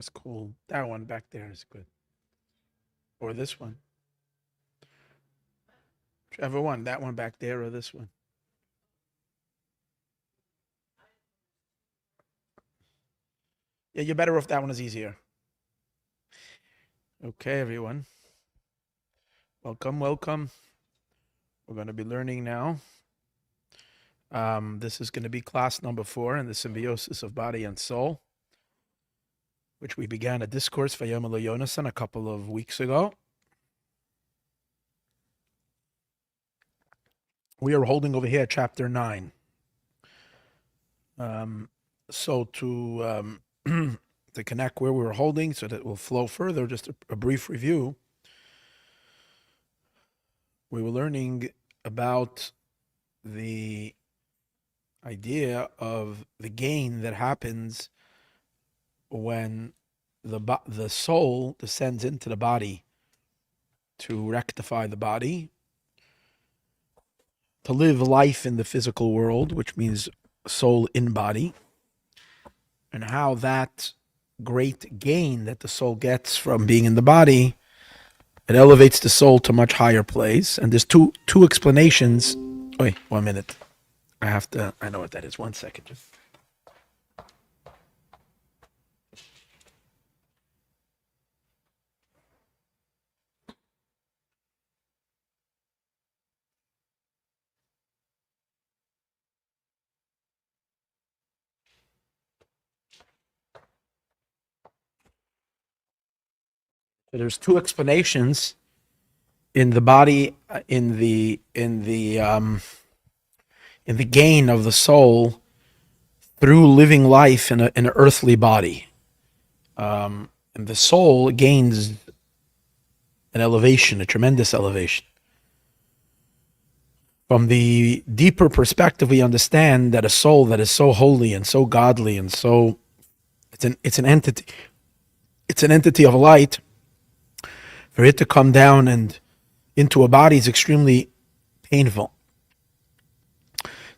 That's cool. That one back there is good. Or this one. Whichever one. That one back there or this one. Yeah, you're better if that one is easier. Okay, everyone. Welcome, welcome. We're going to be learning now. This is going to be class number 4 in the Symbiosis of Body and Soul, which we began a discourse for Yonason a couple of weeks ago. We are holding over here chapter 9. So to connect where we were holding so that it will flow further, just a brief review. We were learning about the idea of the gain that happens when the soul descends into the body to rectify the body, to live life in the physical world, which means soul in body, and how that great gain that the soul gets from being in the body, it elevates the soul to a much higher place. And there's two explanations. Wait, 1 minute. I know what that is. 1 second. Just. So there's 2 explanations in the body, in the gain of the soul through living life in an earthly body. And the soul gains an elevation, a tremendous elevation. From the deeper perspective, we understand that a soul that is so holy and so godly and so it's an entity. It's an entity of light. For it to come down and into a body is extremely painful.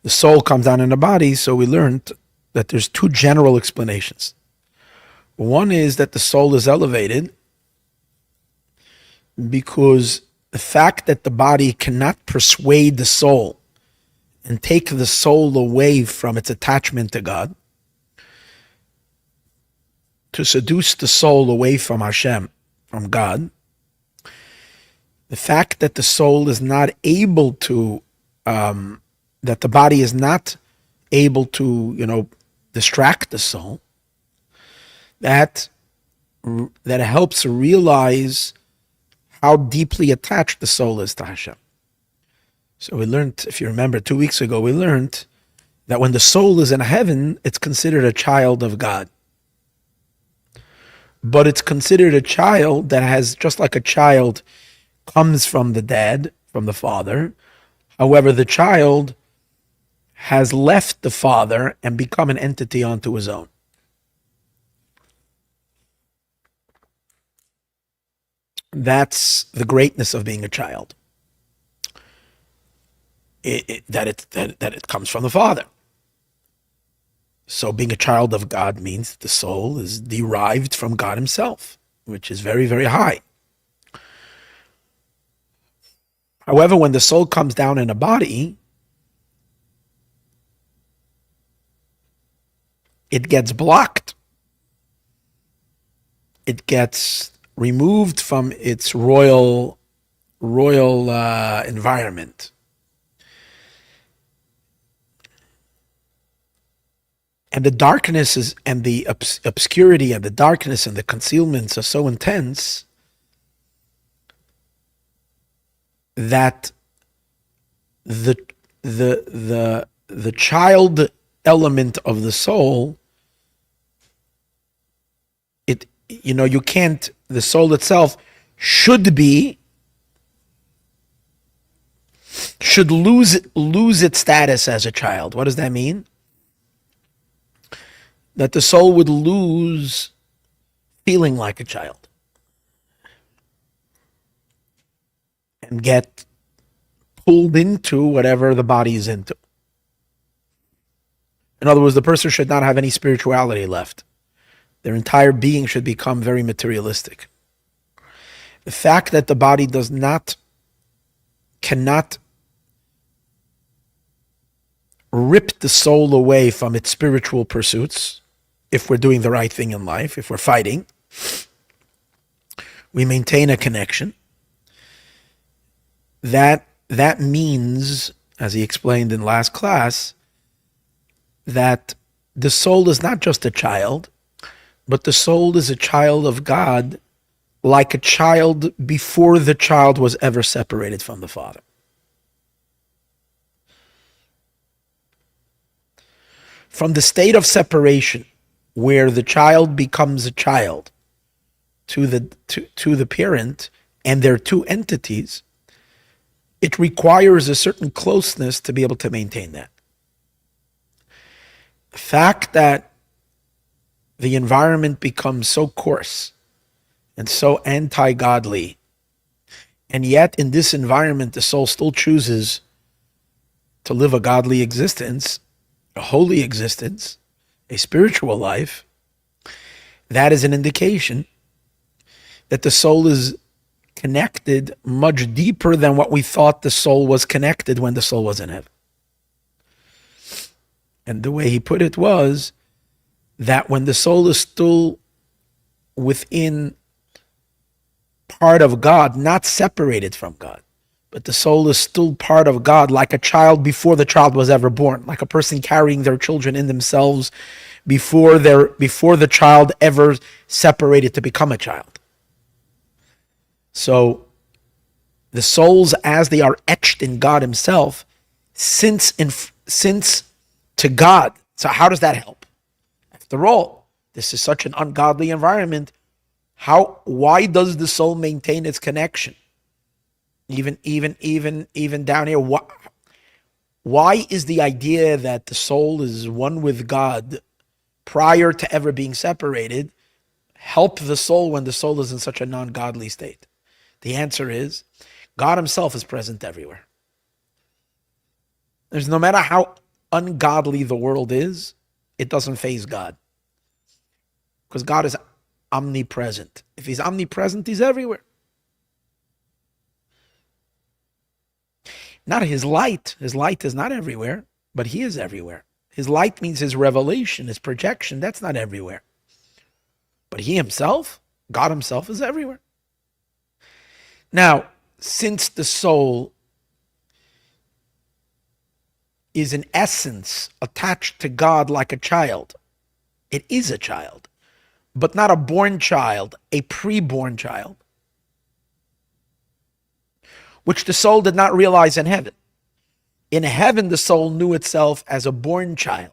The soul comes down in a body, so we learned that there's 2 general explanations. One is that the soul is elevated because the fact that the body cannot persuade the soul and take the soul away from its attachment to God, to seduce the soul away from Hashem, from God, the fact that the soul is not able to, that the body is not able to, distract the soul, that helps realize how deeply attached the soul is to Hashem. So we learned, if you remember 2 weeks ago, we learned that when the soul is in heaven, it's considered a child of God. But it's considered a child that has, just like a child comes from the dad, from the father. However, the child has left the father and become an entity onto his own. That's the greatness of being a child. That it comes from the Father. So being a child of God means the soul is derived from God Himself, which is very, very high. However, when the soul comes down in a body, it gets blocked. It gets removed from its royal environment. And the darkness is, and the obscurity and the darkness and the concealments are so intense that the child element of the soul, you can't, the soul itself should lose its status as a child. What does that mean? That the soul would lose feeling like a child and get pulled into whatever the body is into. In other words, the person should not have any spirituality left. Their entire being should become very materialistic. The fact that the body cannot rip the soul away from its spiritual pursuits, if we're doing the right thing in life, if we're fighting, we maintain a connection. That means, as he explained in last class, that the soul is not just a child, but the soul is a child of God, like a child before the child was ever separated from the Father. From the state of separation, where the child becomes a child to the parent, and they're two entities, it requires a certain closeness to be able to maintain that. The fact that the environment becomes so coarse and so anti-godly, and yet in this environment the soul still chooses to live a godly existence, a holy existence, a spiritual life, that is an indication that the soul is connected much deeper than what we thought the soul was connected when the soul was in heaven. And the way he put it was that when the soul is still within part of God, not separated from God, but the soul is still part of God, like a child before the child was ever born, like a person carrying their children in themselves before the child ever separated to become a child. So the souls, as they are etched in God himself, since to God. So how does that help? After all, this is such an ungodly environment. Why does the soul maintain its connection? Even down here, why is the idea that the soul is one with God prior to ever being separated help the soul when the soul is in such a non-godly state? The answer is God himself is present everywhere. There's no matter how ungodly the world is, it doesn't faze God. Because God is omnipresent. If he's omnipresent, he's everywhere. Not his light. His light is not everywhere, but he is everywhere. His light means his revelation, his projection. That's not everywhere. But he himself, God himself, is everywhere. Now, since the soul is in essence attached to God like a child, it is a child, but not a born child, a pre-born child, which the soul did not realize in heaven. In heaven, the soul knew itself as a born child.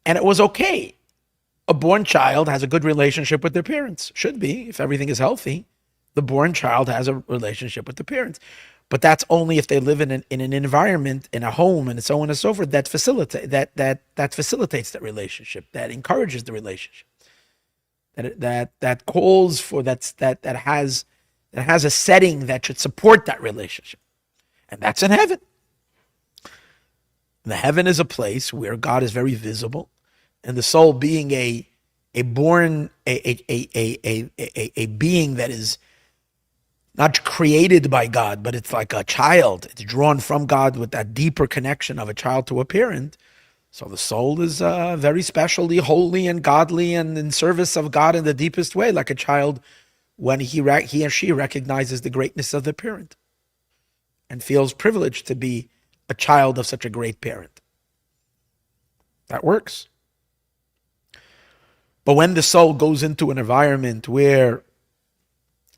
And it was okay. A born child has a good relationship with their parents. Should be, if everything is healthy. The born child has a relationship with the parents. But that's only if they live in an environment, in a home, and so on and so forth, that facilitates that relationship, that encourages the relationship, that calls for that has a setting that should support that relationship, and that's in heaven. The heaven is a place where God is very visible, and the soul being a being that is not created by God, but it's like a child. It's drawn from God with that deeper connection of a child to a parent. So the soul is very specially holy and godly and in service of God in the deepest way, like a child when he or she recognizes the greatness of the parent and feels privileged to be a child of such a great parent. That works. But when the soul goes into an environment where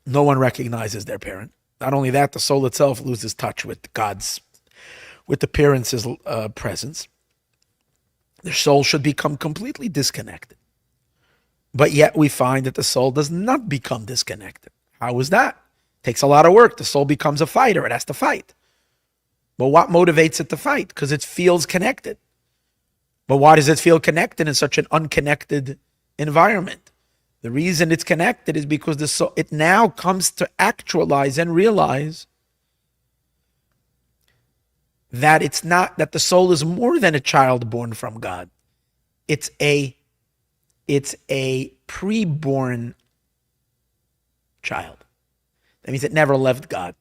no one recognizes their parent, not only that, the soul itself loses touch with the parent's presence. The soul should become completely disconnected. But yet we find that the soul does not become disconnected. How is that? It takes a lot of work. The soul becomes a fighter. It has to fight. But what motivates it to fight? Because it feels connected. But why does it feel connected in such an unconnected environment? The reason it's connected is because it now comes to actualize and realize that it's not, that the soul is more than a child born from God. It's a preborn child. That means it never left God.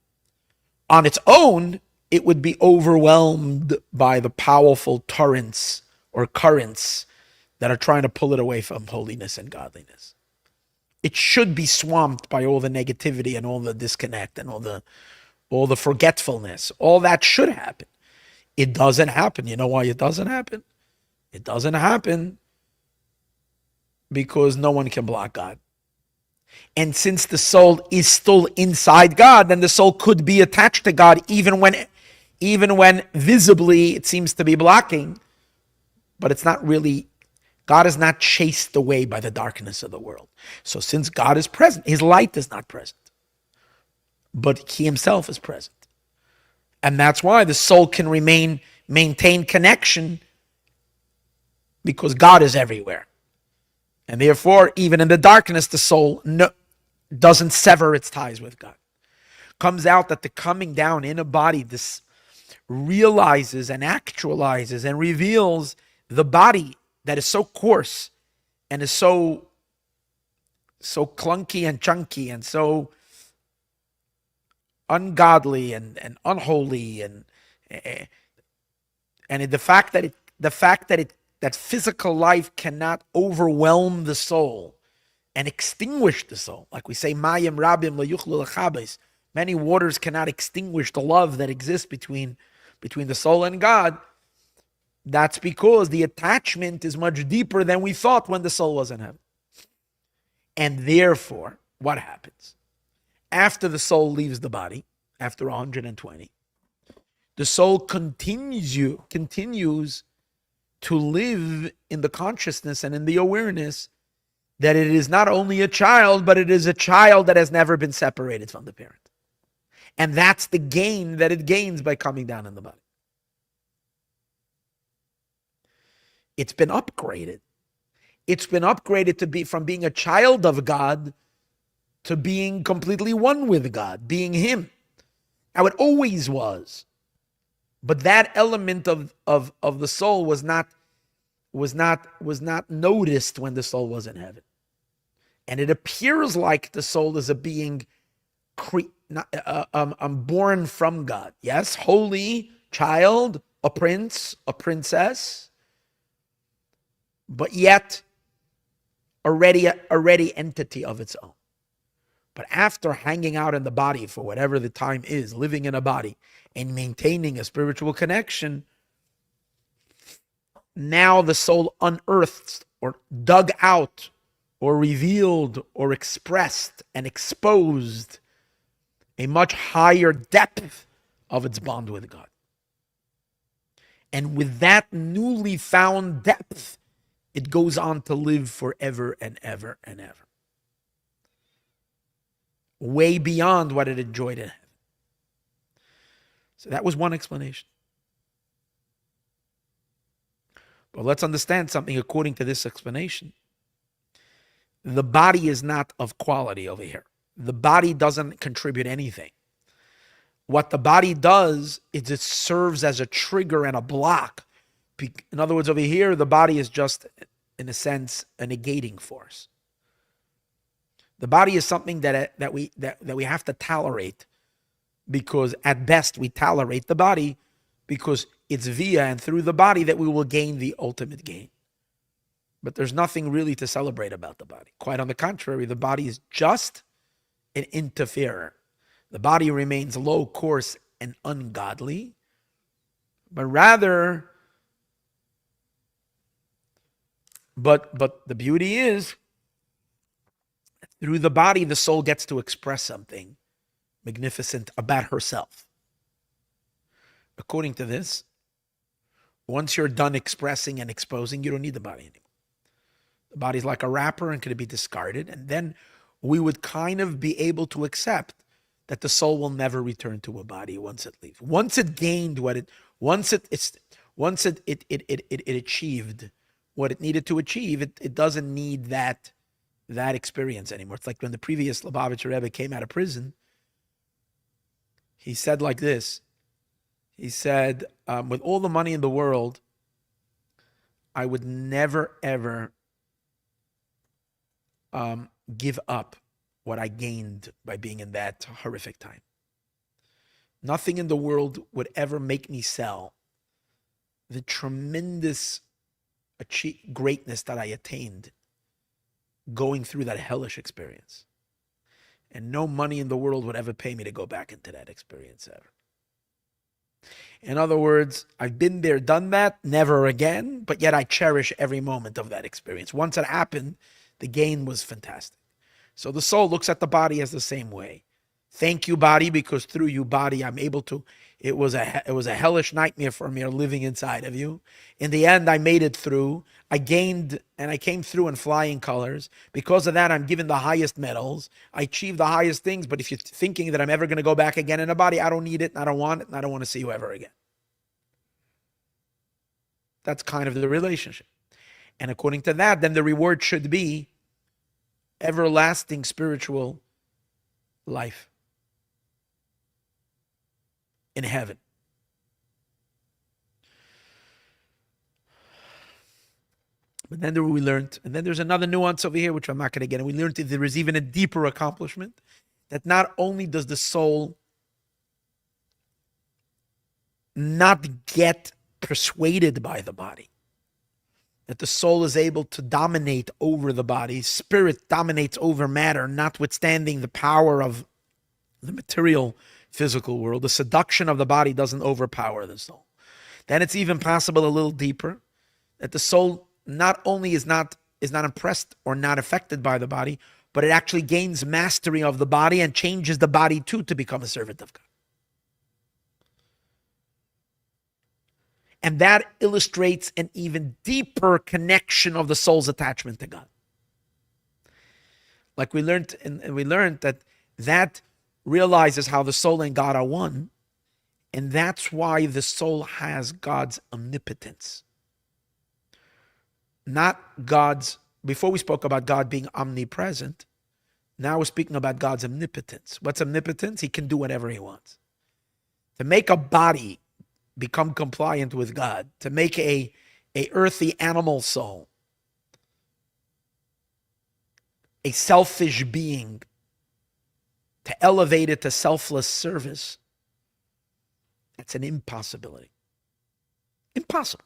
On its own, it would be overwhelmed by the powerful torrents or currents that are trying to pull it away from holiness and godliness. It should be swamped by all the negativity and all the disconnect and all the forgetfulness. All that should happen. It doesn't happen. You know why it doesn't happen? It doesn't happen because no one can block God. And since the soul is still inside God, then the soul could be attached to God even when visibly it seems to be blocking, but it's not really. God is not chased away by the darkness of the world. So since God is present, his light is not present, but he himself is present. And that's why the soul can maintain connection, because God is everywhere. And therefore, even in the darkness, the soul doesn't sever its ties with God. Comes out that the coming down in a body, this realizes and actualizes and reveals the body that is so coarse and is so clunky and chunky and so ungodly and unholy and the fact that physical life cannot overwhelm the soul and extinguish the soul, like we say, Mayim Rabim Layuchlu Lechabes. Many waters cannot extinguish the love that exists between the soul and God. That's because the attachment is much deeper than we thought when the soul was in heaven. And therefore, what happens? After the soul leaves the body, after 120, the soul continues to live in the consciousness and in the awareness that it is not only a child, but it is a child that has never been separated from the parent. And that's the gain that it gains by coming down in the body. It's been upgraded. It's been upgraded to be from being a child of God to being completely one with God, being him. Now it always was. But that element of the soul was not noticed when the soul was in heaven. And it appears like the soul is a being born from God. Yes, holy child, a prince, a princess, but yet already entity of its own. But after hanging out in the body for whatever the time is, living in a body and maintaining a spiritual connection, now the soul unearthed or dug out or revealed or expressed and exposed a much higher depth of its bond with God. And with that newly found depth, it goes on to live forever and ever and ever. Way beyond what it enjoyed in heaven. So that was one explanation. But let's understand something according to this explanation. The body is not of quality over here. The body doesn't contribute anything. What the body does is it serves as a trigger and a block. In other words, over here, the body is just, in a sense, a negating force. The body is something that we have to tolerate, because at best we tolerate the body because it's via and through the body that we will gain the ultimate gain. But there's nothing really to celebrate about the body. Quite on the contrary, the body is just an interferer. The body remains low, coarse, and ungodly, but rather, but the beauty is, through the body, the soul gets to express something magnificent about herself. According to this, once you're done expressing and exposing, you don't need the body anymore. The body's like a wrapper and could be discarded, and then we would kind of be able to accept that the soul will never return to a body once it leaves. Once it gained once it achieved what it needed to achieve, it doesn't need that experience anymore. It's like when the previous Lubavitcher Rebbe came out of prison, he said like this. He said, with all the money in the world, I would never, ever give up what I gained by being in that horrific time. Nothing in the world would ever make me sell the tremendous greatness that I attained going through that hellish experience. And no money in the world would ever pay me to go back into that experience ever. In other words, I've been there, done that, never again, but yet I cherish every moment of that experience. Once it happened, the gain was fantastic. So the soul looks at the body as the same way. Thank you, body, because through you, body, I'm able to. It was a hellish nightmare for me living inside of you. In the end, I made it through. I gained and I came through in flying colors. Because of that, I'm given the highest medals. I achieved the highest things. But if you're thinking that I'm ever going to go back again in a body, I don't need it, and I don't want it, and I don't want to see you ever again. That's kind of the relationship. And according to that, then the reward should be everlasting spiritual life in heaven. But then we learned, and then there's another nuance over here, which I'm not going to get in. We learned that there is even a deeper accomplishment, that not only does the soul not get persuaded by the body, that the soul is able to dominate over the body. Spirit dominates over matter, notwithstanding the power of the material physical world. The seduction of the body doesn't overpower the soul. Then it's even possible a little deeper, that the soul not only is not impressed or not affected by the body, but it actually gains mastery of the body and changes the body too to become a servant of God. And that illustrates an even deeper connection of the soul's attachment to God. Like we learned that realizes how the soul and God are one, and that's why the soul has God's omnipotence. Not God's, before we spoke about God being omnipresent, now we're speaking about God's omnipotence. What's omnipotence? He can do whatever he wants. To make a body become compliant with God, to make a earthy animal soul, a selfish being, to elevate it to selfless service, that's an impossibility. Impossible.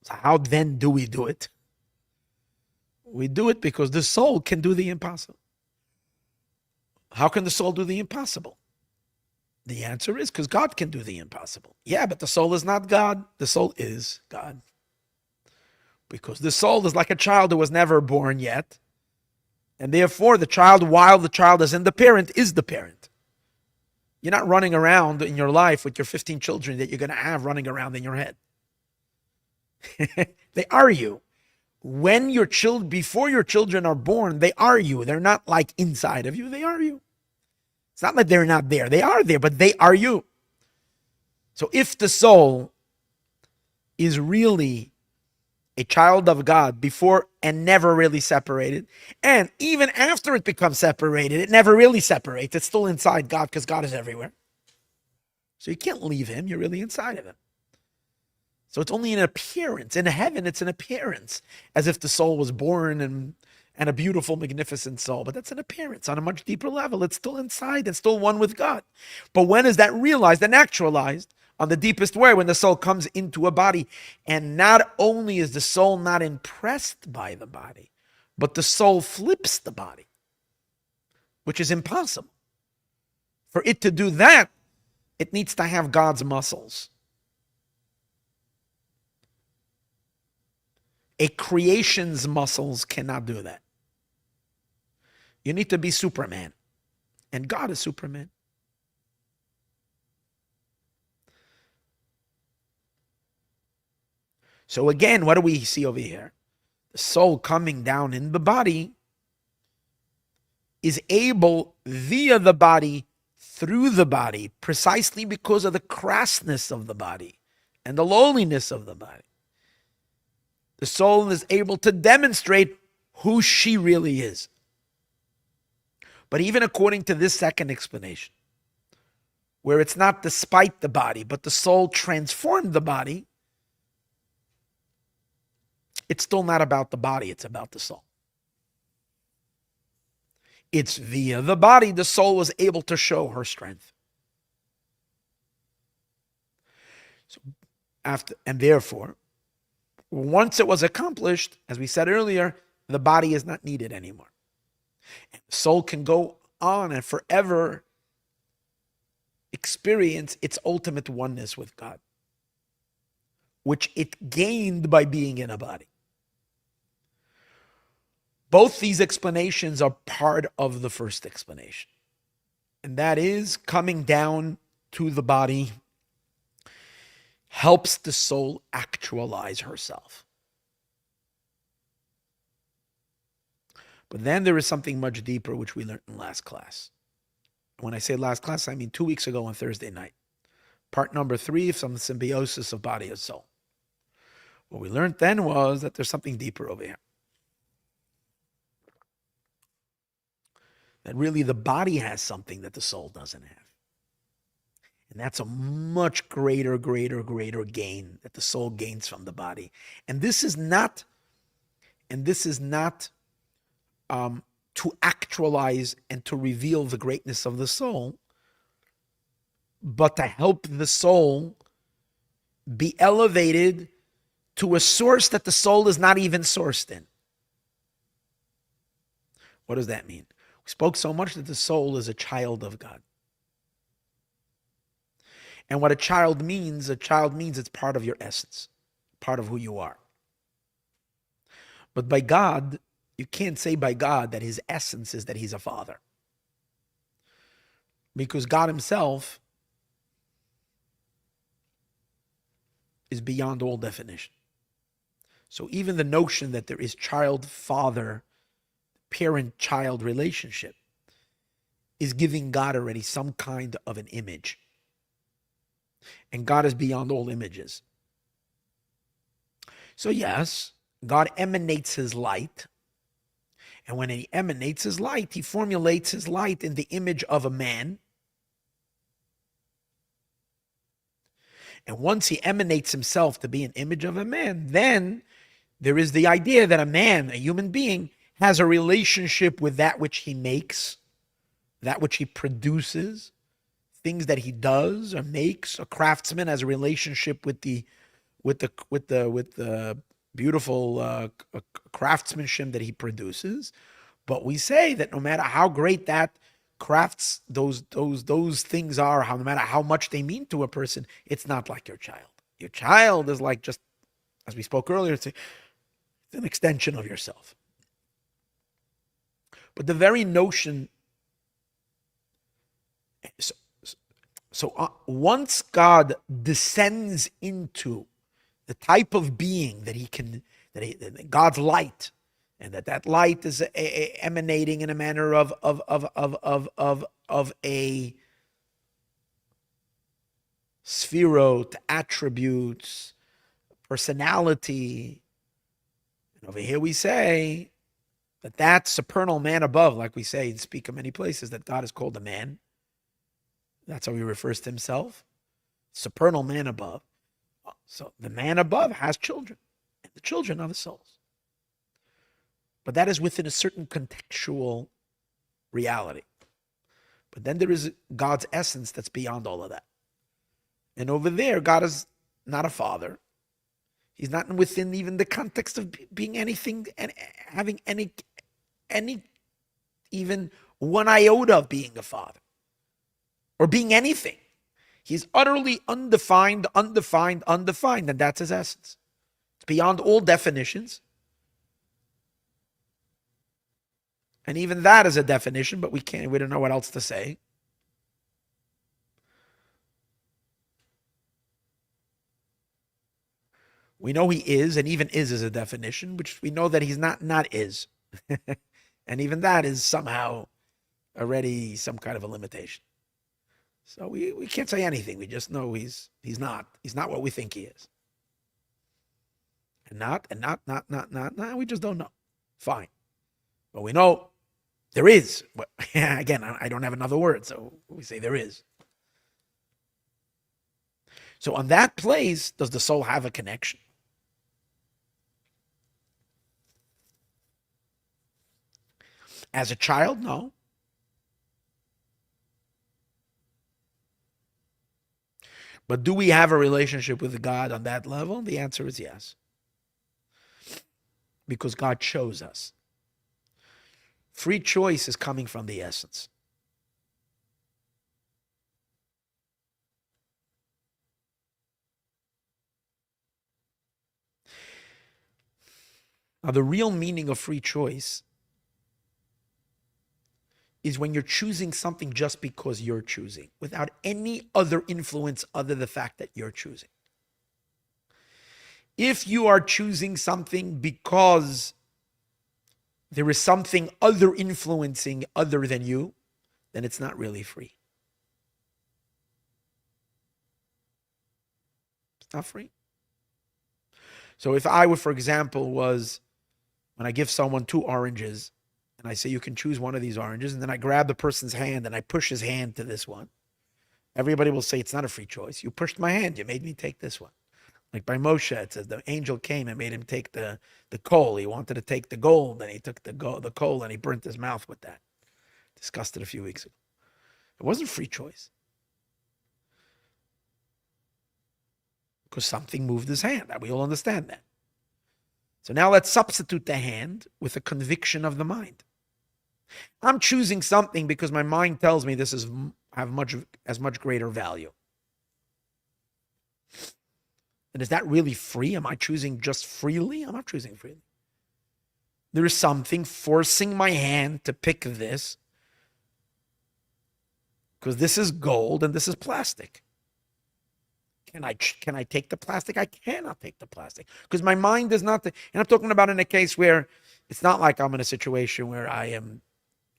So how then do we do it? We do it because the soul can do the impossible. How can the soul do the impossible? The answer is because God can do the impossible. Yeah, but the soul is not God. The soul is God. Because the soul is like a child who was never born yet. And therefore, the child, while the child is in the parent, is the parent. You're not running around in your life with your 15 children that you're going to have running around in your head. They are you. When before your children are born, they are you. They're not like inside of you. They are you. It's not like they're not there. They are there, but they are you. So if the soul is really a child of God before and never really separated, and even after it becomes separated, it never really separates. It's still inside God because God is everywhere. So you can't leave him. You're really inside of him. So it's only an appearance. In heaven, it's an appearance, as if the soul was born and a beautiful, magnificent soul. But that's an appearance on a much deeper level. It's still inside and still one with God. But when is that realized and actualized? On the deepest way, when the soul comes into a body. And not only is the soul not impressed by the body, but the soul flips the body, which is impossible. For it to do that, it needs to have God's muscles. A creation's muscles cannot do that. You need to be Superman. And God is Superman. So again, what do we see over here? The soul coming down in the body is able via the body, through the body, precisely because of the crassness of the body and the lowliness of the body. The soul is able to demonstrate who she really is. But even according to this second explanation, where it's not despite the body, but the soul transformed the body, it's still not about the body, it's about the soul. It's via the body the soul was able to show her strength. So and therefore, once it was accomplished, as we said earlier, the body is not needed anymore. And the soul can go on and forever experience its ultimate oneness with God, which it gained by being in a body. Both these explanations are part of the first explanation. And that is coming down to the body helps the soul actualize herself. But then there is something much deeper, which we learned in last class. When I say last class, I mean 2 weeks ago on Thursday night. Part number 3 from the Symbiosis of Body and Soul. What we learned then was that there's something deeper over here. That really the body has something that the soul doesn't have. And that's a much greater gain that the soul gains from the body. And this is not to actualize and to reveal the greatness of the soul, but to help the soul be elevated to a source that the soul is not even sourced in. What does that mean? We spoke so much that the soul is a child of God. And what a child means it's part of your essence, part of who you are. But by God, you can't say by God that his essence is that he's a father. Because God himself is beyond all definition. So even the notion that there is child-father, parent-child relationship is giving God already some kind of an image. And God is beyond all images. So yes, God emanates his light. And when he emanates his light, he formulates his light in the image of a man. And once he emanates himself to be an image of a man, then there is the idea that a man, a human being, has a relationship with that which he makes, that which he produces, things that he does or makes. A craftsman has a relationship with the beautiful craftsmanship that he produces. But we say that no matter how great that crafts, those things are, no matter how much they mean to a person, it's not like your child. Your child is like, just as we spoke earlier, it's an extension of yourself. But the very notion, so once God descends into the type of being that God's light, and that light is emanating in a manner of a spherot, attributes, personality. And over here we say that supernal man above, like we say and speak of many places, that God is called a man. That's how he refers to himself. Supernal man above. So the man above has children, and the children are the souls. But that is within a certain contextual reality. But then there is God's essence that's beyond all of that. And over there, God is not a father. He's not within even the context of being anything and having any even one iota of being a father or being anything. He's utterly undefined, and that's his essence. It's beyond all definitions. And even that is a definition, but we don't know what else to say. We know he is, and even is a definition, which we know that he's not is. And even that is somehow already some kind of a limitation. So we can't say anything. We just know he's not. He's not what we think he is. And not, we just don't know. Fine. But we know there is. Again, I don't have another word, so we say there is. So on that place, does the soul have a connection? As a child, no. But do we have a relationship with God on that level? The answer is yes. Because God chose us. Free choice is coming from the essence. Now, the real meaning of free choice is when you're choosing something just because you're choosing, without any other influence other than the fact that you're choosing. If you are choosing something because there is something other influencing other than you, then it's not really free. It's not free. So if I would, for example, was when I give someone 2 oranges and I say, you can choose one of these oranges, and then I grab the person's hand and I push his hand to this one, everybody will say it's not a free choice. You pushed my hand. You made me take this one. Like by Moshe, it says the angel came and made him take the coal. He wanted to take the gold, and he took the coal and he burnt his mouth with that. Discussed it a few weeks ago. It wasn't free choice. Because something moved his hand. We all understand that. So now let's substitute the hand with a conviction of the mind. I'm choosing something because my mind tells me this is as much greater value. And is that really free? Am I choosing just freely? I'm not choosing freely. There is something forcing my hand to pick this because this is gold and this is plastic. Can I take the plastic? I cannot take the plastic because my mind is not. And I'm talking about in a case where it's not like I'm in a situation where I am,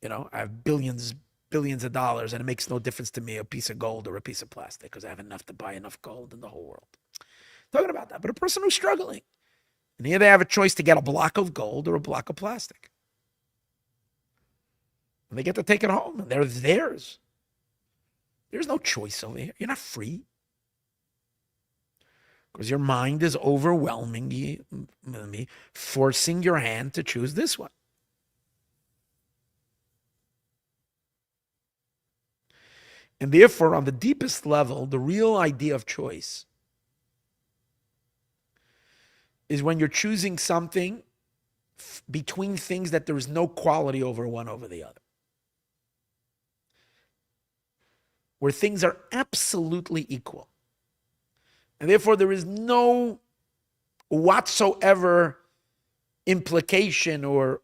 I have billions of dollars and it makes no difference to me a piece of gold or a piece of plastic because I have enough to buy enough gold in the whole world. Talking about that, but a person who's struggling, and here they have a choice to get a block of gold or a block of plastic. And they get to take it home, and they're theirs. There's no choice over here. You're not free. Because your mind is overwhelming me, forcing your hand to choose this one. And therefore, on the deepest level, the real idea of choice is when you're choosing something between things that there is no quality over one over the other. Where things are absolutely equal. And therefore, there is no whatsoever implication or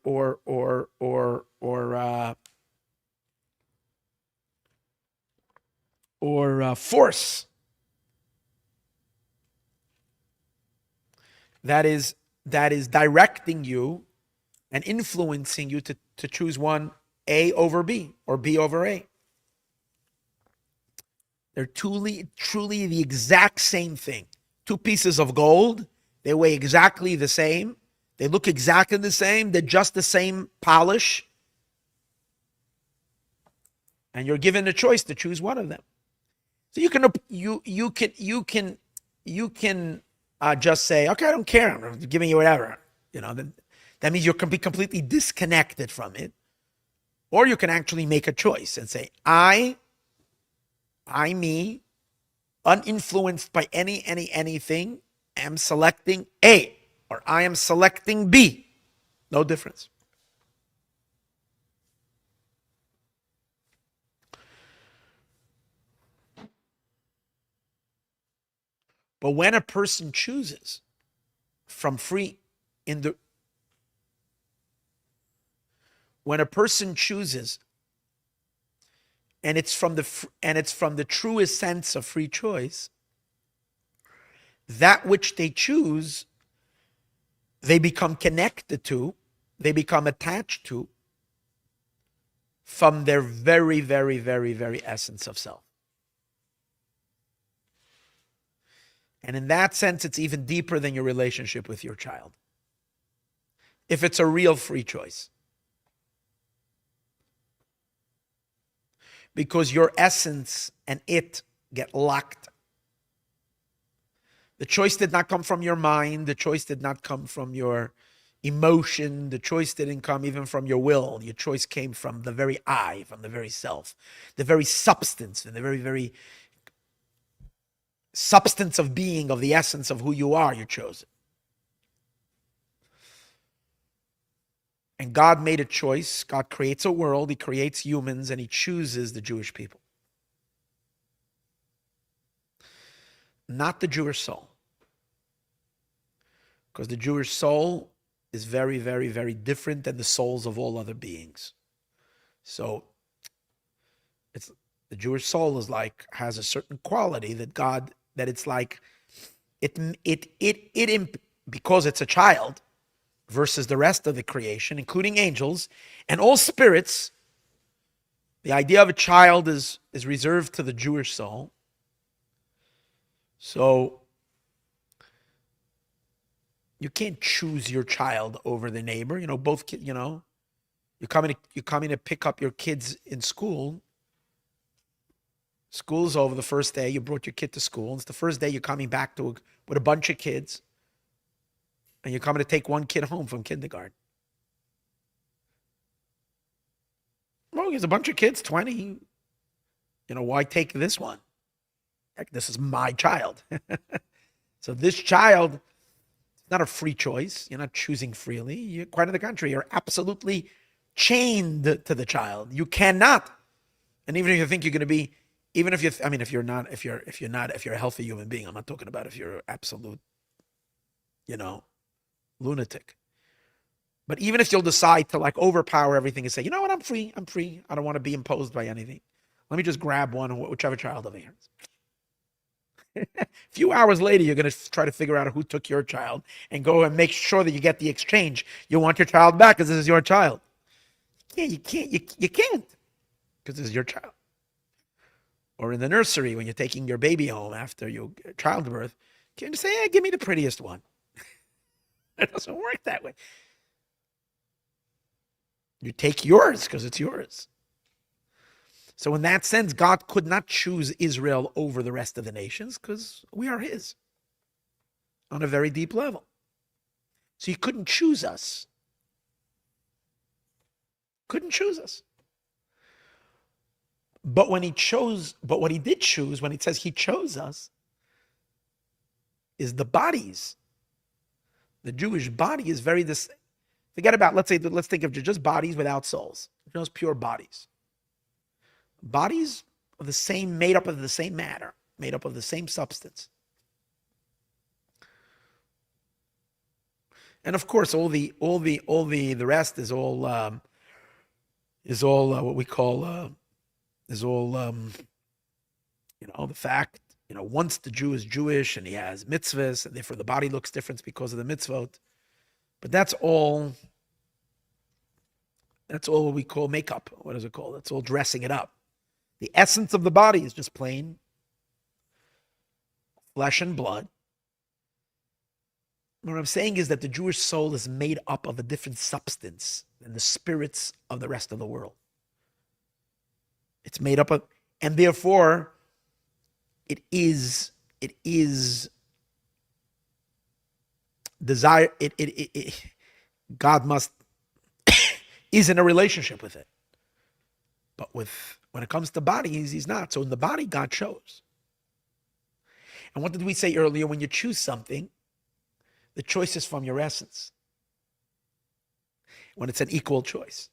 force that is directing you and influencing you to choose one A over B or B over A. They're truly the exact same thing. 2 pieces of gold, they weigh exactly the same. They look exactly the same. They're just the same polish. And you're given a choice to choose one of them. So you can just say, okay, I don't care. I'm giving you whatever. That means you can be completely disconnected from it. Or you can actually make a choice and say, me, uninfluenced by anything, am selecting A, or I am selecting B. No difference. But when a person chooses from free when a person chooses and it's from the truest sense of free choice, that which they choose, they become connected to, they become attached to from their very, very, very, very essence of self. And in that sense, it's even deeper than your relationship with your child. If it's a real free choice. Because your essence and it get locked. The choice did not come from your mind. The choice did not come from your emotion. The choice didn't come even from your will. Your choice came from the very I, from the very self, the very substance, and the very, very substance of being, of the essence of who you are. You chose it. And God made a choice. God creates a world. He creates humans, and he chooses the Jewish people. Not the Jewish soul. Because the Jewish soul is very, very, very different than the souls of all other beings. So it's the Jewish soul is like, has a certain quality that God, that it's like, because it's a child versus the rest of the creation, including angels and all spirits. The idea of a child is reserved to the Jewish soul. So you can't choose your child over the neighbor. Both kids, you come in to pick up your kids in school. School's over the first day. You brought your kid to school. It's the first day you're coming back with a bunch of kids. And you're coming to take one kid home from kindergarten. Well, there's a bunch of kids, 20. Why take this one? Heck, this is my child. So this child, it's not a free choice. You're not choosing freely. You're quite on the contrary. You're absolutely chained to the child. You cannot. And even if you think you're going to be, if you're a healthy human being, I'm not talking about if you're absolute, lunatic. But even if you'll decide to overpower everything and say, you know what, I'm free. I don't want to be imposed by anything. Let me just grab one, whichever child over here. A few hours later, you're going to try to figure out who took your child and go and make sure that you get the exchange. You want your child back because this is your child. Yeah, you can't because this is your child. Or in the nursery, when you're taking your baby home after your childbirth, you can say, give me the prettiest one. It doesn't work that way. You take yours because it's yours. So in that sense, God could not choose Israel over the rest of the nations because we are his on a very deep level. So he couldn't choose us. Couldn't choose us. But what he did choose, when it says he chose us, is the bodies. The Jewish body is very forget about, let's think of just bodies without souls. Just pure bodies. Bodies are the same, made up of the same matter, made up of the same substance. And of course, all the rest is all what we call the fact, once the Jew is Jewish and he has mitzvahs, and therefore the body looks different because of the mitzvot. But that's all what we call makeup. What is it called? That's all dressing it up. The essence of the body is just plain flesh and blood. What I'm saying is that the Jewish soul is made up of a different substance than the spirits of the rest of the world. It's made up of, and therefore, it is desire. God is in a relationship with it. But when it comes to bodies, he's not. So in the body, God chose. And what did we say earlier? When you choose something, the choice is from your essence. When it's an equal choice.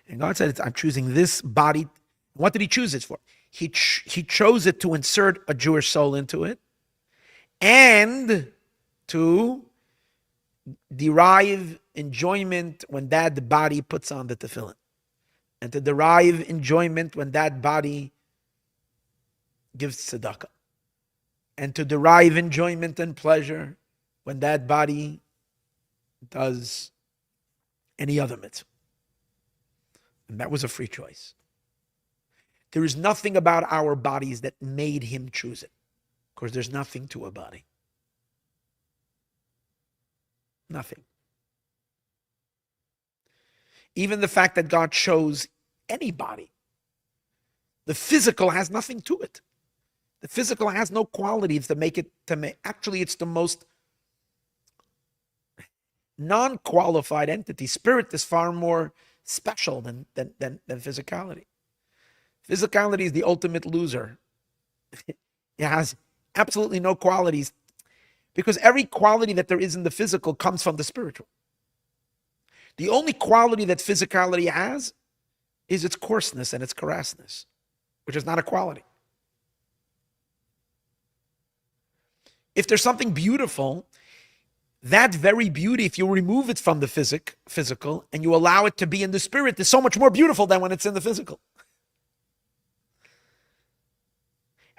And God said, I'm choosing this body. What did he choose it for? He chose it to insert a Jewish soul into it and to derive enjoyment when that body puts on the tefillin. And to derive enjoyment when that body gives tzedakah. And to derive enjoyment and pleasure when that body does any other mitzvah. And that was a free choice. There is nothing about our bodies that made him choose it. Of course, there's nothing to a body. Nothing. Even the fact that God chose any body, the physical has nothing to it. The physical has no qualities to make it, actually it's the most non-qualified entity. Spirit is far more special than physicality. Physicality is the ultimate loser. It has absolutely no qualities, because every quality that there is in the physical comes from the spiritual. The only quality that physicality has is its coarseness and its crassness, which is not a quality. If there's something beautiful, that very beauty, if you remove it from the physical and you allow it to be in the spirit, is so much more beautiful than when it's in the physical.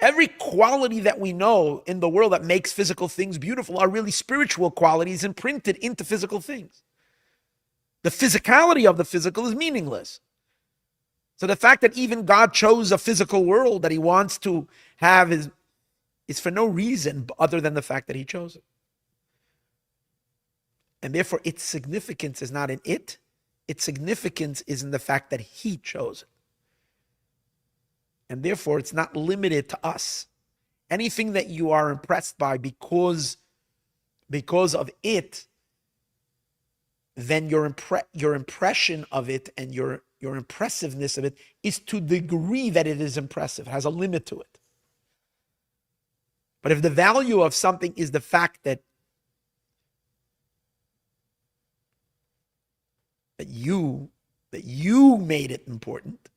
Every quality that we know in the world that makes physical things beautiful are really spiritual qualities imprinted into physical things. The physicality of the physical is meaningless. So the fact that even God chose a physical world that he wants to have is for no reason other than the fact that he chose it. And therefore its significance is not in it. Its significance is in the fact that he chose it. And therefore it's not limited to us. Anything that you are impressed by because of it, then your impression of it and your impressiveness of it is to the degree that it is impressive. It has a limit to it. But if the value of something is the fact that you made it important,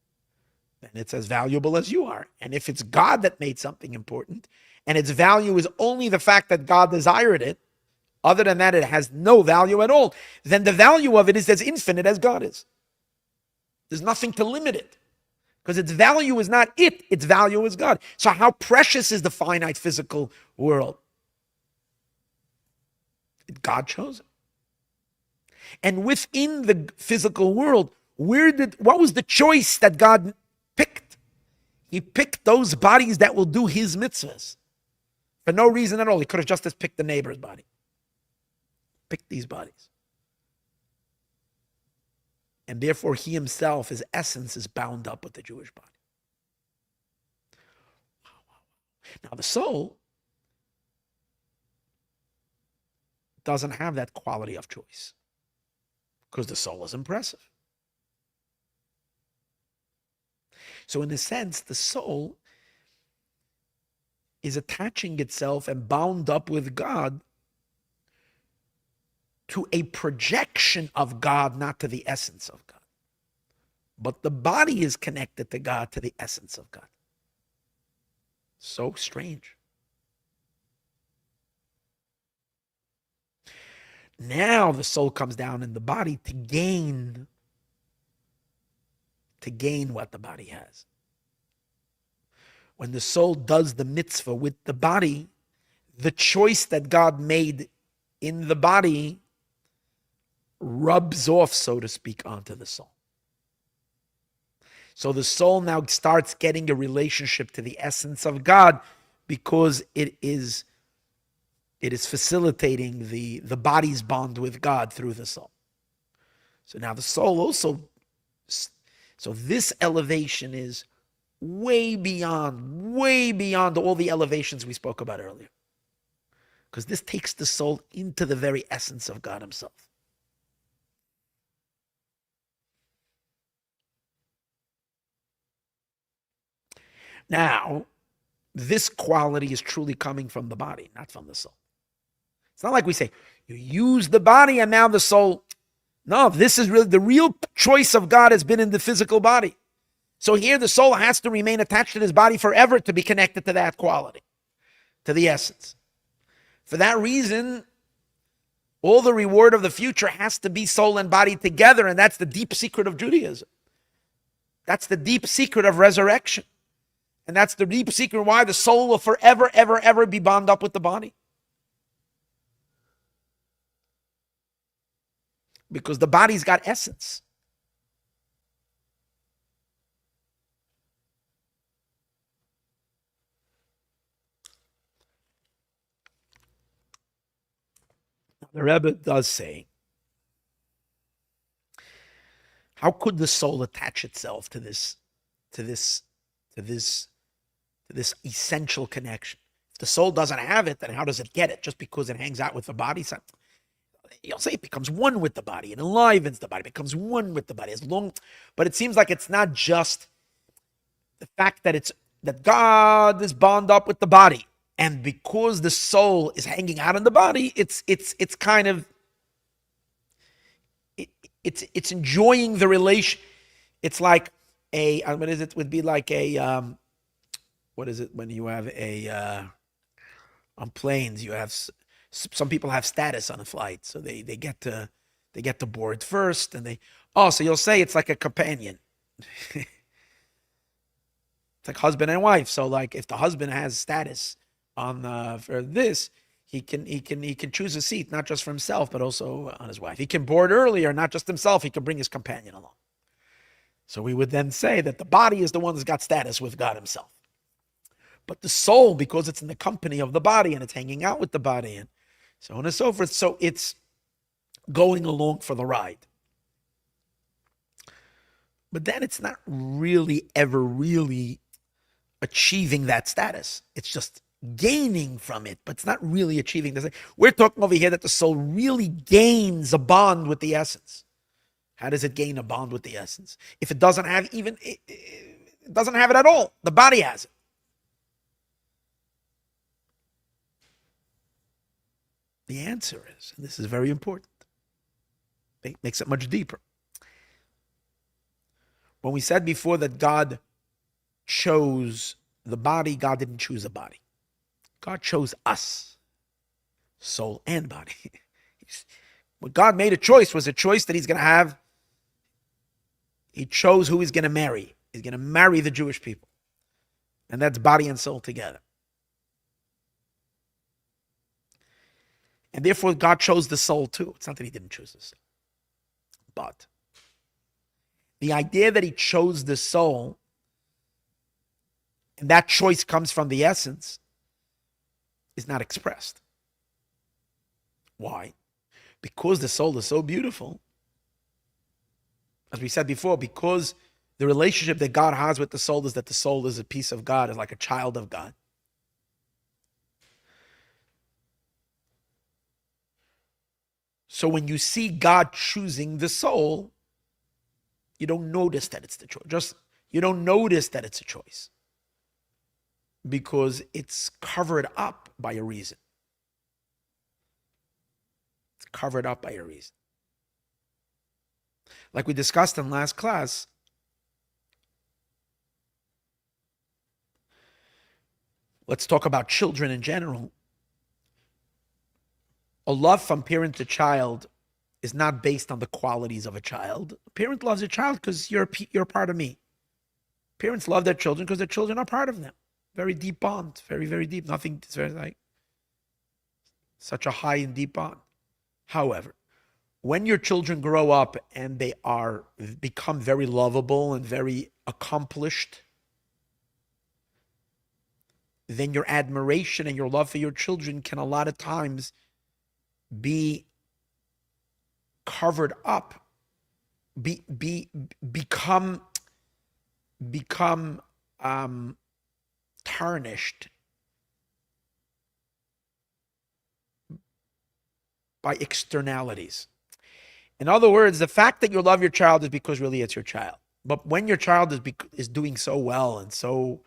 then it's as valuable as you are. And if it's God that made something important, and its value is only the fact that God desired it, other than that, it has no value at all, then the value of it is as infinite as God is. There's nothing to limit it, because its value is not it, its value is God. So how precious is the finite physical world? God chose it. And within the physical world, what was the choice that God picked? He picked those bodies that will do his mitzvahs. For no reason at all. He could have just as picked the neighbor's body. Picked these bodies. And therefore he himself, his essence, is bound up with the Jewish body. Now the soul doesn't have that quality of choice, because the soul is impressive. So in a sense, the soul is attaching itself and bound up with God to a projection of God, not to the essence of God. But the body is connected to God, to the essence of God. So strange. Now the soul comes down in the body to gain what the body has. When the soul does the mitzvah with the body, the choice that God made in the body rubs off, so to speak, onto the soul. So the soul now starts getting a relationship to the essence of God, because it is facilitating the body's bond with God through the soul. So now the soul also, so this elevation is way beyond all the elevations we spoke about earlier. Because this takes the soul into the very essence of God himself. Now, this quality is truly coming from the body, not from the soul. It's not like we say, you use the body and now the soul. No, this is really the real choice of God has been in the physical body. So here the soul has to remain attached to this body forever to be connected to that quality, to the essence. For that reason, all the reward of the future has to be soul and body together, and that's the deep secret of Judaism. That's the deep secret of resurrection. And that's the deep secret why the soul will forever, ever, ever be bound up with the body. Because the body's got essence. The Rebbe does say, how could the soul attach itself to this essential connection? If the soul doesn't have it, then how does it get it? Just because it hangs out with the body? you'll say it becomes one with the body. It enlivens the body, becomes one with the body. But it seems like it's not just the fact that God is bound up with the body. And because the soul is hanging out in the body, it's kind of it's enjoying the relation. It's like what is it? Would be like what is it when you have on planes? You have some people have status on a flight, so they get to board first, and so you'll say it's like a companion. It's like husband and wife. So like if the husband has status on for this, he can choose a seat not just for himself but also on his wife. He can board earlier, not just himself. He can bring his companion along. So we would then say that the body is the one that's got status with God himself. But the soul, because it's in the company of the body and it's hanging out with the body and so on and so forth, so it's going along for the ride. But then it's not really ever really achieving that status. It's just gaining from it, but it's not really achieving this. We're talking over here that the soul really gains a bond with the essence. How does it gain a bond with the essence? If it doesn't have it doesn't have it at all. The body has it. The answer is, and this is very important, it makes it much deeper. When we said before that God chose the body, God didn't choose a body. God chose us, soul and body. When God made a choice, was a choice that he's going to have. He chose who he's going to marry. He's going to marry the Jewish people. And that's body and soul together. And therefore, God chose the soul too. It's not that he didn't choose the soul. But the idea that he chose the soul, and that choice comes from the essence, is not expressed. Why? Because the soul is so beautiful. As we said before, because the relationship that God has with the soul is that the soul is a piece of God, is like a child of God. So when you see God choosing the soul, you don't notice that it's the choice. You don't notice that it's a choice because it's covered up by a reason. It's covered up by a reason. Like we discussed in last class, let's talk about children in general. A love from parent to child is not based on the qualities of a child. A parent loves a child because you're part of me. Parents love their children because their children are part of them. Very deep bond, very, very deep. Nothing, it's very like such a high and deep bond. However, when your children grow up and they become very lovable and very accomplished, then your admiration and your love for your children can a lot of times be covered up, become tarnished by externalities. In other words, the fact that you love your child is because really it's your child. But when your child is doing so well and so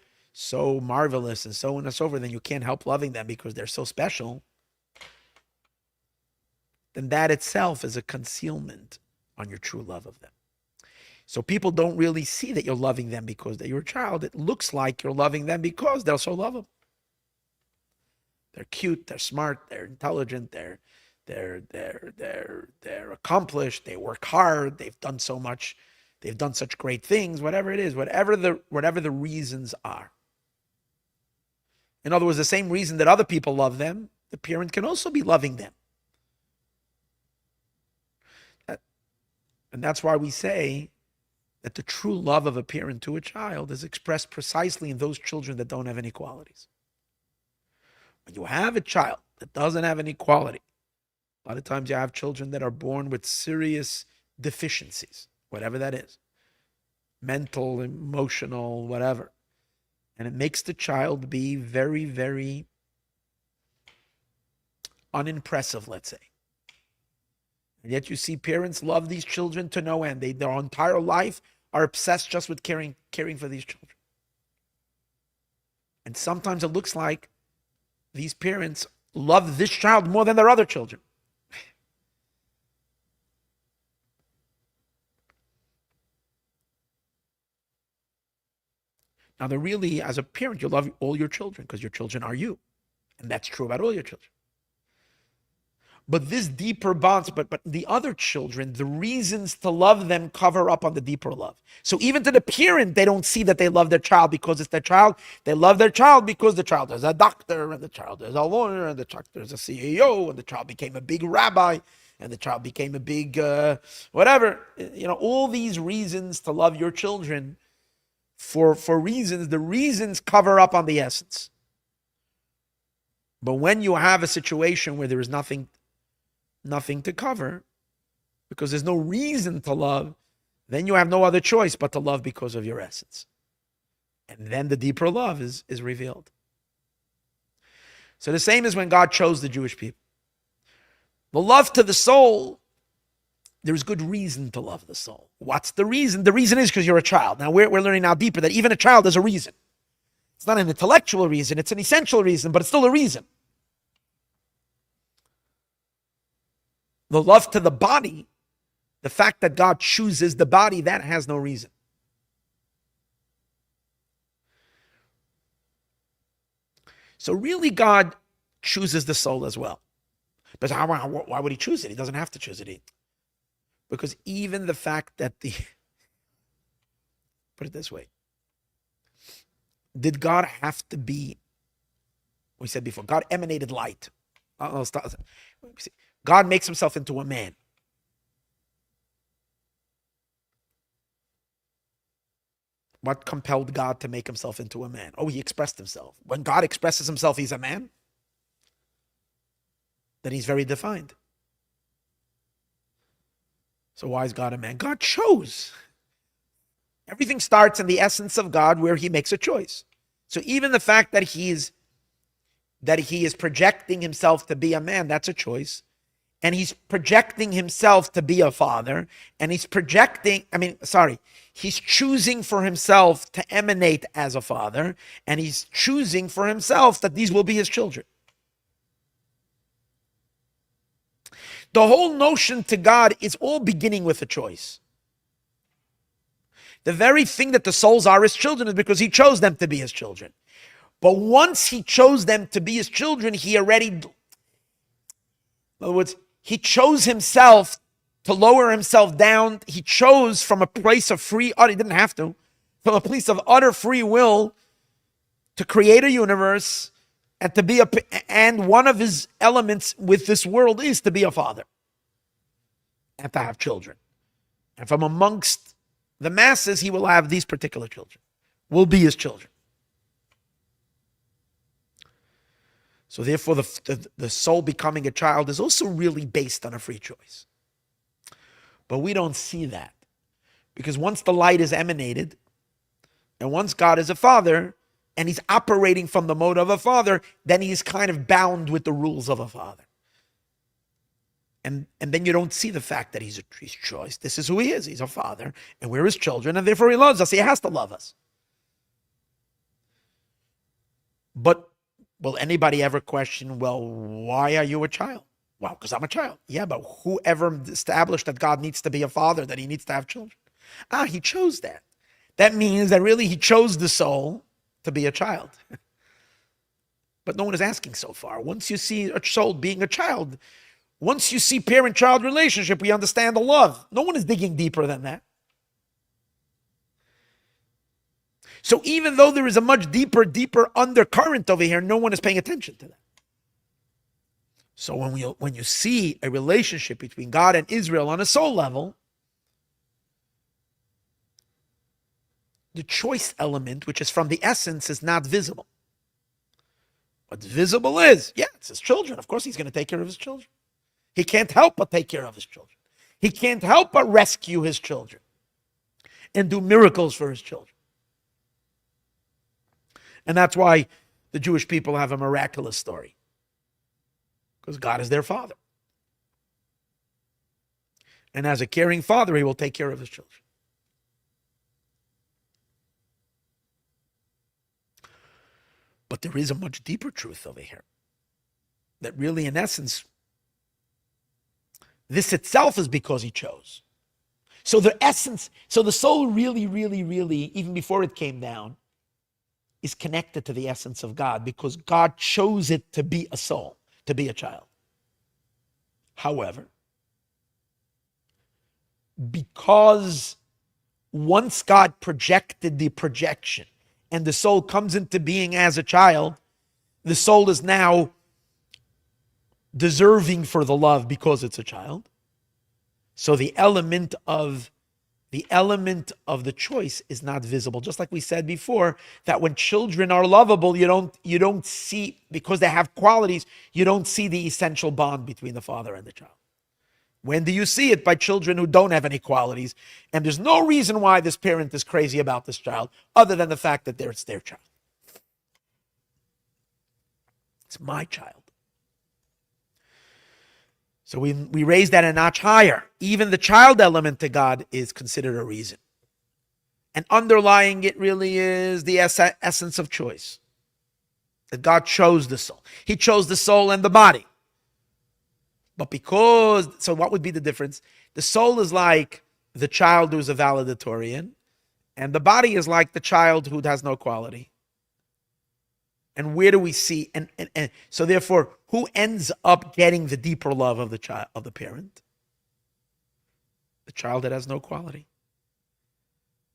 marvelous and so on and so forth, then you can't help loving them because they're so special. Then that itself is a concealment on your true love of them. So people don't really see that you're loving them because they're your child. It looks like you're loving them because they're so lovable. They're cute, they're smart, they're intelligent, they're accomplished, they work hard, they've done so much, they've done such great things, whatever it is, whatever the reasons are. In other words, the same reason that other people love them, the parent can also be loving them. And that's why we say that the true love of a parent to a child is expressed precisely in those children that don't have any qualities. When you have a child that doesn't have any quality, a lot of times you have children that are born with serious deficiencies, whatever that is, mental, emotional, whatever. And it makes the child be very, very unimpressive, let's say. And yet you see parents love these children to no end. Their entire life are obsessed just with caring for these children. And sometimes it looks like these parents love this child more than their other children. Now, they're really, as a parent, you love all your children because your children are you. And that's true about all your children. But this deeper bonds, but the other children, the reasons to love them cover up on the deeper love. So even to the parent, they don't see that they love their child because it's their child. They love their child because the child is a doctor, and the child is a lawyer, and the child is a CEO, and the child became a big rabbi, and the child became a big whatever. All these reasons to love your children for reasons, the reasons cover up on the essence. But when you have a situation where there is nothing to cover, because there's no reason to love, then you have no other choice but to love because of your essence. And then the deeper love is revealed. So the same as when God chose the Jewish people. The love to the soul, there's good reason to love the soul. What's the reason? The reason is because you're a child. Now we're learning now deeper that even a child has a reason. It's not an intellectual reason, it's an essential reason, but it's still a reason. The love to the body, the fact that God chooses the body, that has no reason. So really God chooses the soul as well. But why would he choose it? He doesn't have to choose it. Because even the fact that put it this way, did God have to be, we said before, God emanated light. God makes himself into a man. What compelled God to make himself into a man? Oh, he expressed himself. When God expresses himself, he's a man. Then he's very defined. So why is God a man? God chose. Everything starts in the essence of God where he makes a choice. So even the fact that he is projecting himself to be a man, that's a choice. And he's projecting himself to be a father. And he's choosing for himself to emanate as a father. And he's choosing for himself that these will be his children. The whole notion to God is all beginning with a choice. The very thing that the souls are his children is because he chose them to be his children. But once he chose them to be his children, in other words, he chose himself to lower himself down. He chose from a place of he didn't have to, from a place of utter free will to create a universe and to be and one of his elements with this world is to be a father and to have children. And from amongst the masses, he will have these particular children, will be his children. So therefore, the soul becoming a child is also really based on a free choice. But we don't see that. Because once the light is emanated, and once God is a father, and he's operating from the mode of a father, then he's kind of bound with the rules of a father. And then you don't see the fact that he's choice. This is who he is. He's a father, and we're his children, and therefore he loves us. He has to love us. But will anybody ever question, well, why are you a child? Well, because I'm a child. Yeah, but whoever established that God needs to be a father, that he needs to have children? He chose that. That means that really he chose the soul to be a child. But no one is asking so far. Once you see a soul being a child, once you see parent-child relationship, we understand the love. No one is digging deeper than that. So even though there is a much deeper undercurrent over here, no one is paying attention to that. So when you see a relationship between God and Israel on a soul level, the choice element, which is from the essence, is not visible. What's visible is, it's his children. Of course he's going to take care of his children. He can't help but take care of his children. He can't help but rescue his children and do miracles for his children. And that's why the Jewish people have a miraculous story. Because God is their father. And as a caring father, he will take care of his children. But there is a much deeper truth over here. That really, in essence, this itself is because he chose. So the soul really, really, really, even before it came down, is connected to the essence of God because God chose it to be a soul, to be a child. However, because once God projected the projection and the soul comes into being as a child, the soul is now deserving for the love because it's a child. So the element of the choice is not visible. Just like we said before, that when children are lovable, you don't see, because they have qualities, you don't see the essential bond between the father and the child. When do you see it? By children who don't have any qualities. And there's no reason why this parent is crazy about this child other than the fact that it's their child. It's my child. So we raise that a notch higher. Even the child element to God is considered a reason. And underlying it really is the essence of choice. That God chose the soul. He chose the soul and the body. But so what would be the difference? The soul is like the child who's a valedictorian, and the body is like the child who has no quality. And where do we see? And so therefore, who ends up getting the deeper love of the child, of the parent? The child that has no quality.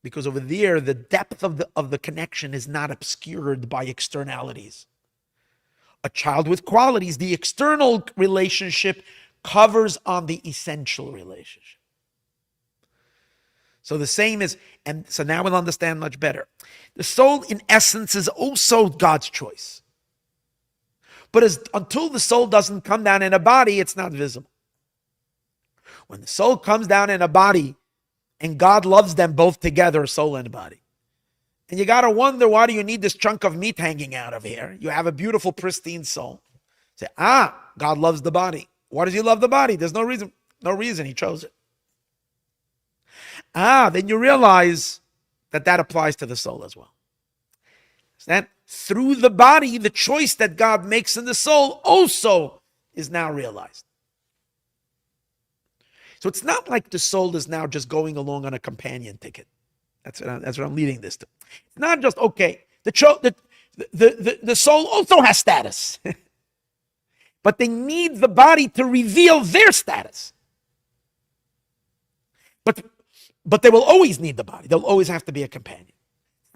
Because over there, the depth of the connection is not obscured by externalities. A child with qualities, the external relationship covers on the essential relationship. So the same is, and so now we'll understand much better. The soul, in essence, is also God's choice. But until the soul doesn't come down in a body, it's not visible. When the soul comes down in a body, and God loves them both together, soul and body. And you got to wonder, why do you need this chunk of meat hanging out of here? You have a beautiful, pristine soul. Say, God loves the body. Why does he love the body? There's no reason. No reason. He chose it. Then you realize that applies to the soul as well. So that through the body, the choice that God makes in the soul also is now realized. So it's not like the soul is now just going along on a companion ticket. That's what I'm leading this to. It's not just, okay, the soul also has status. But they need the body to reveal their status. But they will always need the body. They'll always have to be a companion.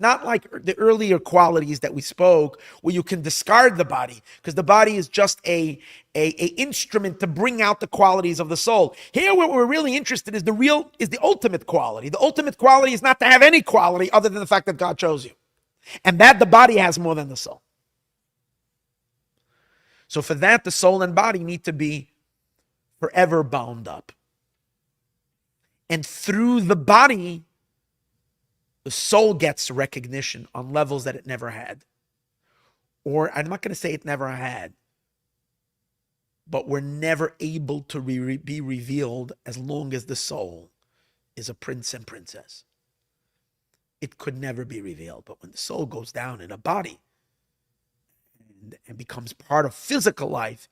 Not like the earlier qualities that we spoke, where you can discard the body, because the body is just a instrument to bring out the qualities of the soul. Here, what we're really interested is the ultimate quality. The ultimate quality is not to have any quality other than the fact that God chose you. And that the body has more than the soul. So for that, the soul and body need to be forever bound up. And through the body, the soul gets recognition on levels that it never had. Or I'm not going to say it never had, but we're never able to be revealed as long as the soul is a prince and princess. It could never be revealed. But when the soul goes down in a body and becomes part of physical life,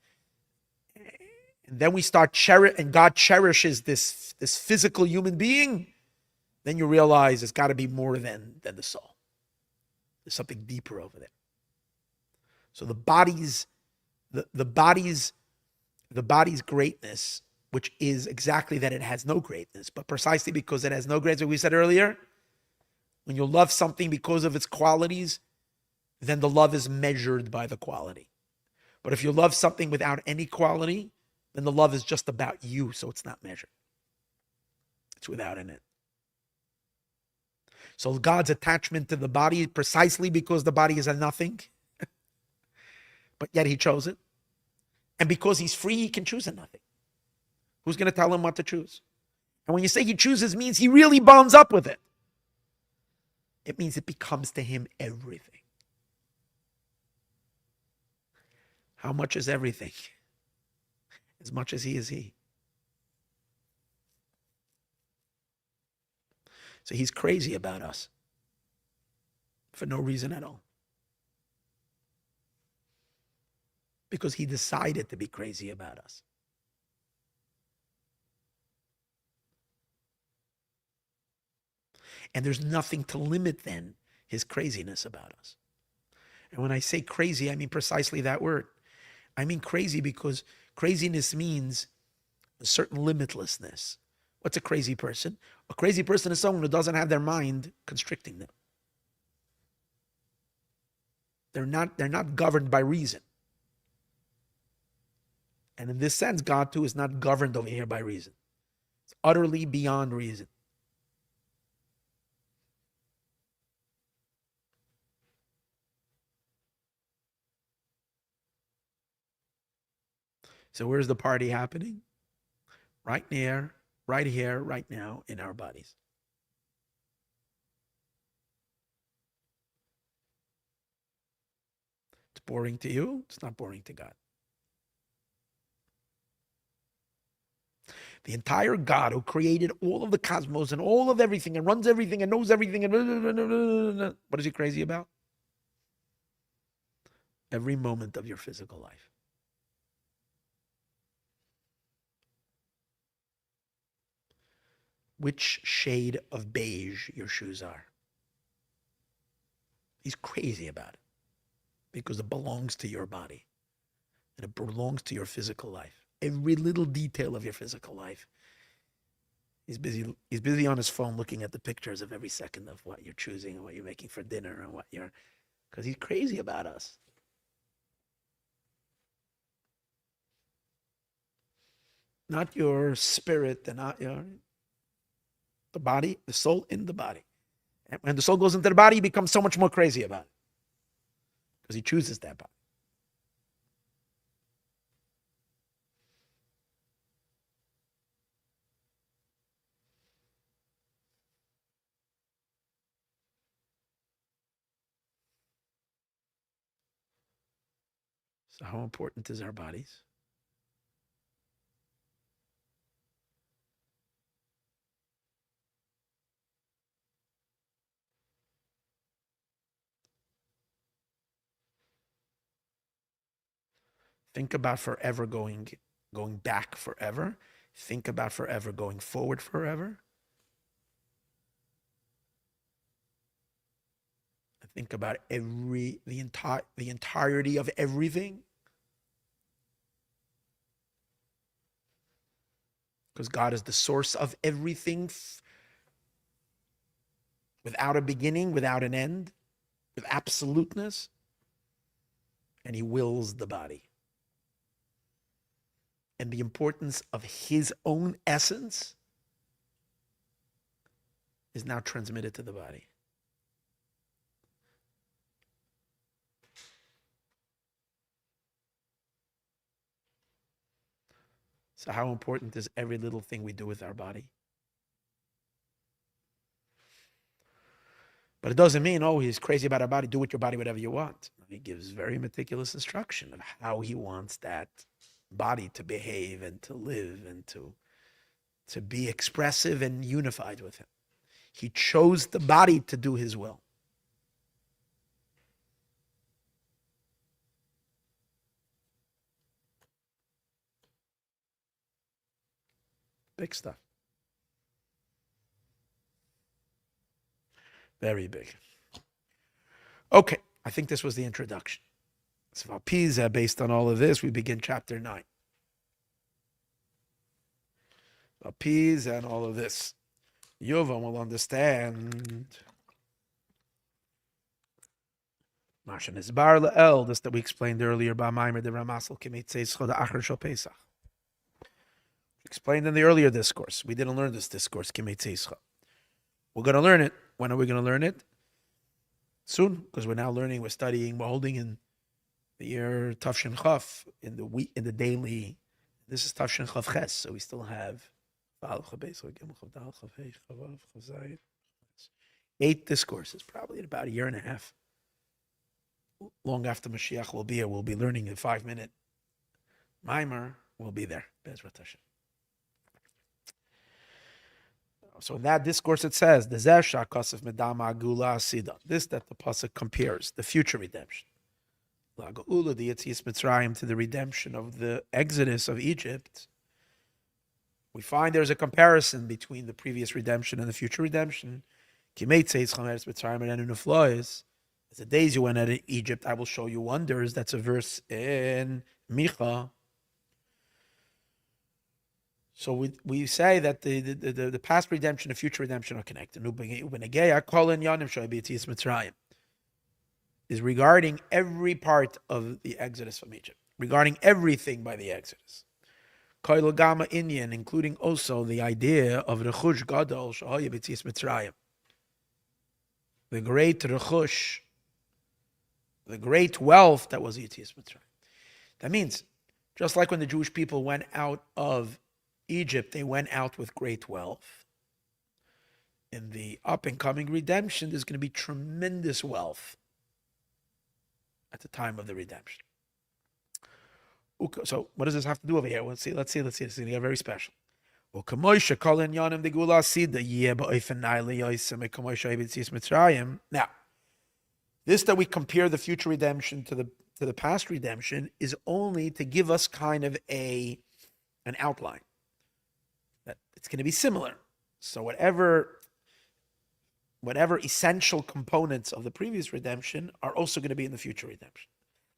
and then we start and God cherishes this physical human being, then you realize it's got to be more than the soul. There's something deeper over there. So the body's greatness, which is exactly that it has no greatness, but precisely because it has no greatness, what we said earlier, when you love something because of its qualities, then the love is measured by the quality. But if you love something without any quality, then the love is just about you, so it's not measured. It's without in it. So God's attachment to the body, precisely because the body is a nothing, but yet he chose it. And because he's free, he can choose a nothing. Who's going to tell him what to choose? And when you say he chooses, means he really bonds up with it. It means it becomes to him everything. How much is everything? As much as he is he. So he's crazy about us for no reason at all. Because he decided to be crazy about us. And there's nothing to limit then his craziness about us. And when I say crazy, I mean precisely that word. I mean crazy because craziness means a certain limitlessness. What's a crazy person? A crazy person is someone who doesn't have their mind constricting them. They're not governed by reason. And in this sense, God too is not governed over here by reason. It's utterly beyond reason. So where's the party happening? Right near, right here, right now in our bodies. It's boring to you. It's not boring to God. The entire God who created all of the cosmos and all of everything and runs everything and knows everything and what is he crazy about? Every moment of your physical life. Which shade of beige your shoes are. He's crazy about it because it belongs to your body and it belongs to your physical life. Every little detail of your physical life. He's busy on his phone looking at the pictures of every second of what you're choosing and what you're making for dinner and because he's crazy about us. Not your spirit and not the body, the soul in the body. And when the soul goes into the body, he becomes so much more crazy about it because he chooses that body. So how important is our bodies? Think about forever going back forever. Think about forever going forward forever. Think about the entirety of everything. Because God is the source of everything without a beginning, without an end, with absoluteness. And he wills the body. And the importance of his own essence is now transmitted to the body. So how important is every little thing we do with our body? But it doesn't mean, oh, he's crazy about our body. Do with your body whatever you want. He gives very meticulous instruction of how he wants that body to behave and to live and to be expressive and unified with him. He chose the body to do his will. Big stuff. Very big. Okay, I think this was the introduction. So Pisa, based on all of this, we begin chapter 9. Pisa and all of this. Yovam will understand. Mashan is bar la'el, this that we explained earlier by Maimer de Ramasel Kemitzeis Choda Acher Shel Pesach. Explained in the earlier discourse. We didn't learn this discourse, Kemitzeis. We're going to learn it. When are we going to learn it? Soon, because we're now learning, we're studying, we're holding in the year Tafshin Chaf in the daily. This is Tafshin Chaf Ches, so we still have 8 discourses, probably in about a year and a half. Long after Mashiach will be here, we'll be learning a 5-minute Maimer. We'll be there. Bezrat Hashem. So in that discourse it says, this that the pasuk compares the future redemption. The Yetzias Mitzrayim to the redemption of the exodus of Egypt. We find there's a comparison between the previous redemption and the future redemption. As the days you went out of Egypt, I will show you wonders. That's a verse in Micha. So we say that the past redemption and future redemption are connected. Is regarding every part of the exodus from Egypt, regarding everything by the exodus. Including also the idea of Rechush Gadol Shahaya B'Tzias Mitzrayim. The great Rechush, the great wealth that was Yetzias Mitzrayim. That means, just like when the Jewish people went out of Egypt, they went out with great wealth. In the up and coming redemption, there's going to be tremendous wealth at the time of the redemption. So what does this have to do over here? Let's see. It's going to get very special. Now, this that we compare the future redemption to the past redemption is only to give us kind of an outline. That it's going to be similar. So whatever essential components of the previous redemption are also going to be in the future redemption.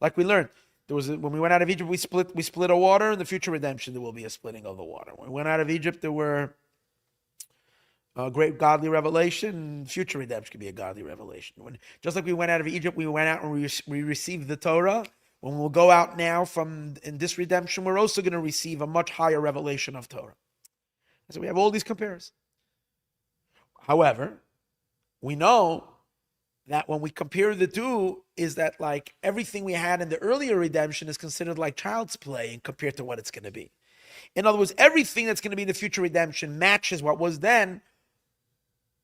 Like we learned, when we went out of Egypt, we split a water. In the future redemption, there will be a splitting of the water. When we went out of Egypt, there were a great godly revelation. In future redemption could be a godly revelation. Just like we went out of Egypt, we went out and we received the Torah. When we'll go out now in this redemption, we're also going to receive a much higher revelation of Torah. So we have all these comparisons. However, we know that when we compare the two, is that like everything we had in the earlier redemption is considered like child's play and compared to what it's going to be. In other words, everything that's going to be in the future redemption matches what was then,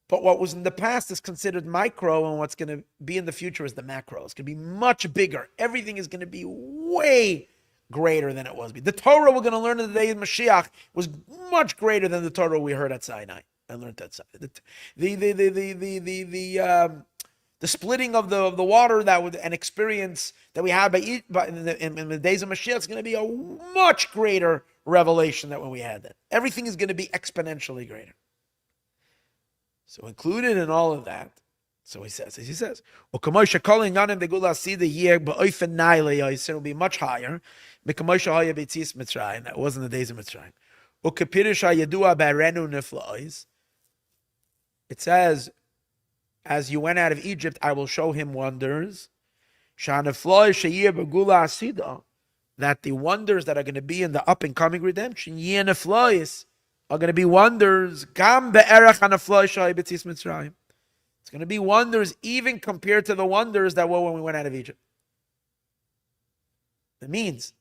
but what was in the past is considered micro, and what's going to be in the future is the macro. It's going to be much bigger. Everything is going to be way greater than it was. The Torah we're going to learn in the day of Mashiach was much greater than the Torah we heard at Sinai. I learned that the splitting of the water that would an experience that we had in the days of Mashiach is going to be a much greater revelation than when we had that. Everything is going to be exponentially greater. So included in all of that, so he says, will be much higher. That wasn't the days of Mitzrayim. It says, as you went out of Egypt, I will show him wonders. That the wonders that are going to be in the up and coming redemption, are going to be wonders. It's going to be wonders even compared to the wonders that were when we went out of Egypt. It means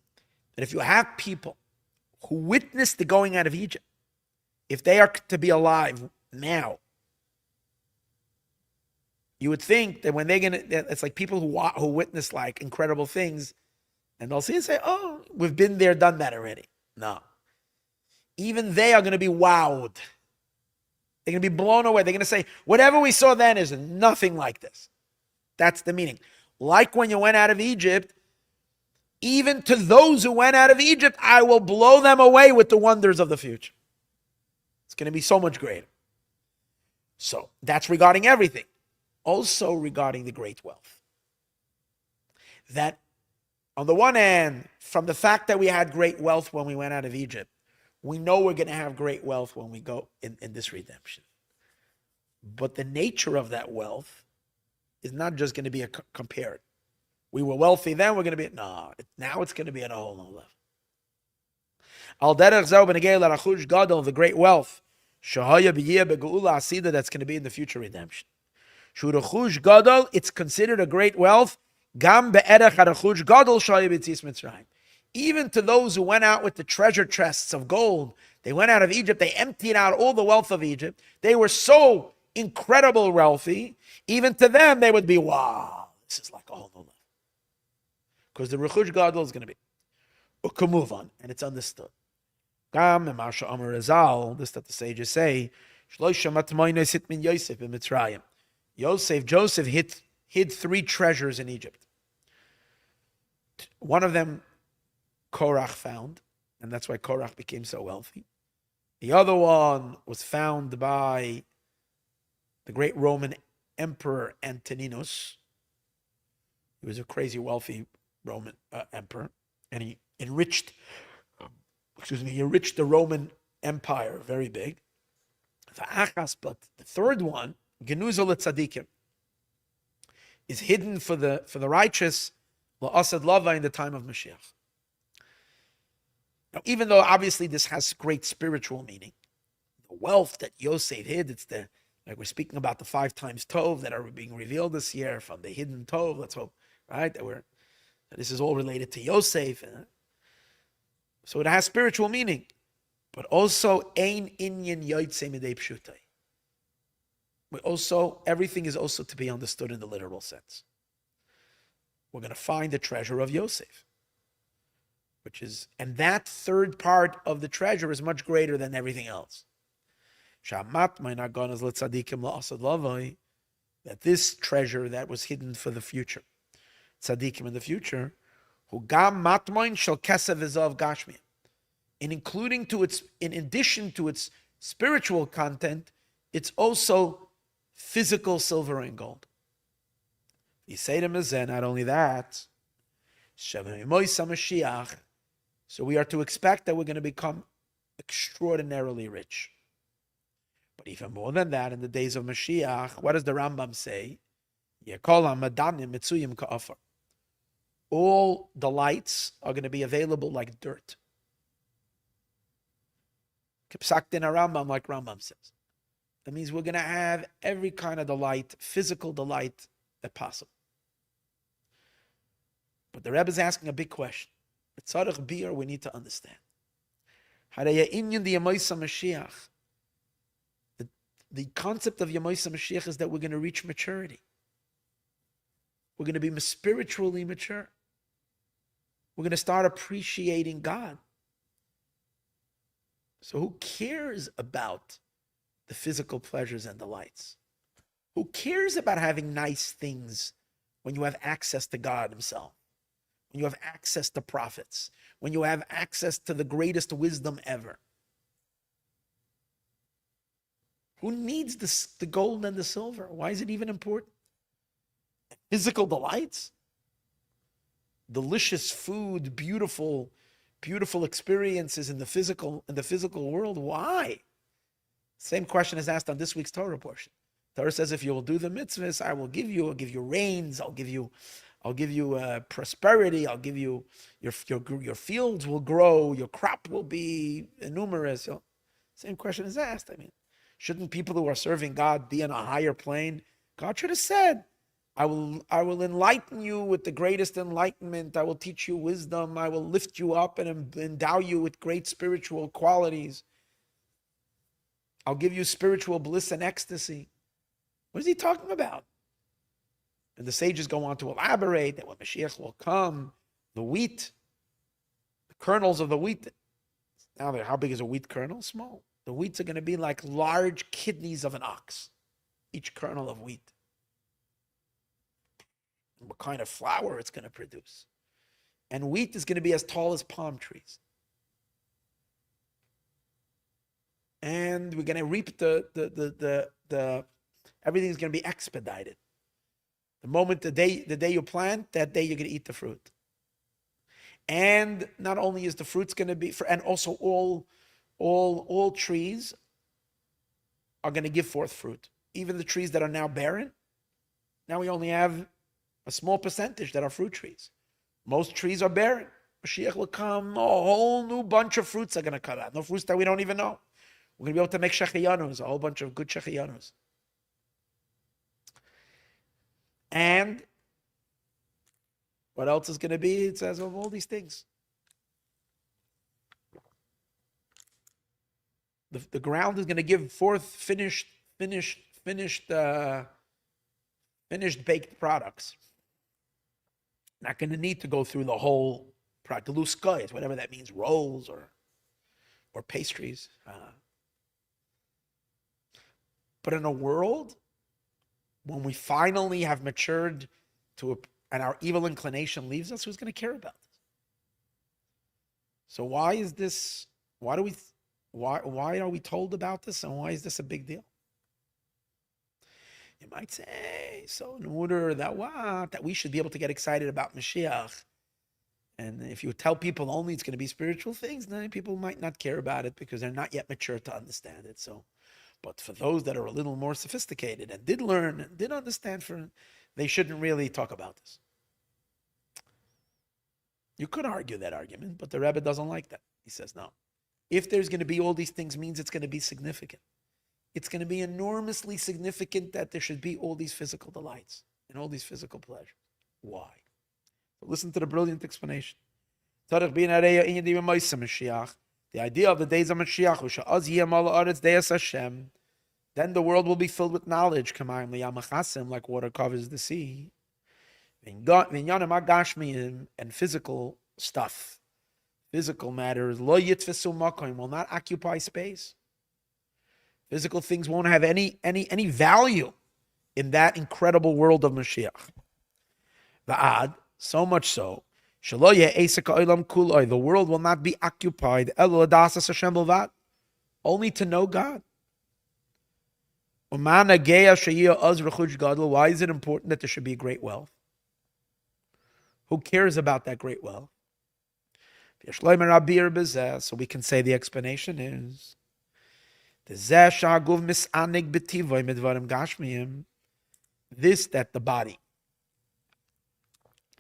that if you have people who witnessed the going out of Egypt, if they are to be alive now, you would think that when it's like people who witness like incredible things, and they'll see and say, "Oh, we've been there, done that already." No, even they are going to be wowed. They're going to be blown away. They're going to say, "Whatever we saw then is nothing like this." That's the meaning. Like when you went out of Egypt, even to those who went out of Egypt, I will blow them away with the wonders of the future. It's going to be so much greater. So that's regarding everything. Also regarding the great wealth. That on the one hand, from the fact that we had great wealth when we went out of Egypt, we know we're going to have great wealth when we go in this redemption. But the nature of that wealth is not just going to be compared. We were wealthy then, we're going to be, no, now it's going to be at a whole new level. Al derech zeh b'negei l'rachush gadol, the great wealth, shahaya b'yeh begeula asida, that's going to be in the future redemption. Shurachush gadol, it's considered a great wealth. Gam be'erech harachush gadol shaya b'tzias Mitzrayim. Even to those who went out with the treasure chests of gold, they went out of Egypt, they emptied out all the wealth of Egypt. They were so incredible wealthy. Even to them, they would be, wow, this is like a whole new level. Because the rechush gadol is going to be. We can move on, and it's understood. Gam and Marsha Amar Azal, this that the sages say, Joseph hid 3 treasures in Egypt. One of them Korach found, and that's why Korach became so wealthy. The other one was found by the great Roman Emperor Antoninus. He was a crazy wealthy Roman emperor, and he enriched the Roman Empire very big. But the third one, Genuza L'Tzadikim, is hidden for the righteous, La'asad Lava, in the time of Mashiach. Now, even though obviously this has great spiritual meaning, the wealth that Yosef hid, it's like we're speaking about the 5 times Tov that are being revealed this year from the hidden Tov. Let's hope, right, that this is all related to Yosef. So it has spiritual meaning, but also ein inyan yotzei midei pshutai. Everything is also to be understood in the literal sense. We're going to find the treasure of Yosef, and that third part of the treasure is much greater than everything else. That this treasure that was hidden for the future, tzadikim in the future, in addition to its spiritual content, it's also physical silver and gold. You say to Mazen, not only that, so we are to expect that we're going to become extraordinarily rich. But even more than that, in the days of Mashiach, what does the Rambam say? All delights are going to be available like dirt. Kipsaktin Rambam, like Rambam says. That means we're going to have every kind of delight, physical delight, that possible. But the Rebbe is asking a big question. The tzarech bir we need to understand. The concept of Yonason Mashiach is that we're going to reach maturity. We're going to be spiritually mature. We're going to start appreciating God. So who cares about the physical pleasures and delights? Who cares about having nice things when you have access to God himself? When you have access to prophets? When you have access to the greatest wisdom ever? Who needs the gold and the silver? Why is it even important? Physical delights? Delicious food, beautiful experiences in the physical world. Why? Same question is asked on this week's Torah portion. Torah says, if you will do the mitzvahs, I'll give you rains, I'll give you prosperity, I'll give you your fields will grow, your crop will be numerous. Same question is asked. Shouldn't people who are serving God be on a higher plane? God should have said, I will enlighten you with the greatest enlightenment. I will teach you wisdom. I will lift you up and endow you with great spiritual qualities. I'll give you spiritual bliss and ecstasy. What is he talking about? And the sages go on to elaborate that when Mashiach will come, the kernels of the wheat. Now, how big is a wheat kernel? Small. The wheats are going to be like large kidneys of an ox, each kernel of wheat. And what kind of flour it's going to produce. And wheat is going to be as tall as palm trees. And we're going to reap everything's going to be expedited. The day you plant, that day you're going to eat the fruit. And not only is the fruit's going to be, and also all trees are going to give forth fruit. Even the trees that are now barren, now we only have a small percentage that are fruit trees. Most trees are barren. Mashiach will come, a whole new bunch of fruits are going to come out. No fruits that we don't even know. We're going to be able to make shechiyanus, a whole bunch of good shechiyanus. And what else is going to be? It says of all these things. The ground is going to give forth finished baked products. Not going to need to go through the whole product, whatever that means, rolls or pastries. But in a world when we finally have matured and our evil inclination leaves us, who's going to care about this? So why is this? Why are we told about this, and why is this a big deal? You might say, so in order that we should be able to get excited about Mashiach, and if you tell people only it's going to be spiritual things, then people might not care about it because they're not yet mature to understand it. So, but for those that are a little more sophisticated and did learn and did understand, they shouldn't really talk about this. You could argue that argument, but the Rebbe doesn't like that. He says, no. If there's going to be all these things, means it's going to be significant. It's going to be enormously significant that there should be all these physical delights and all these physical pleasures. Why? So listen to the brilliant explanation. The idea of the days of Mashiach, then the world will be filled with knowledge, like water covers the sea. And physical stuff, physical matters, will not occupy space. Physical things won't have any value in that incredible world of Mashiach. Va'ad, so much so, the world will not be occupied only to know God. Why is it important that there should be great wealth? Who cares about that great wealth? So we can say the explanation is this, that the body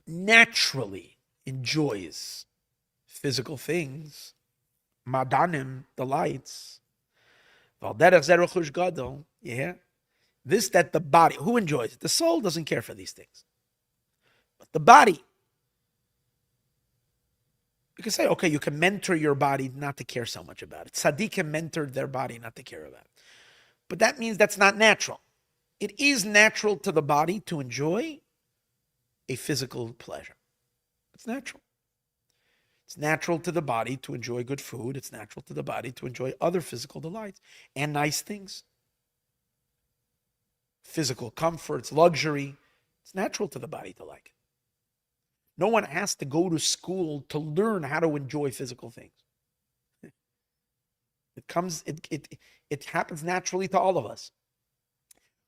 naturally enjoys physical things, madanim, delights. Yeah. This, that the body, who enjoys it? The soul doesn't care for these things. But the body, you can say, okay, you can mentor your body not to care so much about it. Tzaddikim mentored their body not to care about it. But that means that's not natural. It is natural to the body to enjoy a physical pleasure. It's natural. It's natural to the body to enjoy good food. It's natural to the body to enjoy other physical delights and nice things. Physical comforts, luxury. It's natural to the body to like it. No one has to go to school to learn how to enjoy physical things. It happens naturally to all of us.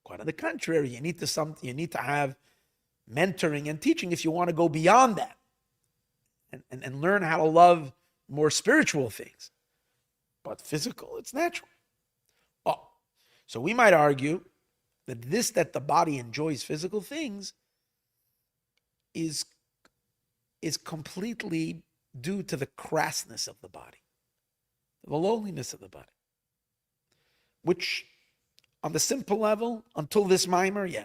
Quite on the contrary, you need to have mentoring and teaching if you want to go beyond that and learn how to love more spiritual things. But physical, it's natural. Oh, so we might argue that the body enjoys physical things is completely due to the crassness of the body, the lowliness of the body, which on the simple level, until this mimer, yeah.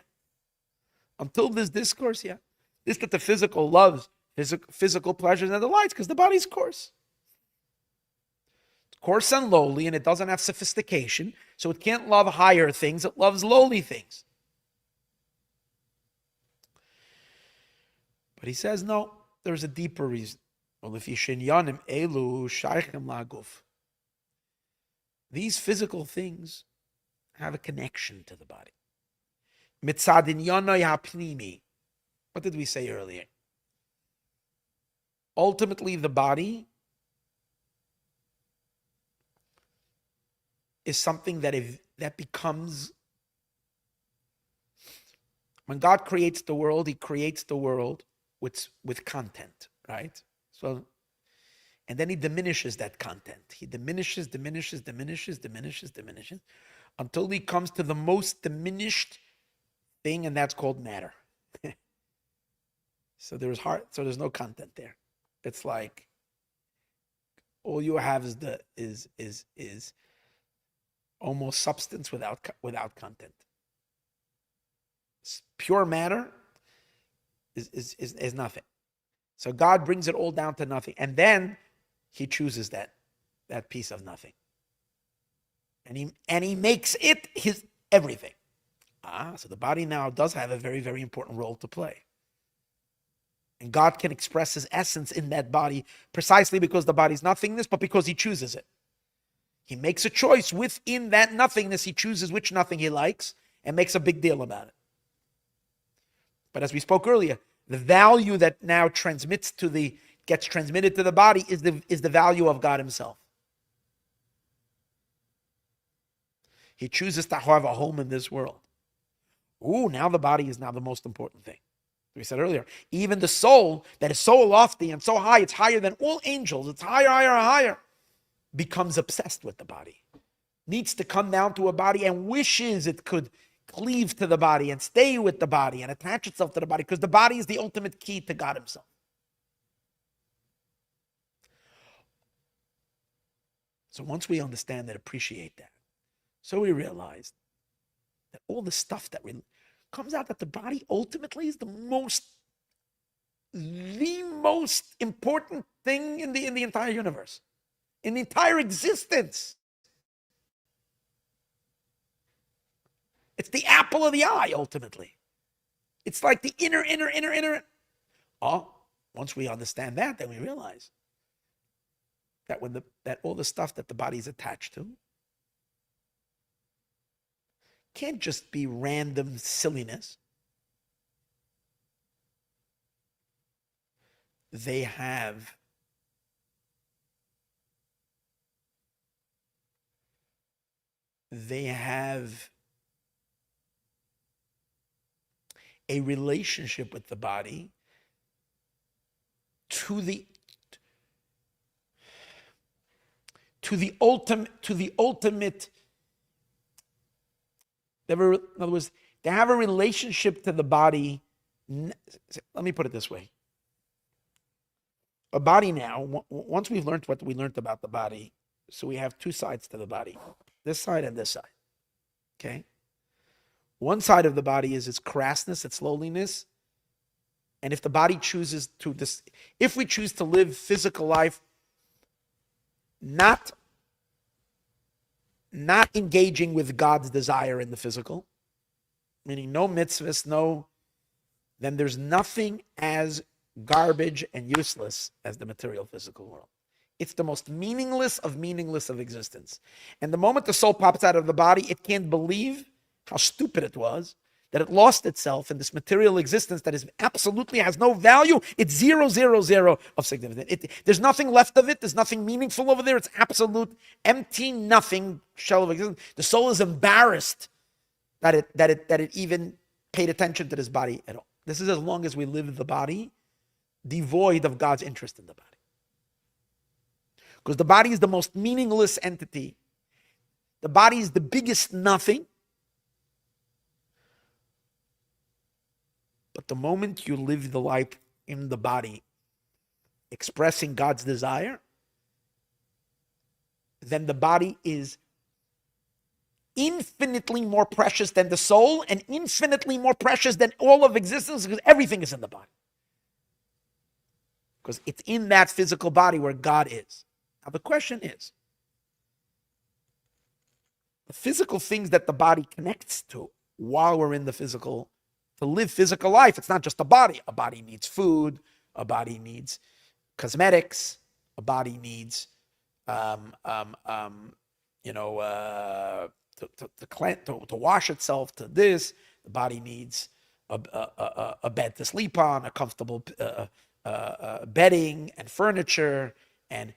Until this discourse, yeah. This that the physical loves, physical pleasures and delights, because the body's coarse. It's coarse and lowly, and it doesn't have sophistication, so it can't love higher things, it loves lowly things. But he says, no, there's a deeper reason. These physical things have a connection to the body. What did we say earlier? Ultimately, the body is something that becomes, when God creates the world, he creates the world with content, right? So, and then he diminishes that content. He diminishes, until he comes to the most diminished thing, and that's called matter. So there's no content there. It's like all you have is almost substance without content. Pure matter is nothing. So God brings it all down to nothing, and then he chooses that piece of nothing, and he makes it his everything. So the body now does have a very, very important role to play. And God can express his essence in that body precisely because the body's nothingness, but because he chooses it. He makes a choice within that nothingness. He chooses which nothing he likes and makes a big deal about it. But as we spoke earlier, the value that now gets transmitted to the body is the value of God himself. He chooses to have a home in this world. Now the body is now the most important thing. We said earlier, even the soul that is so lofty and so high, it's higher than all angels, it's higher, becomes obsessed with the body. Needs to come down to a body and wishes it could cleave to the body and stay with the body and attach itself to the body, because the body is the ultimate key to God himself. So once we understand and appreciate that, so we realize that all the stuff that comes out that the body ultimately is the most important thing in the entire universe, in the entire existence. It's the apple of the eye, ultimately. It's like the inner. Once we understand that, then we realize that that all the stuff that the body is attached to can't just be random silliness. They have a relationship with the body to the ultimate. In other words, they have a relationship to the body. Let me put it this way. A body now, once we've learned what we learned about the body, so we have two sides to the body, this side and this side. Okay? One side of the body is its crassness, its lowliness. And if the body chooses if we choose to live physical life, not engaging with God's desire in the physical, meaning no mitzvahs, then there's nothing as garbage and useless as the material physical world. It's the most meaningless of existence. And the moment the soul pops out of the body, it can't believe how stupid it was, that it lost itself in this material existence that is absolutely has no value. It's 0, 0, 0 of significance. There's nothing left of it. There's nothing meaningful over there. It's absolute empty, nothing shell of existence. The soul is embarrassed that it even paid attention to this body at all. This is as long as we live the body devoid of God's interest in the body. Because the body is the most meaningless entity. The body is the biggest nothing. But the moment you live the life in the body, expressing God's desire, then the body is infinitely more precious than the soul and infinitely more precious than all of existence, because everything is in the body. Because it's in that physical body where God is. Now the question is, the physical things that the body connects to while we're in the physical, to live physical life, it's not just a body. A body needs food, a body needs cosmetics, a body needs to wash itself, to this. The body needs a bed to sleep on, a comfortable bedding and furniture and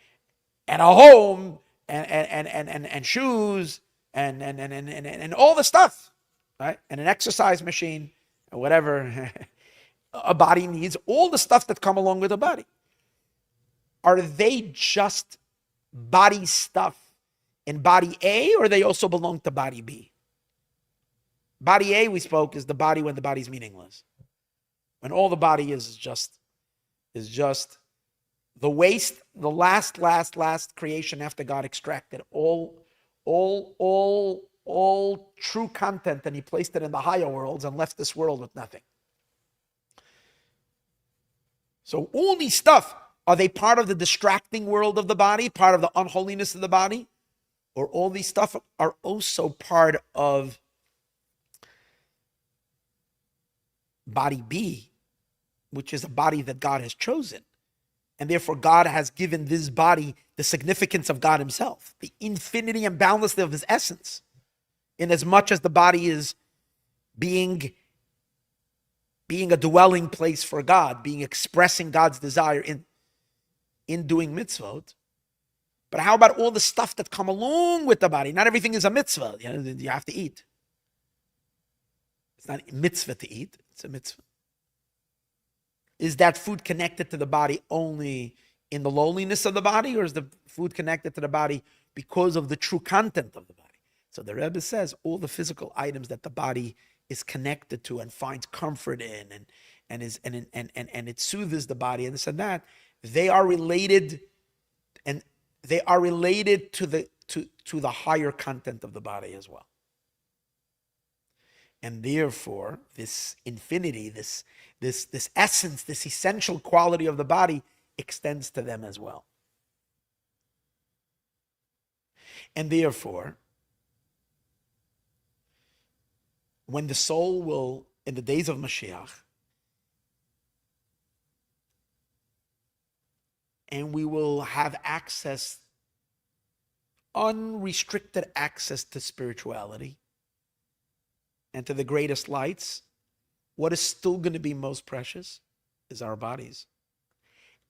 a home and shoes and all the stuff, right? And an exercise machine or whatever. A body needs all the stuff that come along with a body. Are they just body stuff in body A, or they also belong to body B? Body A, we spoke, is the body when the body's meaningless. When all the body is just the waste, the last creation after God extracted all true content, and he placed it in the higher worlds and left this world with nothing. So all these stuff, are they part of the distracting world of the body, part of the unholiness of the body? Or all these stuff are also part of body B, which is a body that God has chosen. And therefore, God has given this body the significance of God himself, the infinity and boundlessness of his essence, in as much as the body is being a dwelling place for God, being expressing God's desire in doing mitzvot. But how about all the stuff that come along with the body? Not everything is a mitzvah. You have to eat. It's not a mitzvah to eat. It's a mitzvah. Is that food connected to the body only in the lowliness of the body, or is the food connected to the body because of the true content of the body? So the Rebbe says all the physical items that the body is connected to and finds comfort in, and it soothes the body, and this and that, they are related, and they are related to the higher content of the body as well. And therefore, this infinity, this essence, this essential quality of the body extends to them as well. And therefore, when the soul will, in the days of Mashiach, and we will have access, unrestricted access to spirituality and to the greatest lights, what is still going to be most precious is our bodies.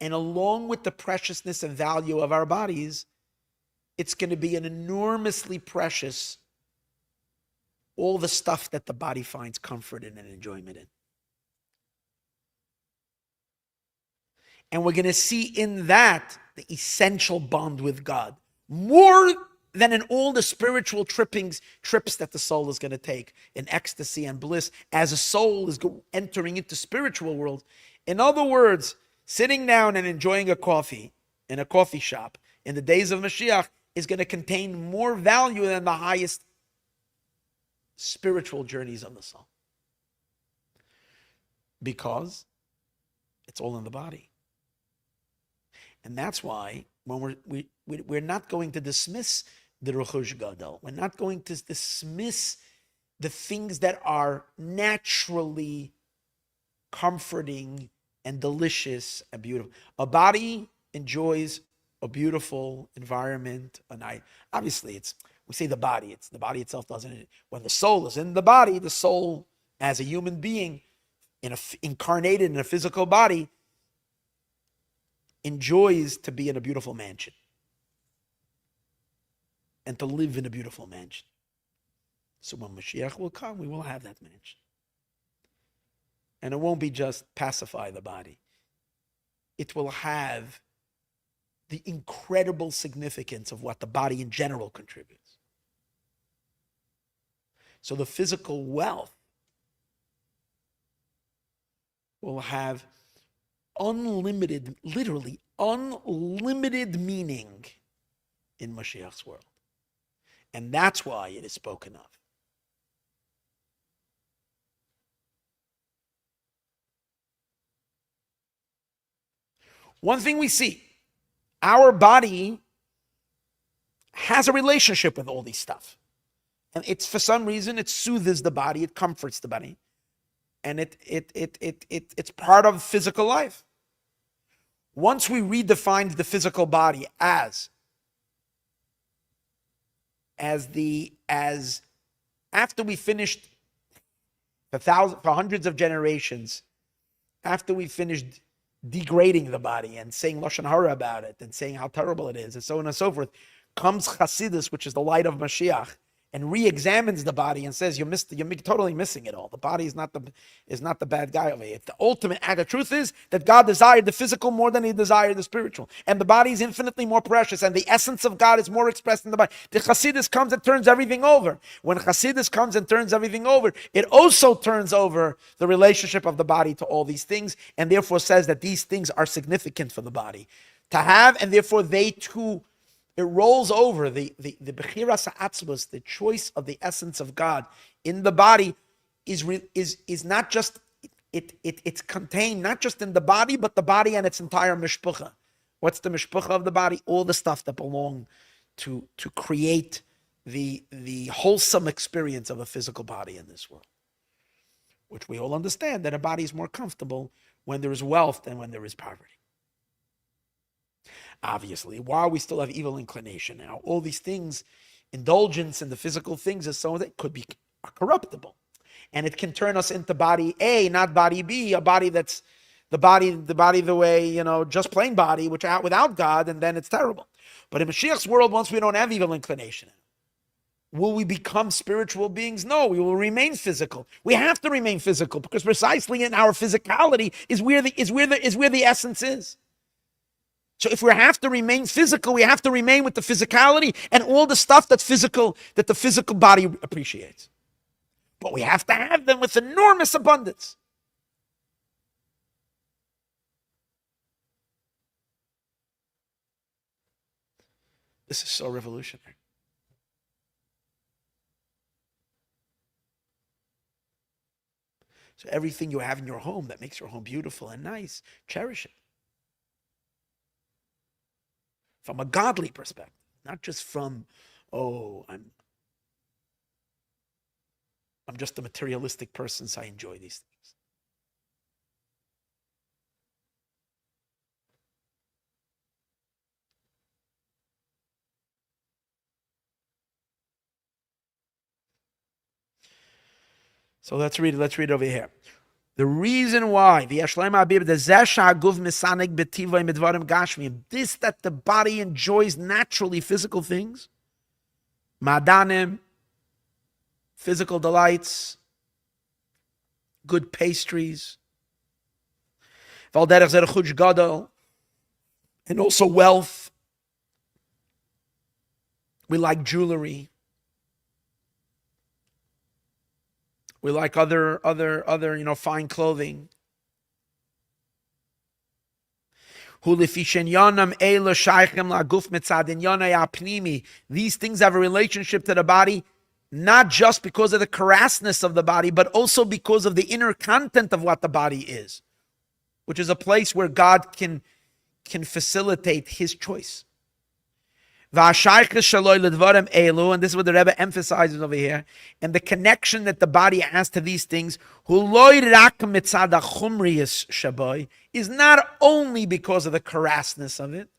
And along with the preciousness and value of our bodies, it's going to be an enormously precious, all the stuff that the body finds comfort in and enjoyment in. And we're going to see in that the essential bond with God, more than in all the spiritual trips that the soul is going to take in ecstasy and bliss as a soul is entering into spiritual world. In other words, sitting down and enjoying a coffee in a coffee shop in the days of Mashiach is going to contain more value than the highest spiritual journeys of the soul, because it's all in the body. And that's why when we're not going to dismiss the Rechush Gadol, we're not going to dismiss the things that are naturally comforting and delicious and beautiful. A body enjoys a beautiful environment, a night. Obviously, we say the body itself doesn't. When the soul is in the body, the soul as a human being, incarnated in a physical body, enjoys to be in a beautiful mansion and to live in a beautiful mansion. So when Mashiach will come, we will have that mansion. And it won't be just pacify the body. It will have the incredible significance of what the body in general contributes. So the physical wealth will have unlimited, literally unlimited meaning in Mashiach's world. And that's why it is spoken of. One thing we see, our body has a relationship with all these stuff. And it's, for some reason, it soothes the body, it comforts the body. And it's part of physical life. Once we redefined the physical body as after we finished for hundreds of generations, after we finished degrading the body and saying Lashon Hara about it and saying how terrible it is and so on and so forth, comes Chasidus, which is the light of Mashiach, and re-examines the body and says, you're totally missing it all. The body is not the bad guy over here. The truth is that God desired the physical more than he desired the spiritual. And the body is infinitely more precious, and the essence of God is more expressed in the body. The Chassidus comes and turns everything over. When Chassidus comes and turns everything over, it also turns over the relationship of the body to all these things, and therefore says that these things are significant for the body to have, and therefore they too, it rolls over the Bechiras Ha'atzmos, the choice of the essence of God in the body is not just it's contained not just in the body, but the body and its entire mishpucha. What's the mishpucha of the body? All the stuff that belong to create the wholesome experience of a physical body in this world, which we all understand that a body is more comfortable when there is wealth than when there is poverty. Obviously, while we still have evil inclination now, all these things, indulgence in the physical things is so that could be corruptible. And it can turn us into body A, not body B, a body that's the body the way, just plain body, which out without God, and then it's terrible. But in Mashiach's world, once we don't have evil inclination, will we become spiritual beings? No, we will remain physical. We have to remain physical because precisely in our physicality is where the essence is. So if we have to remain physical, we have to remain with the physicality and all the stuff that's physical, that the physical body appreciates. But we have to have them with enormous abundance. This is so revolutionary. So everything you have in your home that makes your home beautiful and nice, cherish it. From a godly perspective, not just from, I'm just a materialistic person, so I enjoy these things. So let's read it over here. The reason why this that the body enjoys naturally physical things, madanim, physical delights, good pastries, and also wealth. We like jewelry. We like other fine clothing. These things have a relationship to the body, not just because of the crassness of the body, but also because of the inner content of what the body is, which is a place where God can facilitate his choice. And this is what the Rebbe emphasizes over here, and the connection that the body has to these things, is not only because of the crassness of it.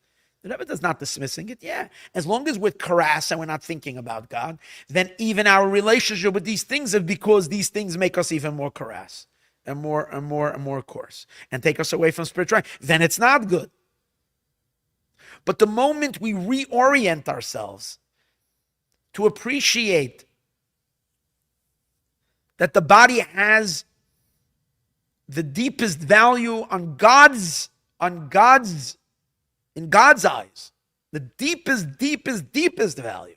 The Rebbe is not dismissing it. Yeah, as long as we're crass and we're not thinking about God, then even our relationship with these things is because these things make us even more crass and more coarse and take us away from spirituality. Then it's not good. But the moment we reorient ourselves to appreciate that the body has the deepest value in God's eyes, the deepest value.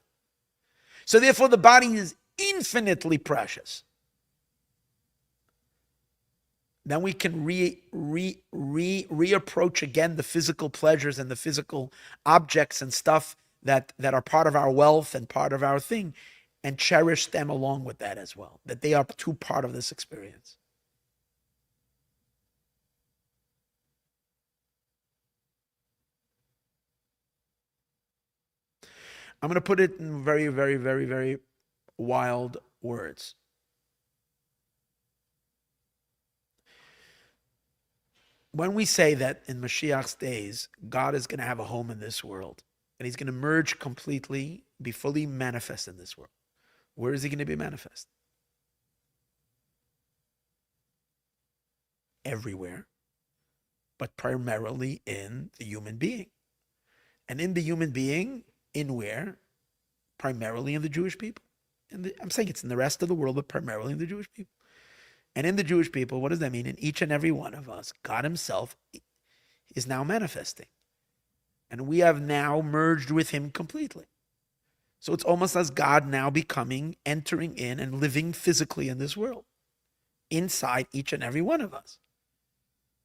So therefore the body is infinitely precious. Then we can reapproach again the physical pleasures and the physical objects and stuff that are part of our wealth and part of our thing, and cherish them along with that as well, that they are too part of this experience. I'm going to put it in very, very, very, very wild words. When we say that in Mashiach's days, God is going to have a home in this world, and he's going to merge completely, be fully manifest in this world, where is he going to be manifest? Everywhere, but primarily in the human being. And in the human being, in where? Primarily in the Jewish people. I'm saying it's in the rest of the world, but primarily in the Jewish people. And in the Jewish people, what does that mean? In each and every one of us, God himself is now manifesting. And we have now merged with him completely. So it's almost as God now entering in and living physically in this world, inside each and every one of us.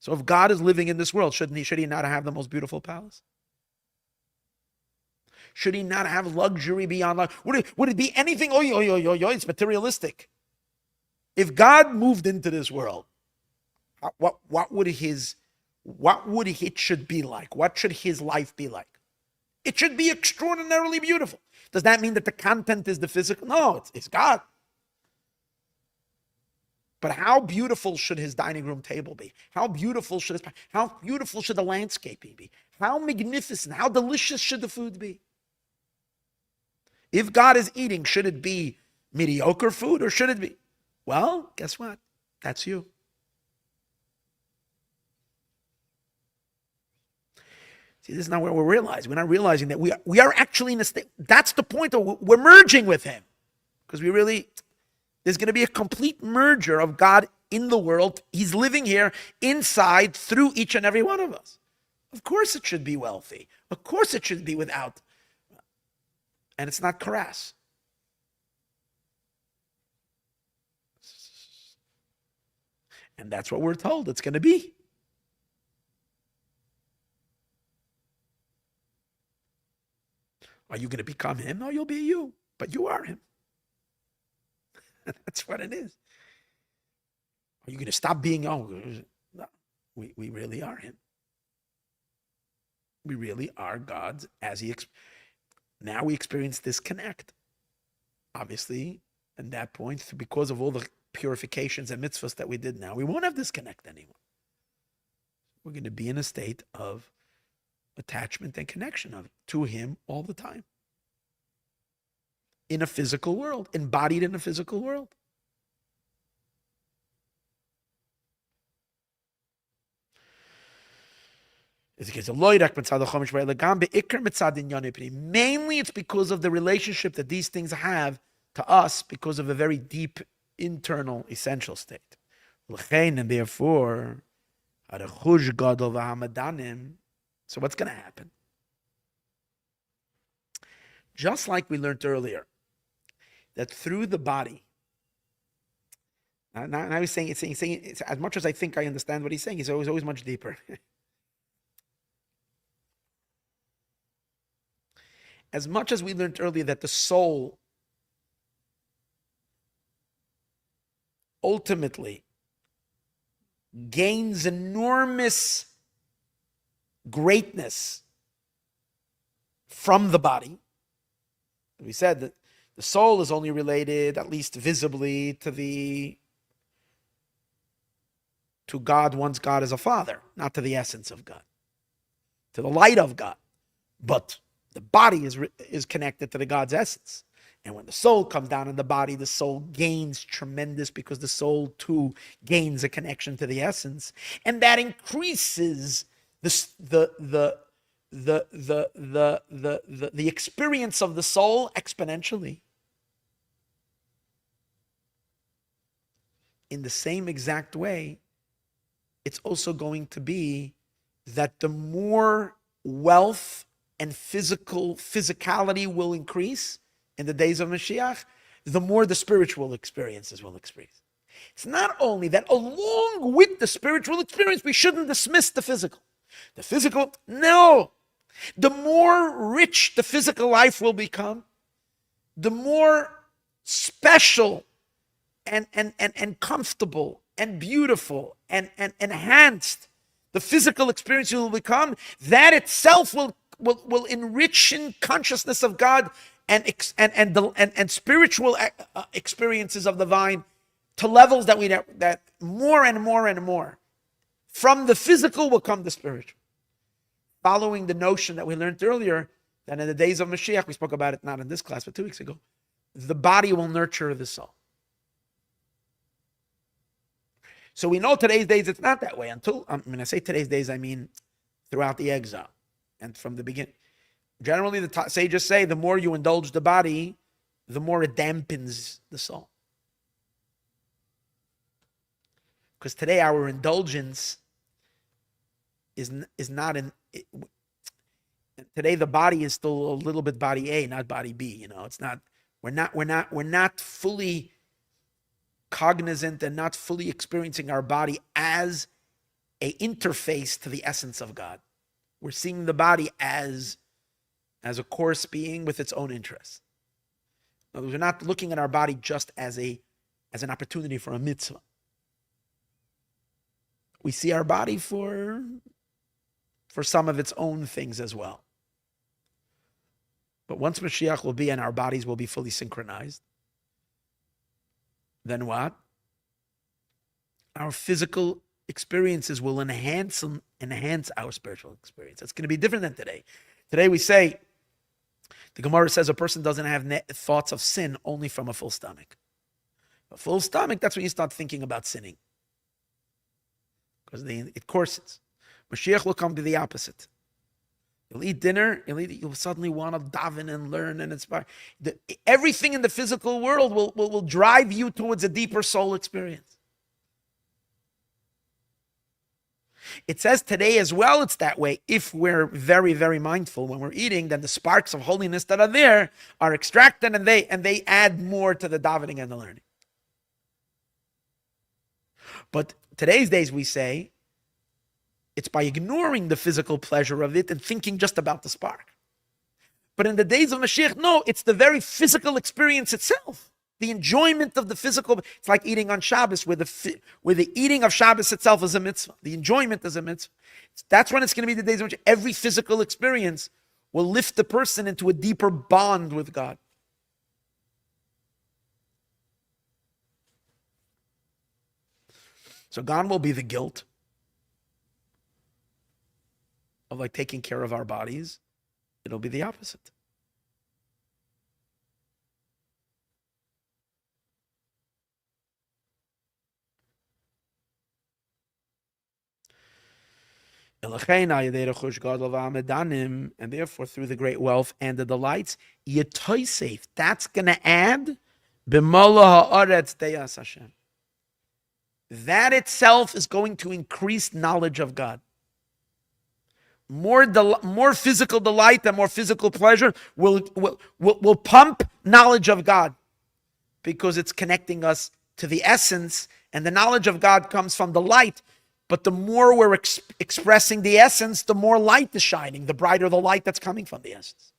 So if God is living in this world, should he not have the most beautiful palace? Should he not have luxury beyond luxury? Would it be anything? It's materialistic. If God moved into this world, what would it should be like? What should his life be like? It should be extraordinarily beautiful. Does that mean that the content is the physical? No, it's God. But how beautiful should his dining room table be? How beautiful should the landscaping be? How magnificent, how delicious should the food be? If God is eating, should it be mediocre food or should it be? Well, guess what? That's you. See, this is not what we're realizing. We're not realizing that we are actually in a state. That's the point. We're merging with him. Because there's going to be a complete merger of God in the world. He's living here inside through each and every one of us. Of course it should be wealthy. Of course it should be without. And it's not crass. And that's what we're told it's going to be. Are you going to become him? No, you'll be you. But you are him. That's what it is. Are you going to stop being, no, we really are him. We really are God's as he, now we experience disconnect. Obviously, at that point, because of all the purifications and mitzvahs that we did now, we won't have disconnect anymore. We're going to be in a state of attachment and connection to him all the time. In a physical world, embodied in a physical world. Mainly it's because of the relationship that these things have to us because of a very deep internal essential state. And therefore, so what's going to happen? Just like we learned earlier, that through the body, now he's saying, as much as I think I understand what he's saying, he's always much deeper. As much as we learned earlier that the soul ultimately gains enormous greatness from the body, we said that the soul is only related, at least visibly, to God once God is a father, not to the essence of God, to the light of God. But the body is connected to the God's essence. And when the soul comes down in the body, the soul gains tremendous because the soul too gains a connection to the essence. And that increases the experience of the soul exponentially. In the same exact way, it's also going to be that the more wealth and physicality will increase in the days of Mashiach, the more the spiritual experiences will increase. It's not only that along with the spiritual experience, we shouldn't dismiss the physical. The physical, no. The more rich the physical life will become, the more special and comfortable and beautiful and enhanced the physical experience will become. That itself will enrich in consciousness of God and spiritual experiences of the divine to levels that more and more and more. From the physical will come the spiritual. Following the notion that we learned earlier, that in the days of Mashiach, we spoke about it not in this class, but 2 weeks ago, the body will nurture the soul. So we know today's days it's not that way. When I say today's days, I mean throughout the exile and from the beginning. Generally, the sages say the more you indulge the body, the more it dampens the soul. Because today our indulgence is not in. Today the body is still a little bit body A, not body B. It's not. We're not fully cognizant and not fully experiencing our body as a interface to the essence of God. We're seeing the body as a coarse being with its own interests. We're not looking at our body just as an opportunity for a mitzvah. We see our body for some of its own things as well. But once Mashiach will be and our bodies will be fully synchronized, then what? our physical experiences will enhance our spiritual experience. It's going to be different than today. Today we say, the Gemara says a person doesn't have thoughts of sin only from a full stomach. A full stomach, that's when you start thinking about sinning. Because it courses. Mashiach will come to the opposite. You'll eat dinner, you'll suddenly want to daven and learn and inspire. Everything in the physical world will drive you towards a deeper soul experience. It says today as well, it's that way. If we're very, very mindful when we're eating, then the sparks of holiness that are there are extracted and they add more to the davening and the learning. But today's days we say, it's by ignoring the physical pleasure of it and thinking just about the spark. But in the days of Mashiach, no, it's the very physical experience itself. The enjoyment of the physical. It's like eating on Shabbos, where the eating of Shabbos itself is a mitzvah. The enjoyment is a mitzvah. That's when it's going to be the days in which every physical experience will lift the person into a deeper bond with God. So gone will be the guilt of like taking care of our bodies. It'll be the opposite. And therefore, through the great wealth and the delights, that's going to add that itself is going to increase knowledge of God. More physical delight and more physical pleasure will pump knowledge of God, because it's connecting us to the essence, and the knowledge of God comes from the light. But the more we're expressing the essence, the more light is shining, the brighter the light that's coming from the essence.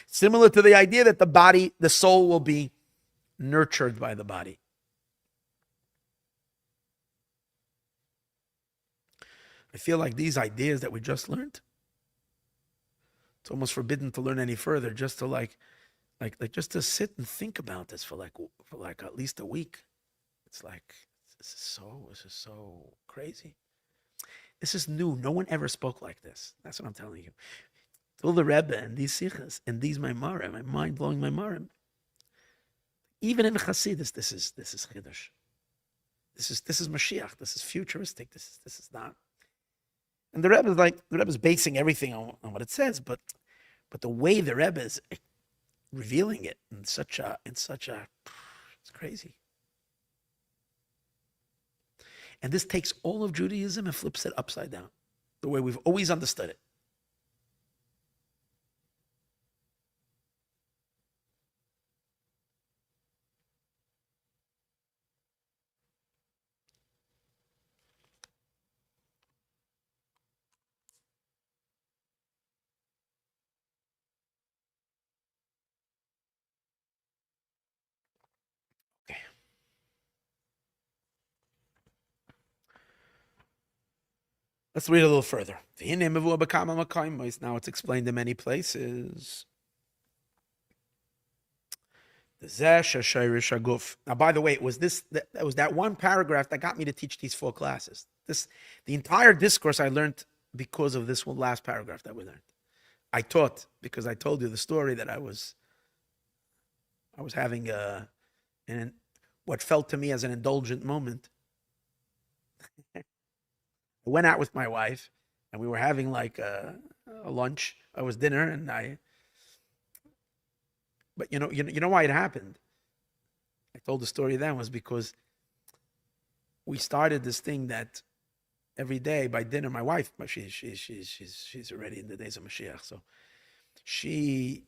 Similar to the idea that the soul will be nurtured by the body. I feel like these ideas that we just learned, it's almost forbidden to learn any further, just to just to sit and think about this for at least a week. It's like, this is so crazy. This is new. No one ever spoke like this. That's what I'm telling you. Till the Rebbe and these sichas and these maimarim, my mind-blowing maimarim. Even in Chassidus, this is Chodesh. This is Mashiach. This is futuristic. This is not. And the Rebbe's basing everything on what it says, but the way the Rebbe is revealing it in such a it's crazy. And this takes all of Judaism and flips it upside down, the way we've always understood it. Okay. Let's read a little further. Now it's explained in many places. Now, by the way, it was that one paragraph that got me to teach these 4 classes. The entire discourse I learned because of this one last paragraph that we learned. I taught because I told you the story that I was having what felt to me as an indulgent moment. I went out with my wife, and we were having like a lunch. It was dinner, but you know why it happened? I told the story then was because we started this thing that every day by dinner, my wife, she's already in the days of Mashiach, so she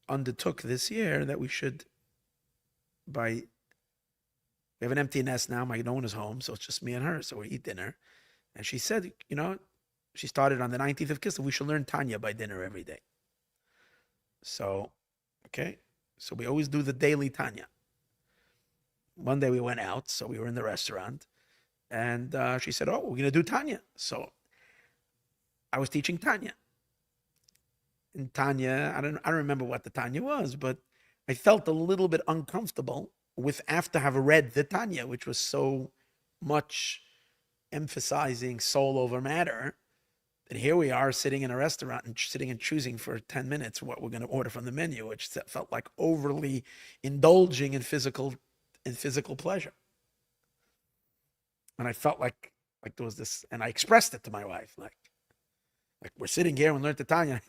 undertook this year that we have an empty nest now. No one is home, so it's just me and her. So we eat dinner. And she said, she started on the 19th of Kislev, we should learn Tanya by dinner every day. So, okay. So we always do the daily Tanya. One day we went out, so we were in the restaurant. And she said, we're going to do Tanya. So I was teaching Tanya. In Tanya, I don't remember what the Tanya was, but I felt a little bit uncomfortable with after have read the Tanya, which was so much emphasizing soul over matter. And here we are sitting in a restaurant and sitting and choosing for 10 minutes what we're going to order from the menu, which felt like overly indulging in physical pleasure. And I felt like there was this, and I expressed it to my wife, like we're sitting here and learn the Tanya.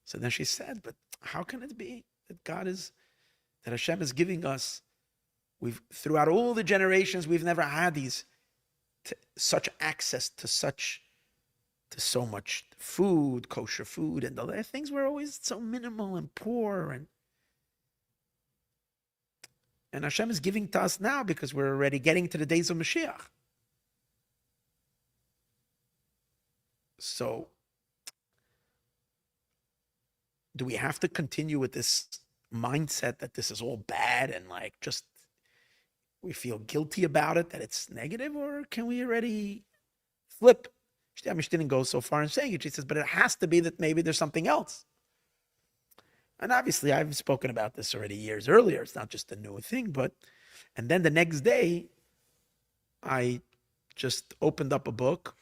So then she said, but how can it be that that Hashem is giving us, throughout all the generations, we've never had such access to so much food, kosher food, and the things were always so minimal and poor, and Hashem is giving to us now because we're already getting to the days of Mashiach. So, do we have to continue with this mindset that this is all bad and just we feel guilty about it, that it's negative, or can we already flip? She didn't go so far in saying it. She says, but it has to be that maybe there's something else. And obviously, I've spoken about this already years earlier. It's not just a new thing, and then the next day, I just opened up a book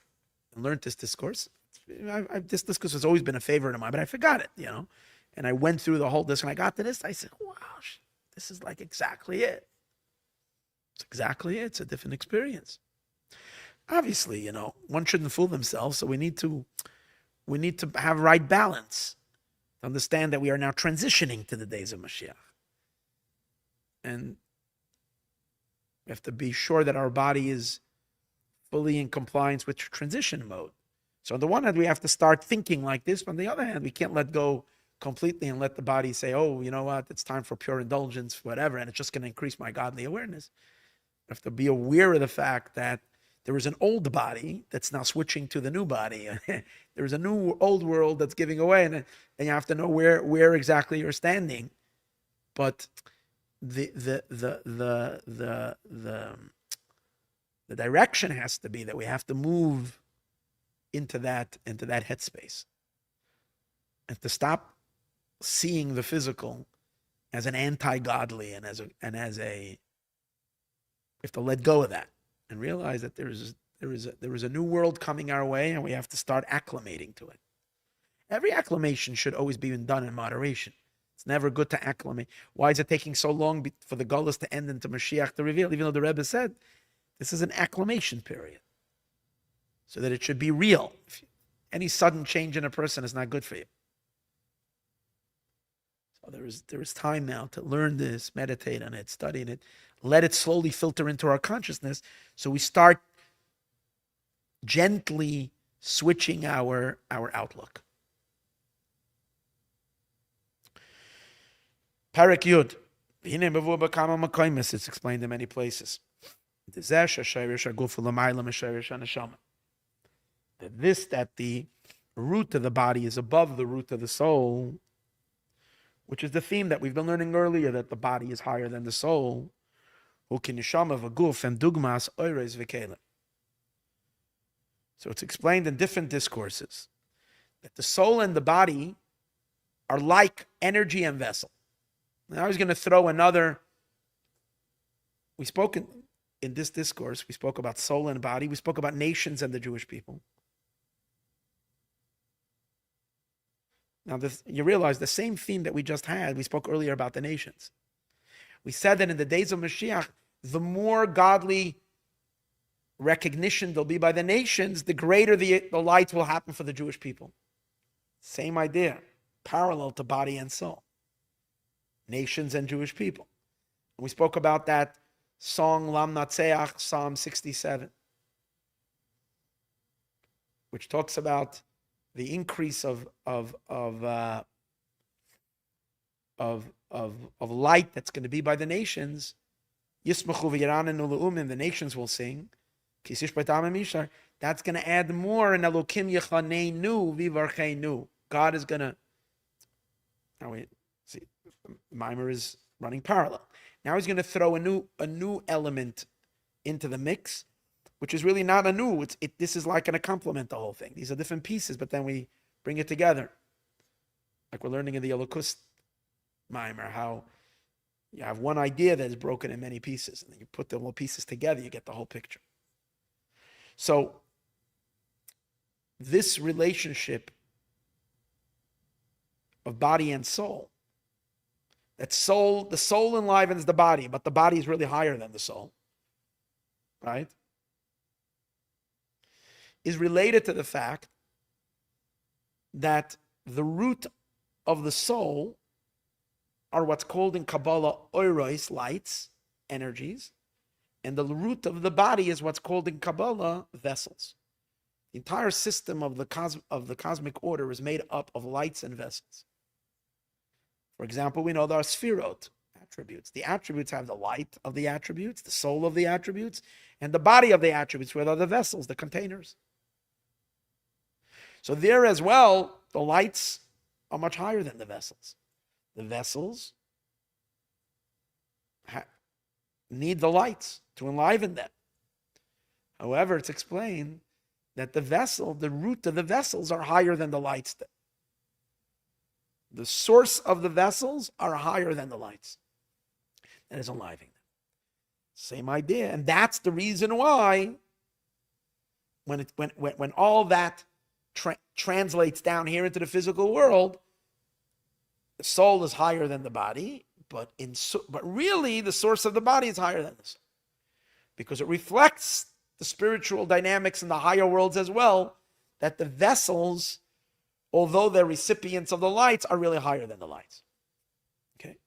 and learned this discourse. This discourse has always been a favorite of mine, but I forgot it, And I went through the whole discourse, and I got to this. I said, wow, this is like exactly it. It's exactly it. It's a different experience. Obviously, one shouldn't fool themselves, so we need to have right balance. Understand that we are now transitioning to the days of Mashiach. And we have to be sure that our body is fully in compliance with transition mode. So on the one hand, we have to start thinking like this. But on the other hand, we can't let go completely and let the body say, oh, you know what, it's time for pure indulgence, whatever, and it's just going to increase my godly awareness. We have to be aware of the fact that there is an old body that's now switching to the new body. There is a new old world that's giving away, and you have to know where exactly you're standing. But the direction has to be that we have to move into that headspace, and to stop seeing the physical as an anti-godly and as a. We have to let go of that and realize that there is a new world coming our way, and we have to start acclimating to it. Every acclimation should always be done in moderation. It's never good to acclimate. Why is it taking so long for the Gullus to end into Mashiach to reveal? Even though the Rebbe said this is an acclimation period, so that it should be real. Any sudden change in a person is not good for you. So there is time now to learn this, meditate on it, study it, let it slowly filter into our consciousness, so we start gently switching our outlook. Parak Yud. It's explained in many places. That the root of the body is above the root of the soul, which is the theme that we've been learning earlier, that the body is higher than the soul. So it's explained in different discourses that the soul and the body are like energy and vessel. Now I was going to throw another. We spoke in this discourse, we spoke about soul and body. We spoke about nations and the Jewish people. Now, you realize the same theme that we just had, we spoke earlier about the nations. We said that in the days of Mashiach, the more godly recognition there'll be by the nations, the greater the light will happen for the Jewish people. Same idea, parallel to body and soul. Nations and Jewish people. We spoke about that song, Lam Natseach, Psalm 67, which talks about the increase of light that's going to be by the nations. Yismachu v'yiranenu le'umim, the nations will sing. Kisish b'tam Machar. That's going to add more in Elokim yechaneinu v'varcheinu. God is going to. Now we see, Mimer is running parallel. Now he's going to throw a new element into the mix, which is really not a new. This is like going to complement the whole thing. These are different pieces, but then we bring it together. Like we're learning in the Elokust Maimer, how you have one idea that is broken in many pieces, and then you put the little pieces together, you get the whole picture. So this relationship of body and soul, the soul enlivens the body, but the body is really higher than the soul, right? Is related to the fact that the root of the soul are what's called in Kabbalah oiros, lights, energies, and the root of the body is what's called in Kabbalah vessels. The entire system of the cosmic order is made up of lights and vessels. For example, we know there are sphirot, attributes. The attributes have the light of the attributes, the soul of the attributes, and the body of the attributes, where are the vessels, the containers. So there as well, the lights are much higher than the vessels. The vessels need the lights to enliven them. However, it's explained that the root of the vessels are higher than the lights. The source of the vessels are higher than the lights. That is enlivening them. Same idea. And that's the reason why when all that translates down here into the physical world, the soul is higher than the body, but really the source of the body is higher than the soul, because it reflects the spiritual dynamics in the higher worlds as well, that the vessels, although they're recipients of the lights, are really higher than the lights. Okay?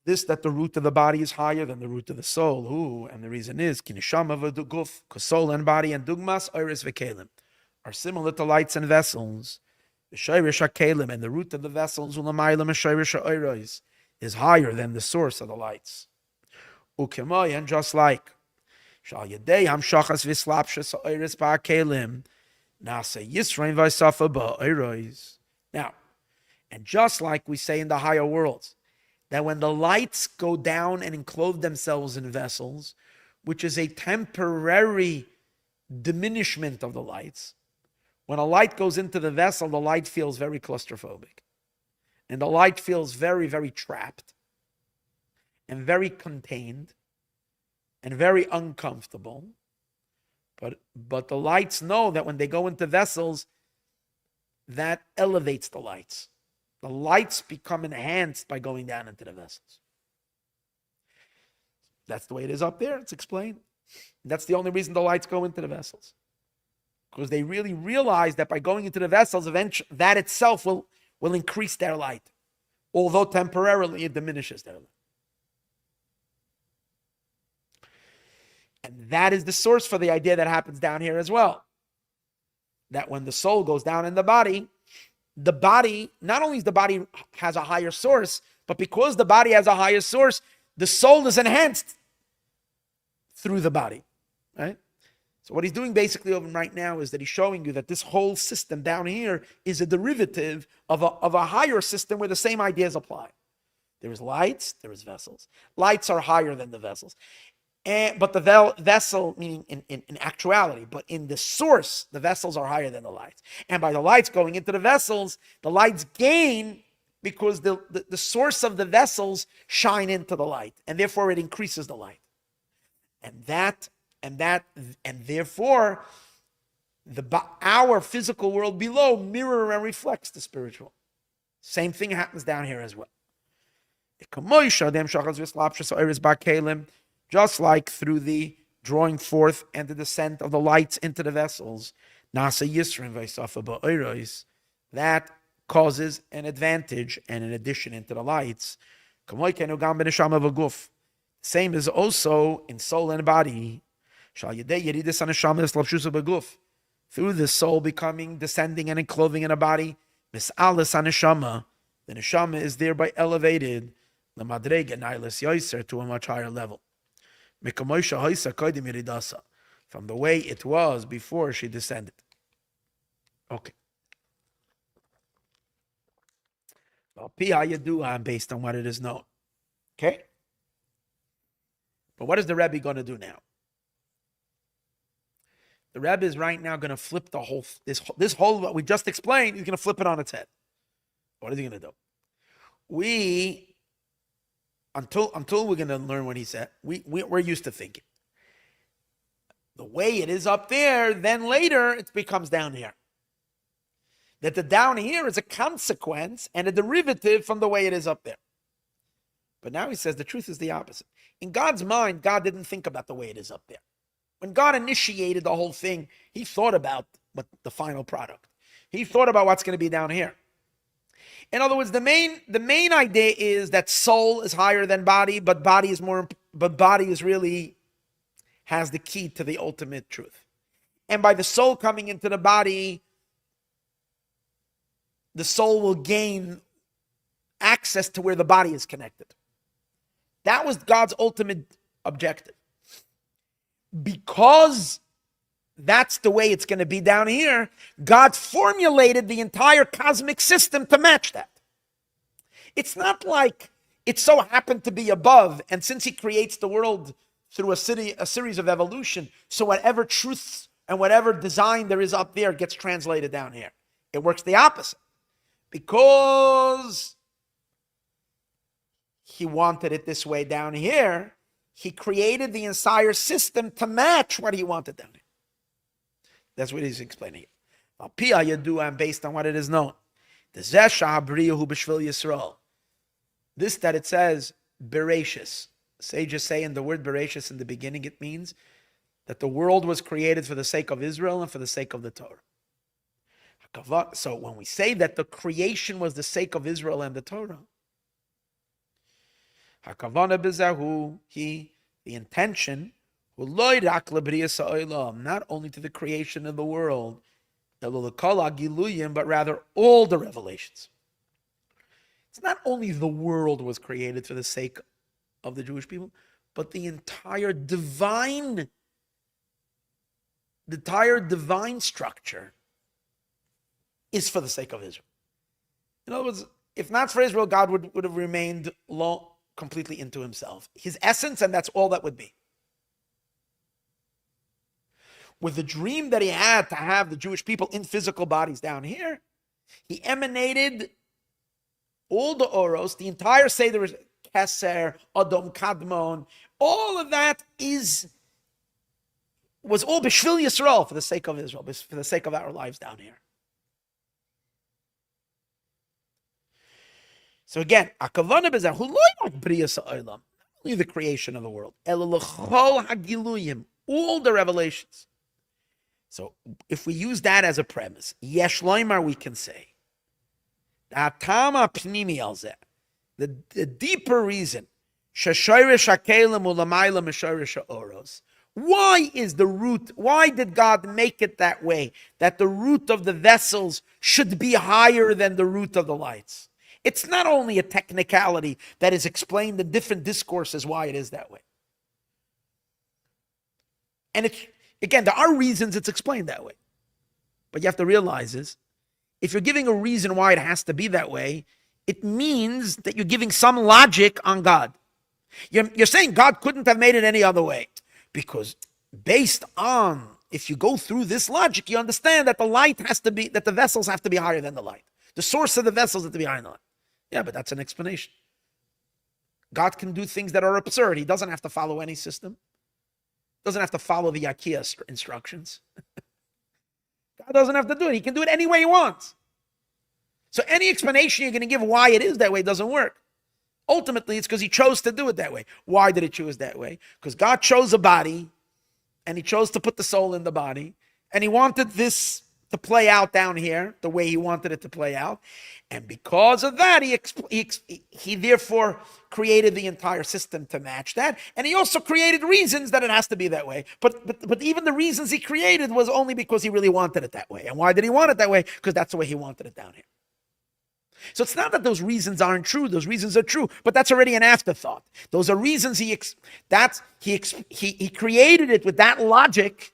This, that the root of the body is higher than the root of the soul. Who? And the reason is, because soul and body and dugmas, oiris v'kelim, are similar to lights and vessels. The shayrish hakelim, and the root of the vessels, ulamaylam shayrish ha'oiros, is higher than the source of the lights. Ukemay, and just like shal yedei hamshachas v'slapshas ha'oiris ba'kelim, nasa yisrain v'safa ba'oiros. Now, and just like we say in the higher worlds, that when the lights go down and enclose themselves in vessels, which is a temporary diminishment of the lights, when a light goes into the vessel, the light feels very claustrophobic. And the light feels very, very trapped and very contained and very uncomfortable. But the lights know that when they go into vessels, that elevates the lights. The lights become enhanced by going down into the vessels. That's the way it is up there. It's explained. That's the only reason the lights go into the vessels. Because they really realize that by going into the vessels, eventually that itself will increase their light. Although temporarily it diminishes their light. And that is the source for the idea that happens down here as well. That when the soul goes down in the body, not only is the body has a higher source, but because the body has a higher source, the soul is enhanced through the body, right? So what he's doing basically over right now is that he's showing you that this whole system down here is a derivative of a higher system where the same ideas apply. There is lights, there is vessels. Lights are higher than the vessels. But the vessel, meaning in actuality, but in the source, the vessels are higher than the lights. And by the lights going into the vessels, the lights gain because the source of the vessels shine into the light, and therefore it increases the light. And therefore, our physical world below mirror and reflects the spiritual. Same thing happens down here as well. Just like through the drawing forth and the descent of the lights into the vessels, that causes an advantage and an addition into the lights. Same is also in soul and body. Through the soul becoming, descending and enclosing in a body, the neshama is thereby elevated to a much higher level. From the way it was before she descended. Okay. Based on what it is known. Okay? But what is the Rebbe going to do now? The Rebbe is right now going to flip the whole, this whole, what we just explained, he's going to flip it on its head. What is he going to do? Until we're going to learn what he said, we're used to thinking. The way it is up there, then later it becomes down here. That the down here is a consequence and a derivative from the way it is up there. But now he says the truth is the opposite. In God's mind, God didn't think about the way it is up there. When God initiated the whole thing, he thought about the final product. He thought about what's going to be down here. In other words, the main idea is that soul is higher than body, but body is really has the key to the ultimate truth. And by the soul coming into the body, the soul will gain access to where the body is connected. That was God's ultimate objective. Because that's the way it's going to be down here, God formulated the entire cosmic system to match that. It's not like it so happened to be above, and since he creates the world through a series of evolution, so whatever truths and whatever design there is up there gets translated down here. It works the opposite. Because he wanted it this way down here, he created the entire system to match what he wanted down here. That's what he's explaining here. And based on what it is known. This that it says, Bereshis. Sages say in the word Bereshis in the beginning, it means that the world was created for the sake of Israel and for the sake of the Torah. So when we say that the creation was the sake of Israel and the Torah, the intention, not only to the creation of the world, but rather all the revelations. It's not only the world was created for the sake of the Jewish people, but the entire divine structure is for the sake of Israel. In other words, if not for Israel, God would have remained completely into himself. His essence, and that's all that would be. With the dream that he had to have the Jewish people in physical bodies down here, he emanated all the oros, the entire Seder, Keser, Adom, Kadmon, all of that was all B'Shvil Yisrael, for the sake of Israel, for the sake of our lives down here. So again, akavana b'zeh hu lo yak briyas ha'olam, only the creation of the world, ela l'chol hagiluyim, all the revelations. So if we use that as a premise, yesh loymar, we can say, the deeper reason, why is the root, why did God make it that way, that the root of the vessels should be higher than the root of the lights? It's not only a technicality that is explained in different discourses why it is that way. And it's, again, there are reasons it's explained that way. But you have to realize is, if you're giving a reason why it has to be that way, it means that you're giving some logic on God. You're saying God couldn't have made it any other way. Because based on, if you go through this logic, you understand that the light has to be, that the vessels have to be higher than the light. The source of the vessels have to be higher than the light. Yeah, but that's an explanation. God can do things that are absurd. He doesn't have to follow any system. Doesn't have to follow the IKEA instructions. God doesn't have to do it. He can do it any way he wants. So any explanation you're going to give why it is that way doesn't work. Ultimately, it's because he chose to do it that way. Why did he choose that way? Because God chose a body, and he chose to put the soul in the body, and he wanted this to play out down here the way he wanted it to play out. And because of that, he therefore created the entire system to match that. And he also created reasons that it has to be that way. But even the reasons he created was only because he really wanted it that way. And why did he want it that way? Because that's the way he wanted it down here. So it's not that those reasons aren't true. Those reasons are true, but that's already an afterthought. Those are reasons he created it with that logic.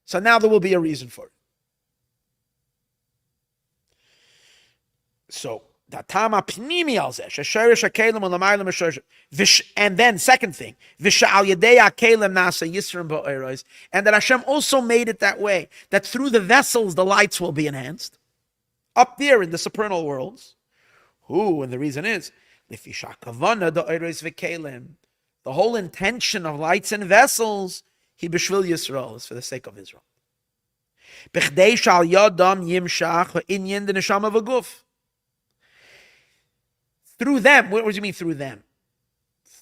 So now there will be a reason for it. So And then second thing, and that Hashem also made it that way, that through the vessels the lights will be enhanced up there in the supernal worlds. Who? And the reason is the whole intention of lights and vessels, he b'shvil Yisrael, is for the sake of Israel. Through them, what do you mean through them?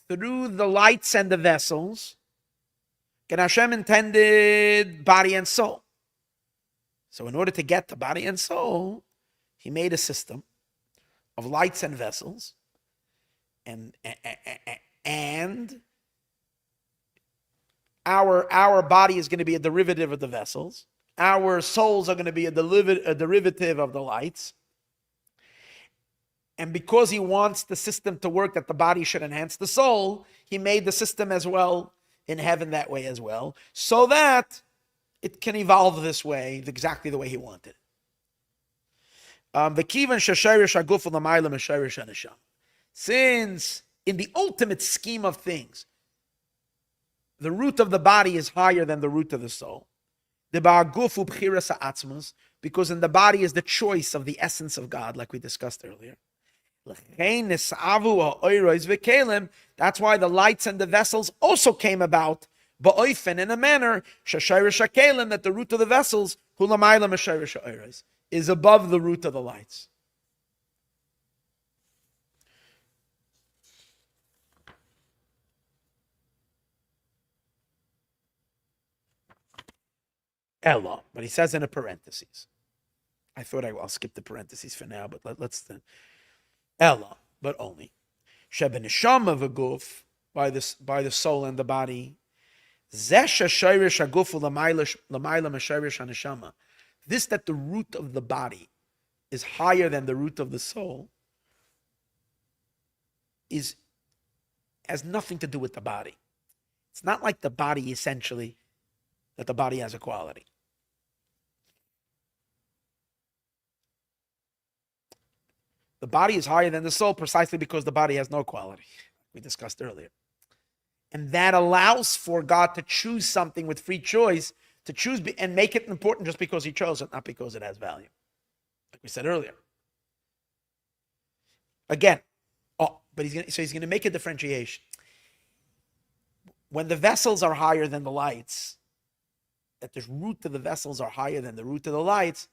Through the lights and the vessels, and Hashem intended body and soul. So in order to get the body and soul, he made a system of lights and vessels, and our body is going to be a derivative of the vessels. Our souls are going to be a derivative of the lights. And because he wants the system to work, that the body should enhance the soul, he made the system as well in heaven that way as well, so that it can evolve this way, exactly the way he wanted. Since in the ultimate scheme of things, the root of the body is higher than the root of the soul, because in the body is the choice of the essence of God, like we discussed earlier. That's why the lights and the vessels also came about in a manner that the root of the vessels is above the root of the lights. Ella, but he says in a parentheses. I thought I'll skip the parentheses for now, but let's Ella, but only. Shebenishama v'guf, by the soul and the body. This that the root of the body is higher than the root of the soul has nothing to do with the body. It's not like the body essentially, that the body has a quality. The body is higher than the soul precisely because the body has no quality, we discussed earlier. And that allows for God to choose something with free choice, to choose and make it important just because he chose it, not because it has value. Like we said earlier. Again, but he's going to make a differentiation. When the vessels are higher than the lights, that the root of the vessels are higher than the root of the lights,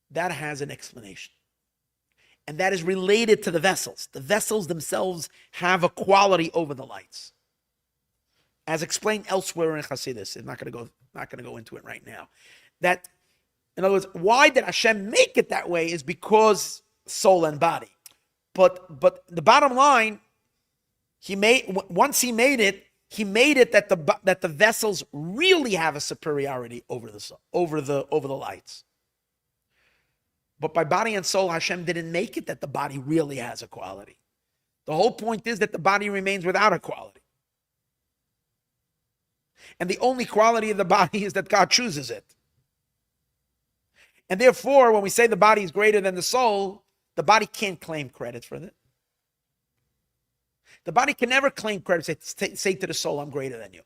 that has an explanation. And that is related to the vessels. The vessels themselves have a quality over the lights, as explained elsewhere in Chassidus. I'm not going to go into it right now. That, in other words, why did Hashem make it that way is because soul and body. But the bottom line, once he made it that the vessels really have a superiority over the lights. But by body and soul, Hashem didn't make it that the body really has a quality. The whole point is that the body remains without a quality. And the only quality of the body is that God chooses it. And therefore, when we say the body is greater than the soul, the body can't claim credit for it. The body can never claim credit, say to the soul, I'm greater than you.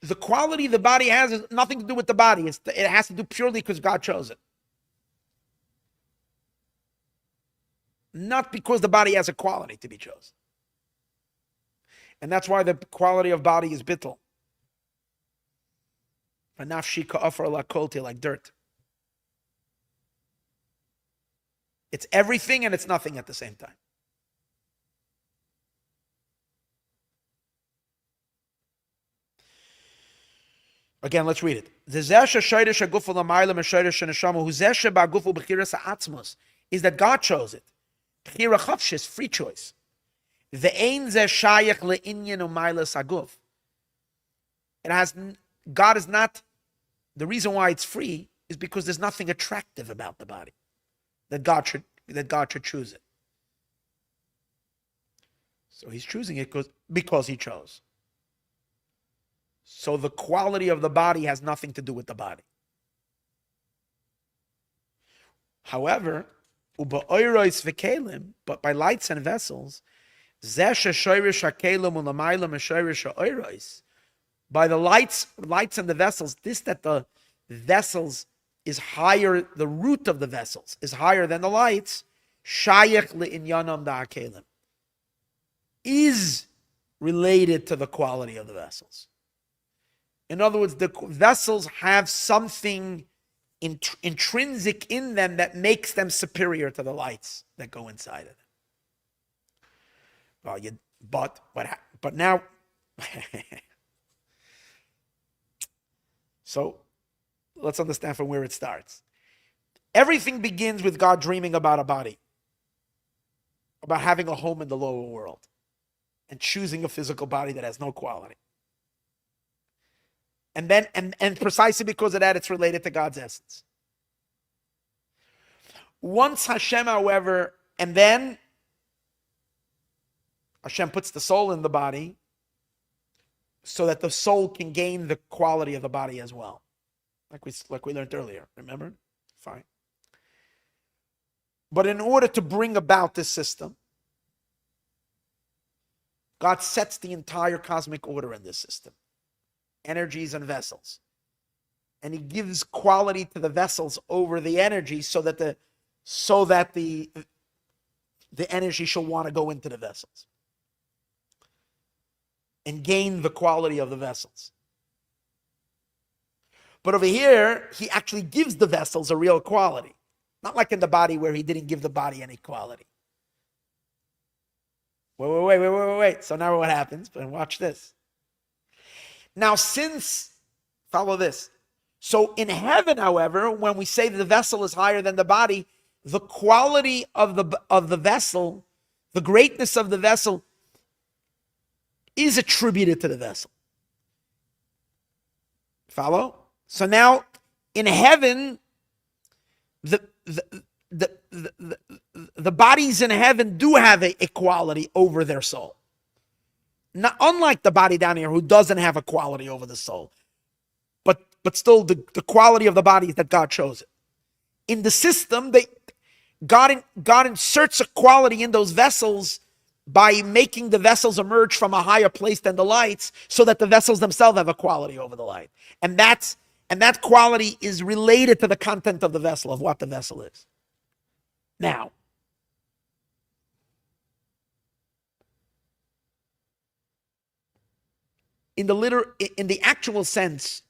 The quality the body has nothing to do with the body. It has to do purely because God chose it. Not because the body has a quality to be chosen. And that's why the quality of body is bittul. Like dirt. It's everything and it's nothing at the same time. Again, let's read it. Is that God chose it. Free choice. God is not, the reason why it's free is because there's nothing attractive about the body that God should choose it. So he's choosing it because he chose. So the quality of the body has nothing to do with the body. However, u'ba'oros v'kelim, but by lights and vessels, zeh she'shoirish ha'kelim u'lamayla m'shoirish ha'oros, by the lights and the vessels, this that the vessels is higher, the root of the vessels is higher than the lights, shayach le'inyanam da'akelim, is related to the quality of the vessels. In other words, the vessels have something intrinsic in them that makes them superior to the lights that go inside of them. But now, so let's understand from where it starts. Everything begins with God dreaming about a body, about having a home in the lower world, and choosing a physical body that has no quality. And then, and precisely because of that, it's related to God's essence. Once Hashem, however, and then Hashem puts the soul in the body so that the soul can gain the quality of the body as well. Like we learned earlier, remember? Fine. But in order to bring about this system, God sets the entire cosmic order in this system. Energies and vessels. And he gives quality to the vessels over the energy so that the energy shall want to go into the vessels and gain the quality of the vessels. But over here, he actually gives the vessels a real quality. Not like in the body where he didn't give the body any quality. Wait. So now what happens? But watch this. Now, follow this. So in heaven, however, when we say that the vessel is higher than the body, the quality of the vessel, the greatness of the vessel, is attributed to the vessel. Follow? So now, in heaven, the bodies in heaven do have a quality over their soul. Not unlike the body down here who doesn't have a quality over the soul. But still the quality of the body is that God chose it. In the system, God inserts a quality in those vessels by making the vessels emerge from a higher place than the lights so that the vessels themselves have a quality over the light. And that quality is related to the content of the vessel, of what the vessel is. Now, in the actual sense,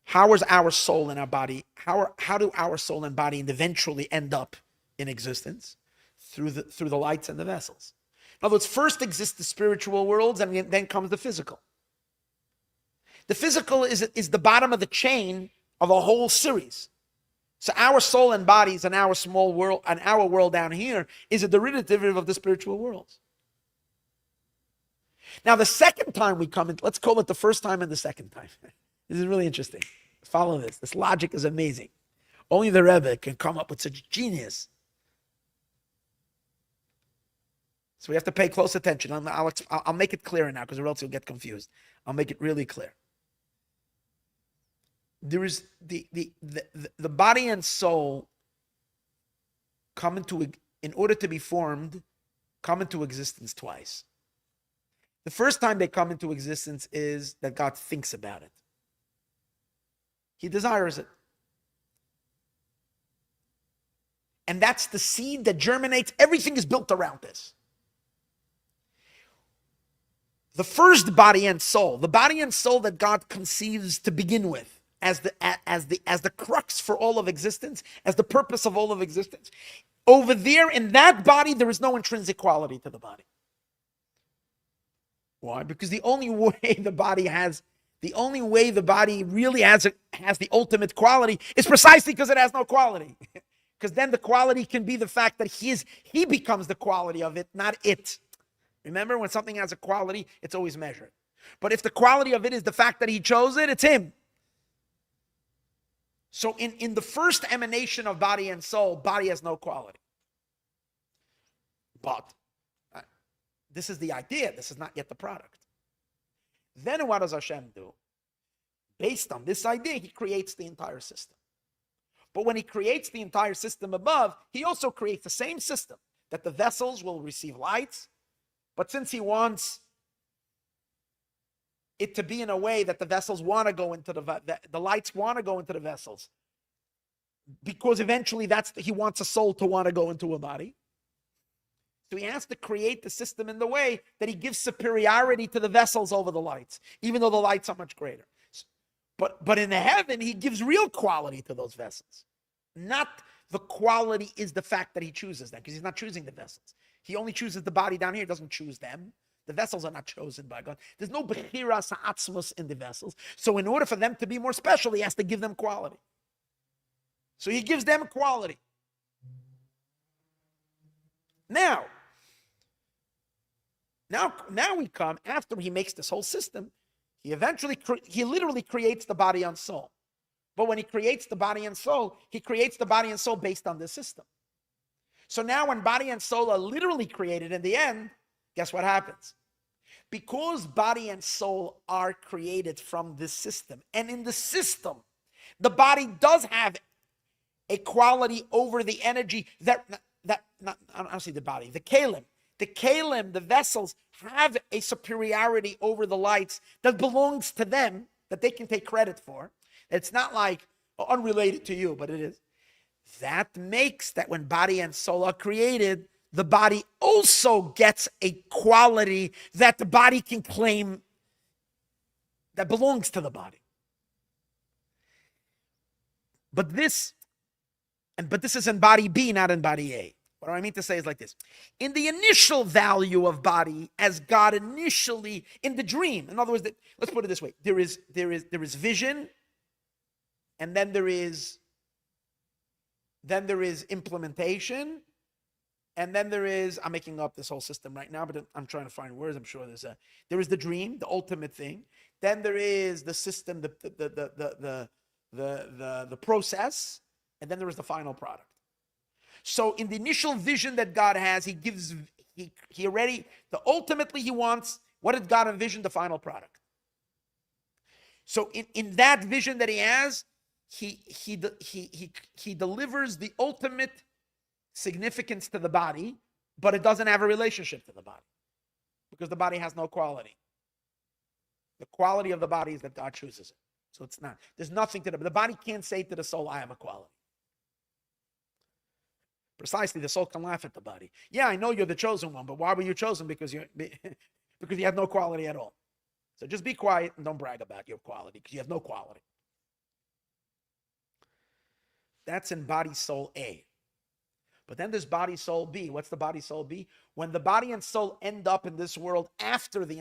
how is our soul and our body, how do our soul and body eventually end up in existence? Through the lights and the vessels. In other words, first exists the spiritual worlds, and then comes the physical. The physical is the bottom of the chain of a whole series. So our soul and bodies and our small world and our world down here is a derivative of the spiritual worlds. Now, the second time we come in, let's call it the first time and the second time. This is really interesting. Follow this. This logic is amazing. Only the Rebbe can come up with such genius. So we have to pay close attention. I'll make it clearer now, because or else you'll get confused. I'll make it really clear. There is the body and soul in order to be formed, come into existence twice. The first time they come into existence is that God thinks about it. He desires it. And that's the seed that germinates. Everything is built around this. The first body and soul, the body and soul that God conceives to begin with, as the crux for all of existence, as the purpose of all of existence. Over there in that body, there is no intrinsic quality to the body. Why? Because the only way the body really has the ultimate quality is precisely because it has no quality. Because then the quality can be the fact that he becomes the quality of it, not it. Remember, when something has a quality, it's always measured. But if the quality of it is the fact that he chose it, it's him. So in the first emanation of body and soul, body has no quality. But this is the idea. This is not yet the product. Then what does Hashem do? Based on this idea, he creates the entire system. But when he creates the entire system above, he also creates the same system, that the vessels will receive lights. But since he wants it to be in a way that the vessels want to go into the lights want to go into the vessels, because eventually he wants a soul to want to go into a body. So he has to create the system in the way that he gives superiority to the vessels over the lights, even though the lights are much greater. But in the heaven, he gives real quality to those vessels. Not the quality is the fact that he chooses them, because he's not choosing the vessels. He only chooses the body down here. He doesn't choose them. The vessels are not chosen by God. There's no bechiras ha'atzmos in the vessels. So in order for them to be more special, he has to give them quality. So he gives them quality. Now we come, after he makes this whole system, he literally creates the body and soul. But when he creates the body and soul, he creates the body and soul based on this system. So now when body and soul are literally created in the end, guess what happens? Because body and soul are created from this system, and in the system, the body does have a quality over the energy I don't see the body, the kalim. The kalim, the vessels, have a superiority over the lights that belongs to them, that they can take credit for. It's not like unrelated to you, but it is. That makes that when body and soul are created, the body also gets a quality that the body can claim that belongs to the body. But this is in body B, not in body A. What I mean to say is like this. In the initial value of body, as God initially, in the dream, in other words, let's put it this way. There is vision, and then there is implementation, and then there is, I'm making up this whole system right now, but I'm trying to find words. I'm sure there is the dream, the ultimate thing. Then there is the system, the process, and then there is the final product. So in the initial vision that God has, ultimately he wants, what did God envision? The final product. So in that vision that he has, he delivers the ultimate significance to the body, but it doesn't have a relationship to the body, because the body has no quality. The quality of the body is that God chooses it. So it's not, there's nothing to the body can't say to the soul, I have a quality. Precisely, the soul can laugh at the body. Yeah, I know you're the chosen one, but why were you chosen? Because you have no quality at all. So just be quiet and don't brag about your quality, because you have no quality. That's in body soul A. But then there's body soul B. What's the body soul B? When the body and soul end up in this world after the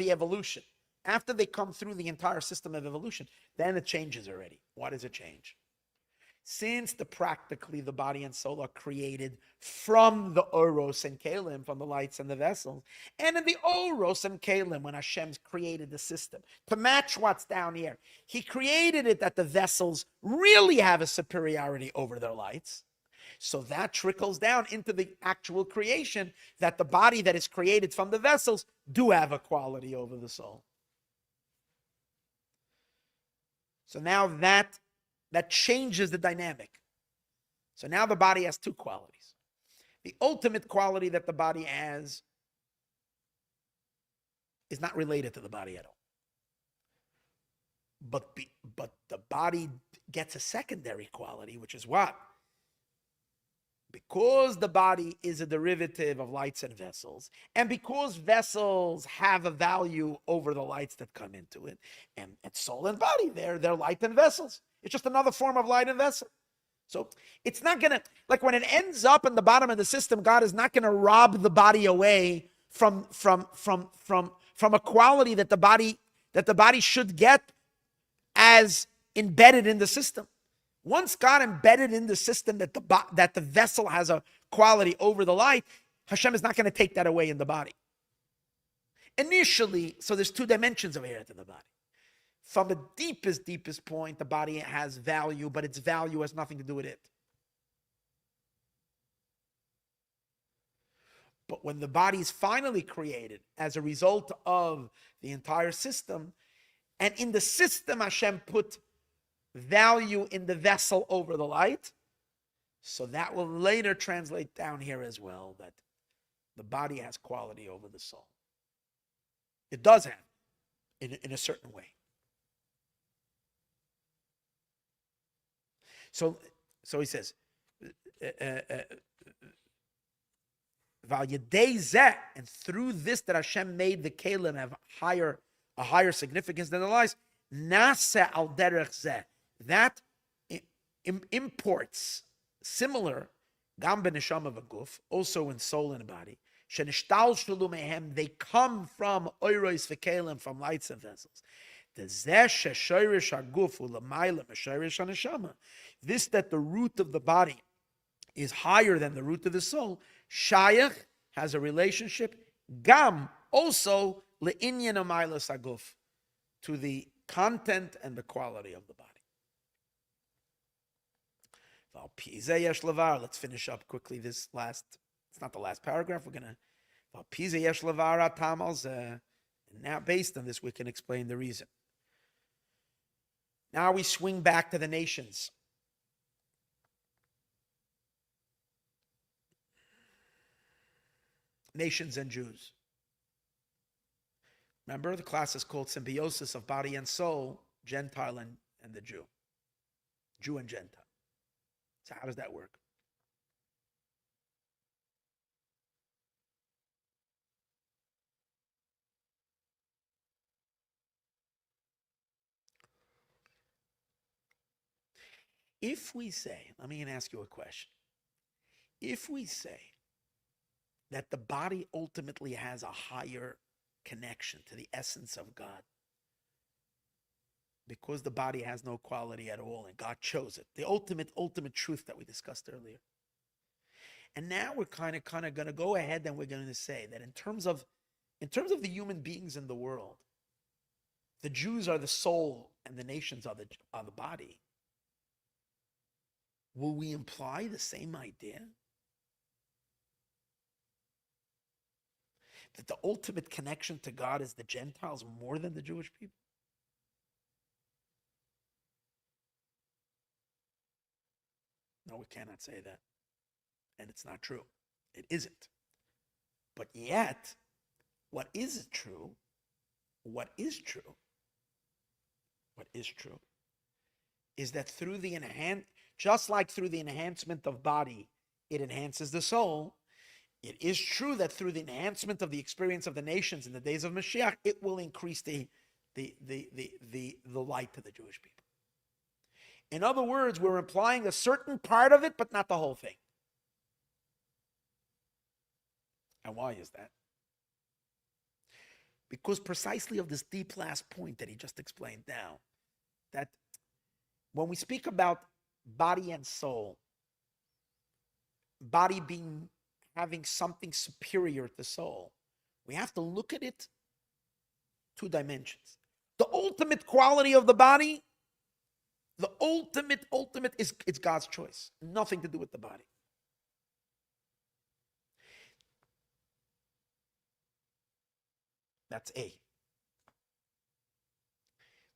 evolution, after they come through the entire system of evolution, then it changes already. Why does it change? Since practically the body and soul are created from the Oros and Kalim, from the lights and the vessels, and in the Oros and Kalim, when Hashem's created the system to match what's down here, he created it that the vessels really have a superiority over their lights. So that trickles down into the actual creation, that the body that is created from the vessels do have a quality over the soul. So now that changes the dynamic. So now the body has two qualities. The ultimate quality that the body has is not related to the body at all. But the body gets a secondary quality, which is what? Because the body is a derivative of lights and vessels, and because vessels have a value over the lights that come into it, and soul and body, they're light and vessels. It's just another form of light and vessel. So it's not going to, like when it ends up in the bottom of the system, God is not going to rob the body away from a quality that the body should get as embedded in the system. Once God embedded in the system that the vessel has a quality over the light, Hashem is not going to take that away in the body. Initially, so there's two dimensions of here to the body. From the deepest point, the body has value, but its value has nothing to do with it. But when the body is finally created as a result of the entire system, and in the system Hashem put value in the vessel over the light. So that will later translate down here as well, that the body has quality over the soul. It does have, in a certain way. So he says, and through this that Hashem made the Kalim have a higher significance than the lies, Nasa al derech zeh, that imports similar gam beneshama v'guf, also in soul and body. Shenishtal shulu mehem, they come from oiros v'kelim, from lights and vessels. This that the root of the body is higher than the root of the soul, shayach has a relationship, gam also le'inyan amaylas aguf, to the content and the quality of the body. Let's finish up quickly this last, it's not the last paragraph, we're going to, now based on this we can explain the reason. Now we swing back to the nations. Nations and Jews. Remember, the class is called Symbiosis of Body and Soul, Gentile and the Jew. Jew and Gentile. So how does that work? If we say, let me ask you a question. If we say that the body ultimately has a higher connection to the essence of God, because the body has no quality at all and God chose it, the ultimate truth that we discussed earlier. And now we're kind of going to go ahead and we're going to say that in terms of the human beings in the world, the Jews are the soul and the nations are the body. Will we imply the same idea? That the ultimate connection to God is the Gentiles more than the Jewish people? No, we cannot say that. And it's not true. It isn't. But yet, what is true is that through the just like through the enhancement of body, it enhances the soul. It is true that through the enhancement of the experience of the nations in the days of Mashiach, it will increase the light to the Jewish people. In other words, we're implying a certain part of it, but not the whole thing. And why is that? Because precisely of this deep last point that he just explained now, that when we speak about body and soul, body having something superior to soul, we have to look at it two dimensions. The ultimate quality of the body, the ultimate is it's God's choice. Nothing to do with the body. That's A.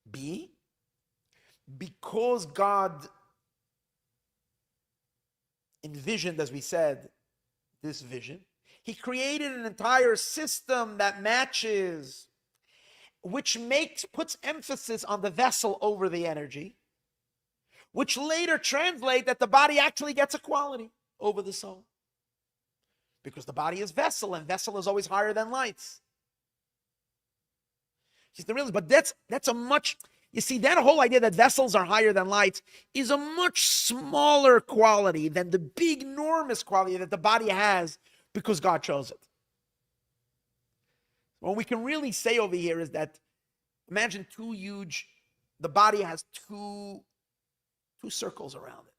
B, because God envisioned, as we said, this vision, he created an entire system that matches, which puts emphasis on the vessel over the energy, which later translate that the body actually gets a quality over the soul. Because the body is vessel, and vessel is always higher than lights. But that's a much, you see, that whole idea that vessels are higher than lights is a much smaller quality than the big, enormous quality that the body has because God chose it. What we can really say over here is that, imagine the body has two circles around it.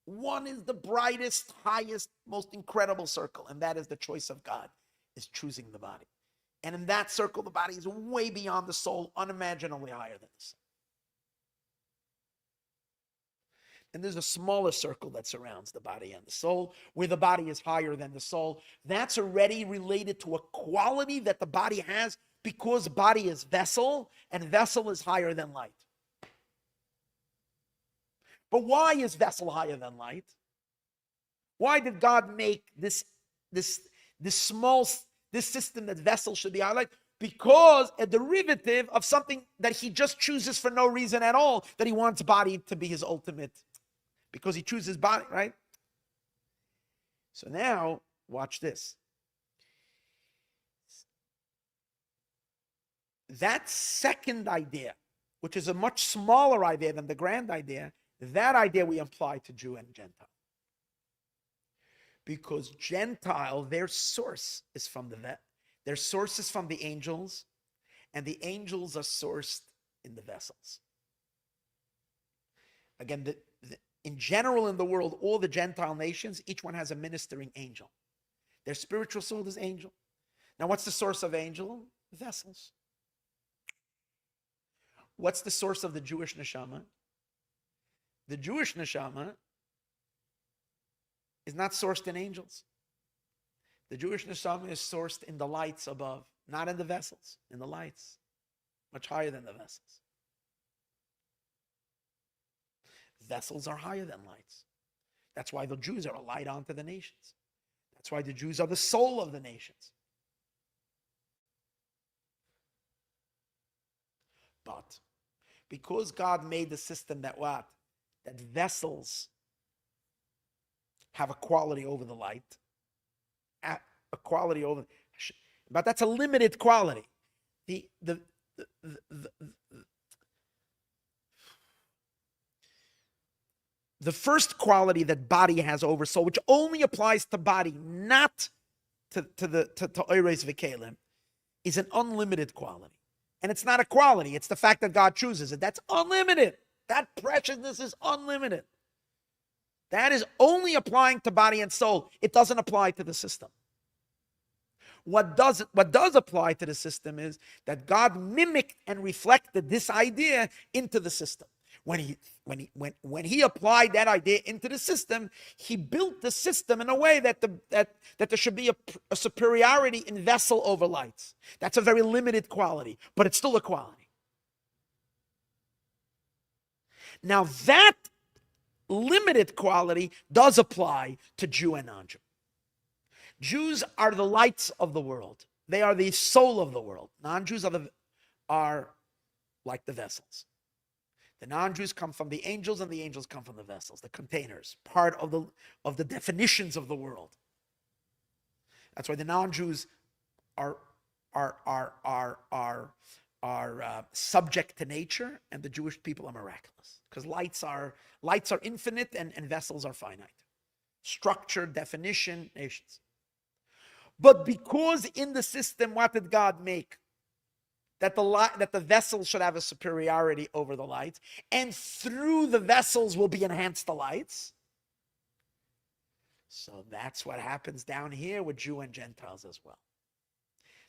One is the brightest, highest, most incredible circle, and that is the choice of God, is choosing the body. And in that circle, the body is way beyond the soul, unimaginably higher than the soul. And there's a smaller circle that surrounds the body and the soul, where the body is higher than the soul. That's already related to a quality that the body has because body is vessel, and vessel is higher than light. But why is vessel higher than light? Why did God make this system that vessel should be higher light? Because a derivative of something that he just chooses for no reason at all, that he wants body to be his ultimate, because he chooses body, right? So now, watch this. That second idea, which is a much smaller idea than the grand idea, that idea we apply to Jew and Gentile. Because Gentile, their source is from their source is from the angels, and the angels are sourced in the vessels. Again, in general in the world, all the Gentile nations, each one has a ministering angel. Their spiritual soul is angel. Now, what's the source of angel? Vessels. What's the source of the Jewish neshama? The Jewish neshama is not sourced in angels. The Jewish neshama is sourced in the lights above, not in the vessels, in the lights, much higher than the vessels. Vessels are higher than lights. That's why the Jews are a light unto the nations. That's why the Jews are the soul of the nations. But because God made the system that what? That vessels have a quality over the light, a quality over, but that's a limited quality. The first quality that body has over soul, which only applies to body, not to Oires V'Kelim, is an unlimited quality. And it's not a quality, it's the fact that God chooses it. That's unlimited. That preciousness is unlimited. That is only applying to body and soul. It doesn't apply to the system. What does apply to the system is that God mimicked and reflected this idea into the system. When he applied that idea into the system, he built the system in a way that there should be a superiority in vessel over lights. That's a very limited quality, but it's still a quality. Now that limited quality does apply to Jew and non-Jew. Jews are the lights of the world. They are the soul of the world. Non-Jews are like the vessels. The non-Jews come from the angels, and the angels come from the vessels, the containers, part of the definitions of the world. That's why the non-Jews are subject to nature, and the Jewish people are miraculous, because lights are infinite and vessels are finite. Structure, definition, nations. But because in the system, what did God make? That the vessels should have a superiority over the lights, and through the vessels will be enhanced the lights. So that's what happens down here with Jew and Gentiles as well.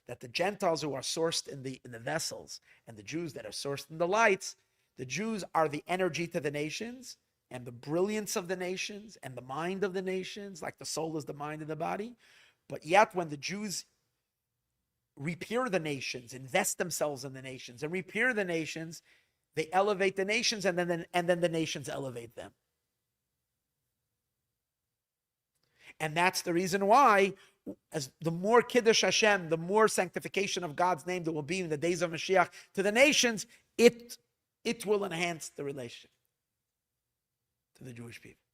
That the Gentiles who are sourced in the vessels, and the Jews that are sourced in the lights, the Jews are the energy to the nations, and the brilliance of the nations, and the mind of the nations, like the soul is the mind of the body. But yet when the Jews repair the nations, invest themselves in the nations, and repair the nations, they elevate the nations, and then the nations elevate them. And that's the reason why, as the more Kiddush Hashem, the more sanctification of God's name there will be in the days of Mashiach to the nations, it will enhance the relationship to the Jewish people.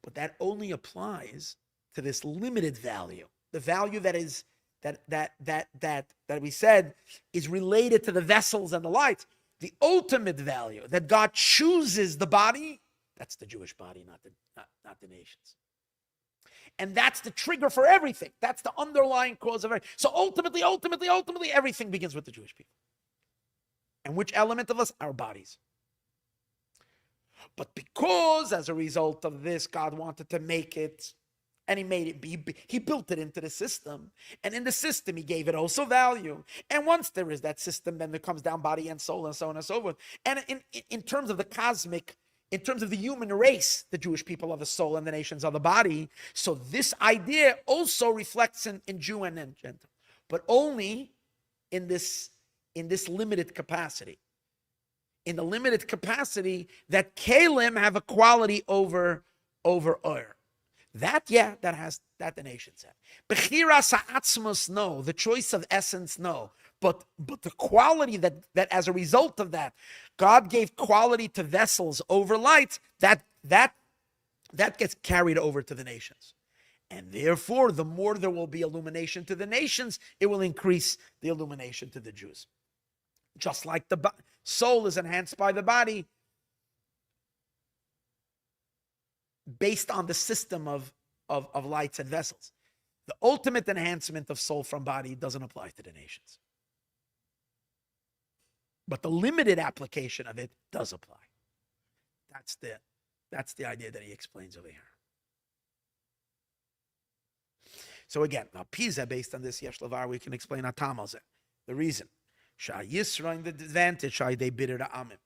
But that only applies to this limited value, the value that is that we said is related to the vessels and the lights. The ultimate value that God chooses the body, that's the Jewish body, not the nations. And that's the trigger for everything. That's the underlying cause of everything. So ultimately, everything begins with the Jewish people. And which element of us? Our bodies. But because as a result of this, God wanted to make it, and he made it, he built it into the system. And in the system, he gave it also value. And once there is that system, then there comes down body and soul and so on and so forth. And in terms of the cosmic, in terms of the human race, the Jewish people are the soul and the nations are the body. So this idea also reflects in Jew and in Gentile, but only in this limited capacity. in the limited capacity that Kalim have a quality over Ur. That the nations have. Bechiras ha'atzmos, no. The choice of essence, no. But the quality that as a result of that, God gave quality to vessels over lights, that gets carried over to the nations. And therefore, the more there will be illumination to the nations, it will increase the illumination to the Jews. Just like the soul is enhanced by the body, based on the system of lights and vessels. The ultimate enhancement of soul from body doesn't apply to the nations. But the limited application of it does apply. That's the idea that he explains over here. So again, now Pisa, based on this Yesh Lavar, we can explain Atamazeh. The reason. Shah Yisra, the advantage, Shah they bitter to Amim.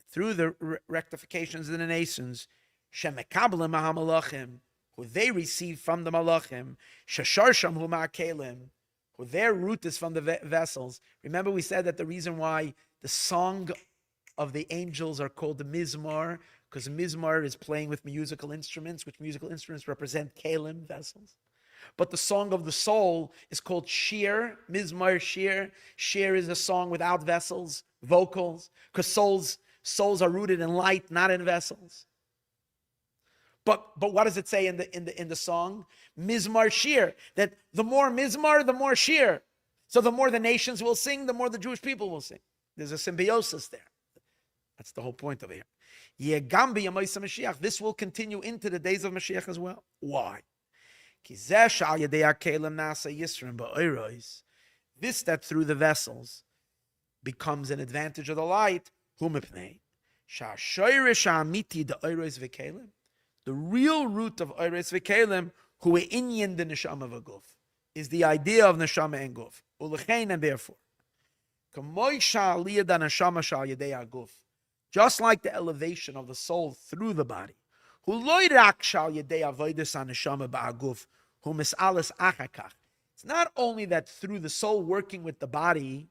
Through the rectifications in the nations, Shemekablim Mahamalachim, who they receive from the Malachim, Shasharsham Huma Kalim, who their root is from the vessels. Remember, we said that the reason why the song of the angels are called the Mizmar, because Mizmar is playing with musical instruments, which musical instruments represent Kalim, vessels. But the song of the soul is called Shir, Mizmar Shir. Shir is a song without vessels, vocals, because souls are rooted in light, not in vessels. But what does it say in the song? Mizmar Shir, that the more Mizmar, the more Shir. So the more the nations will sing, the more the Jewish people will sing. There's a symbiosis there. That's the whole point of it. This will continue into the days of Mashiach as well. Why? This that through the vessels becomes an advantage of the light. The real root of Oires V'Kelim, who inyan the neshama v'guf, is the idea of neshama and guf. Ulechein, and therefore, just like the elevation of the soul through the body, it's not only that through the soul working with the body,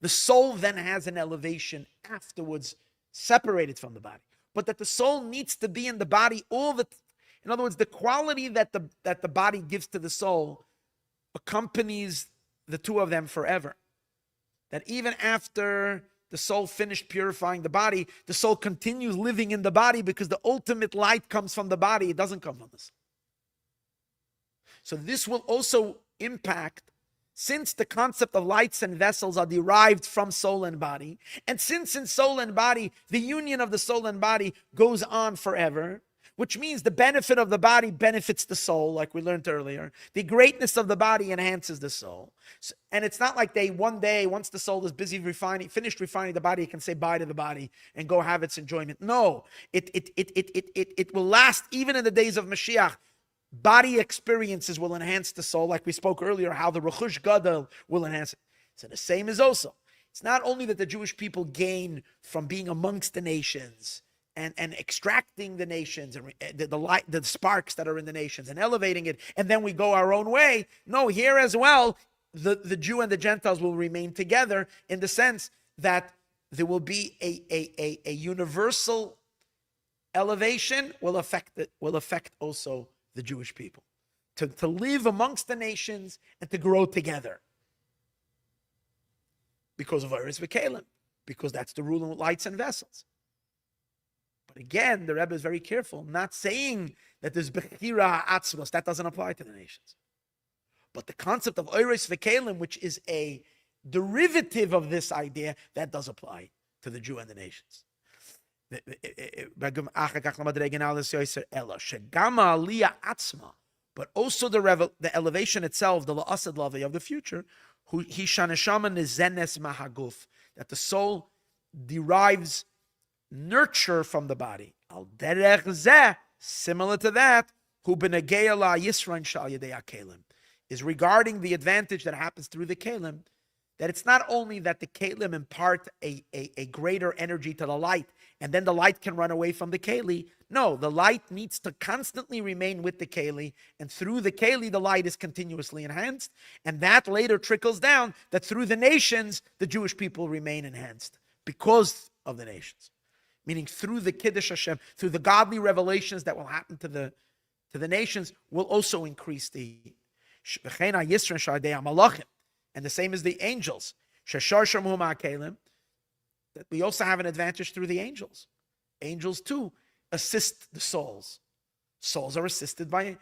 the soul then has an elevation afterwards separated from the body, but that the soul needs to be in the body in other words, the quality that the body gives to the soul accompanies the two of them forever. That even after the soul finished purifying the body, the soul continues living in the body because the ultimate light comes from the body. It doesn't come from the soul. So this will also impact, since the concept of lights and vessels are derived from soul and body, and since in soul and body, the union of the soul and body goes on forever, which means the benefit of the body benefits the soul, like we learned earlier. The greatness of the body enhances the soul. And it's not like one day, once the soul is finished refining the body, it can say bye to the body and go have its enjoyment. No, it will last even in the days of Mashiach. Body experiences will enhance the soul, like we spoke earlier, how the Rechush Gadol will enhance it. So the same is also. It's not only that the Jewish people gain from being amongst the nations, and extracting the nations and the light, the sparks that are in the nations, and elevating it, and then we go our own way. No, here as well, the Jew and the Gentiles will remain together in the sense that there will be a universal elevation will affect also the Jewish people to live amongst the nations and to grow together because of Oires V'Kelim, because that's the rule in lights and vessels. But again, the Rebbe is very careful, not saying that there's Bechira Ha'atzmos, that doesn't apply to the nations. But the concept of Oires V'Kelim, which is a derivative of this idea, that does apply to the Jew and the nations. But also the elevation itself, the La'asad Lavi of the future, that the soul derives nurture from the body. Al derech zeh, similar to that, hu b'negei la yisran shal yedei kelim, is regarding the advantage that happens through the kelim, that it's not only that the kelim impart a greater energy to the light, and then the light can run away from the keli. No, the light needs to constantly remain with the keli, and through the keli, the light is continuously enhanced, and that later trickles down that through the nations, the Jewish people remain enhanced because of the nations. Meaning through the Kiddush Hashem, through the godly revelations that will happen to the nations, will also increase the and the same as the angels. That we also have an advantage through the angels. Angels too assist the souls. Souls are assisted by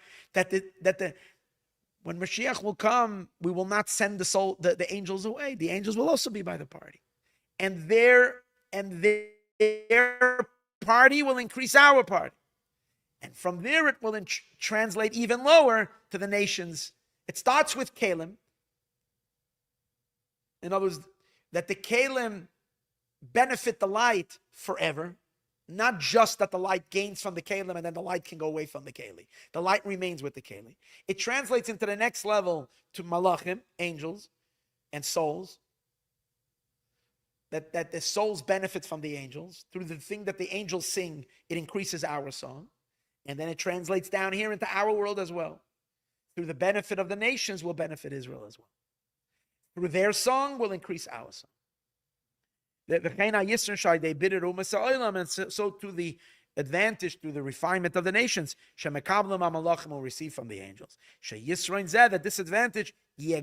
when Mashiach will come, we will not send the angels away. The angels will also be by the party. And their party will increase our party. And from there it will translate even lower to the nations. It starts with Kalim. In other words, that the Kalim benefit the light forever. Not just that the light gains from the Kalim and then the light can go away from the Kali. The light remains with the Kali. It translates into the next level to Malachim, angels, and souls. That the souls benefit from the angels. Through the thing that the angels sing, it increases our song. And then it translates down here into our world as well. Through the benefit of the nations will benefit Israel as well. Through their song will increase our song. And so to the advantage, through the refinement of the nations, will receive from the angels. That this advantage is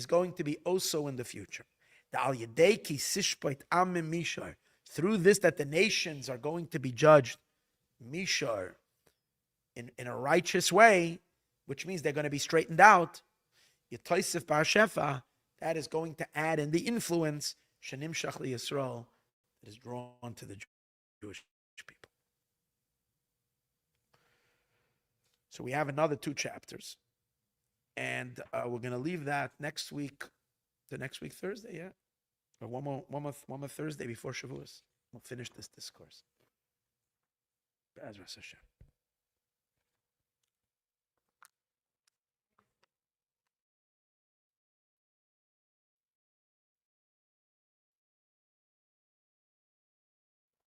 going to be also in the future. Through this, that the nations are going to be judged, Mishar, in a righteous way, which means they're going to be straightened out. That is going to add in the influence Shenimshach Yisrael that is drawn to the Jewish people. So we have another 2 chapters, and we're going to leave that next week. The next week Thursday, yeah, or one more Thursday before Shavuos. We'll finish this discourse. Be'ezras Hashem.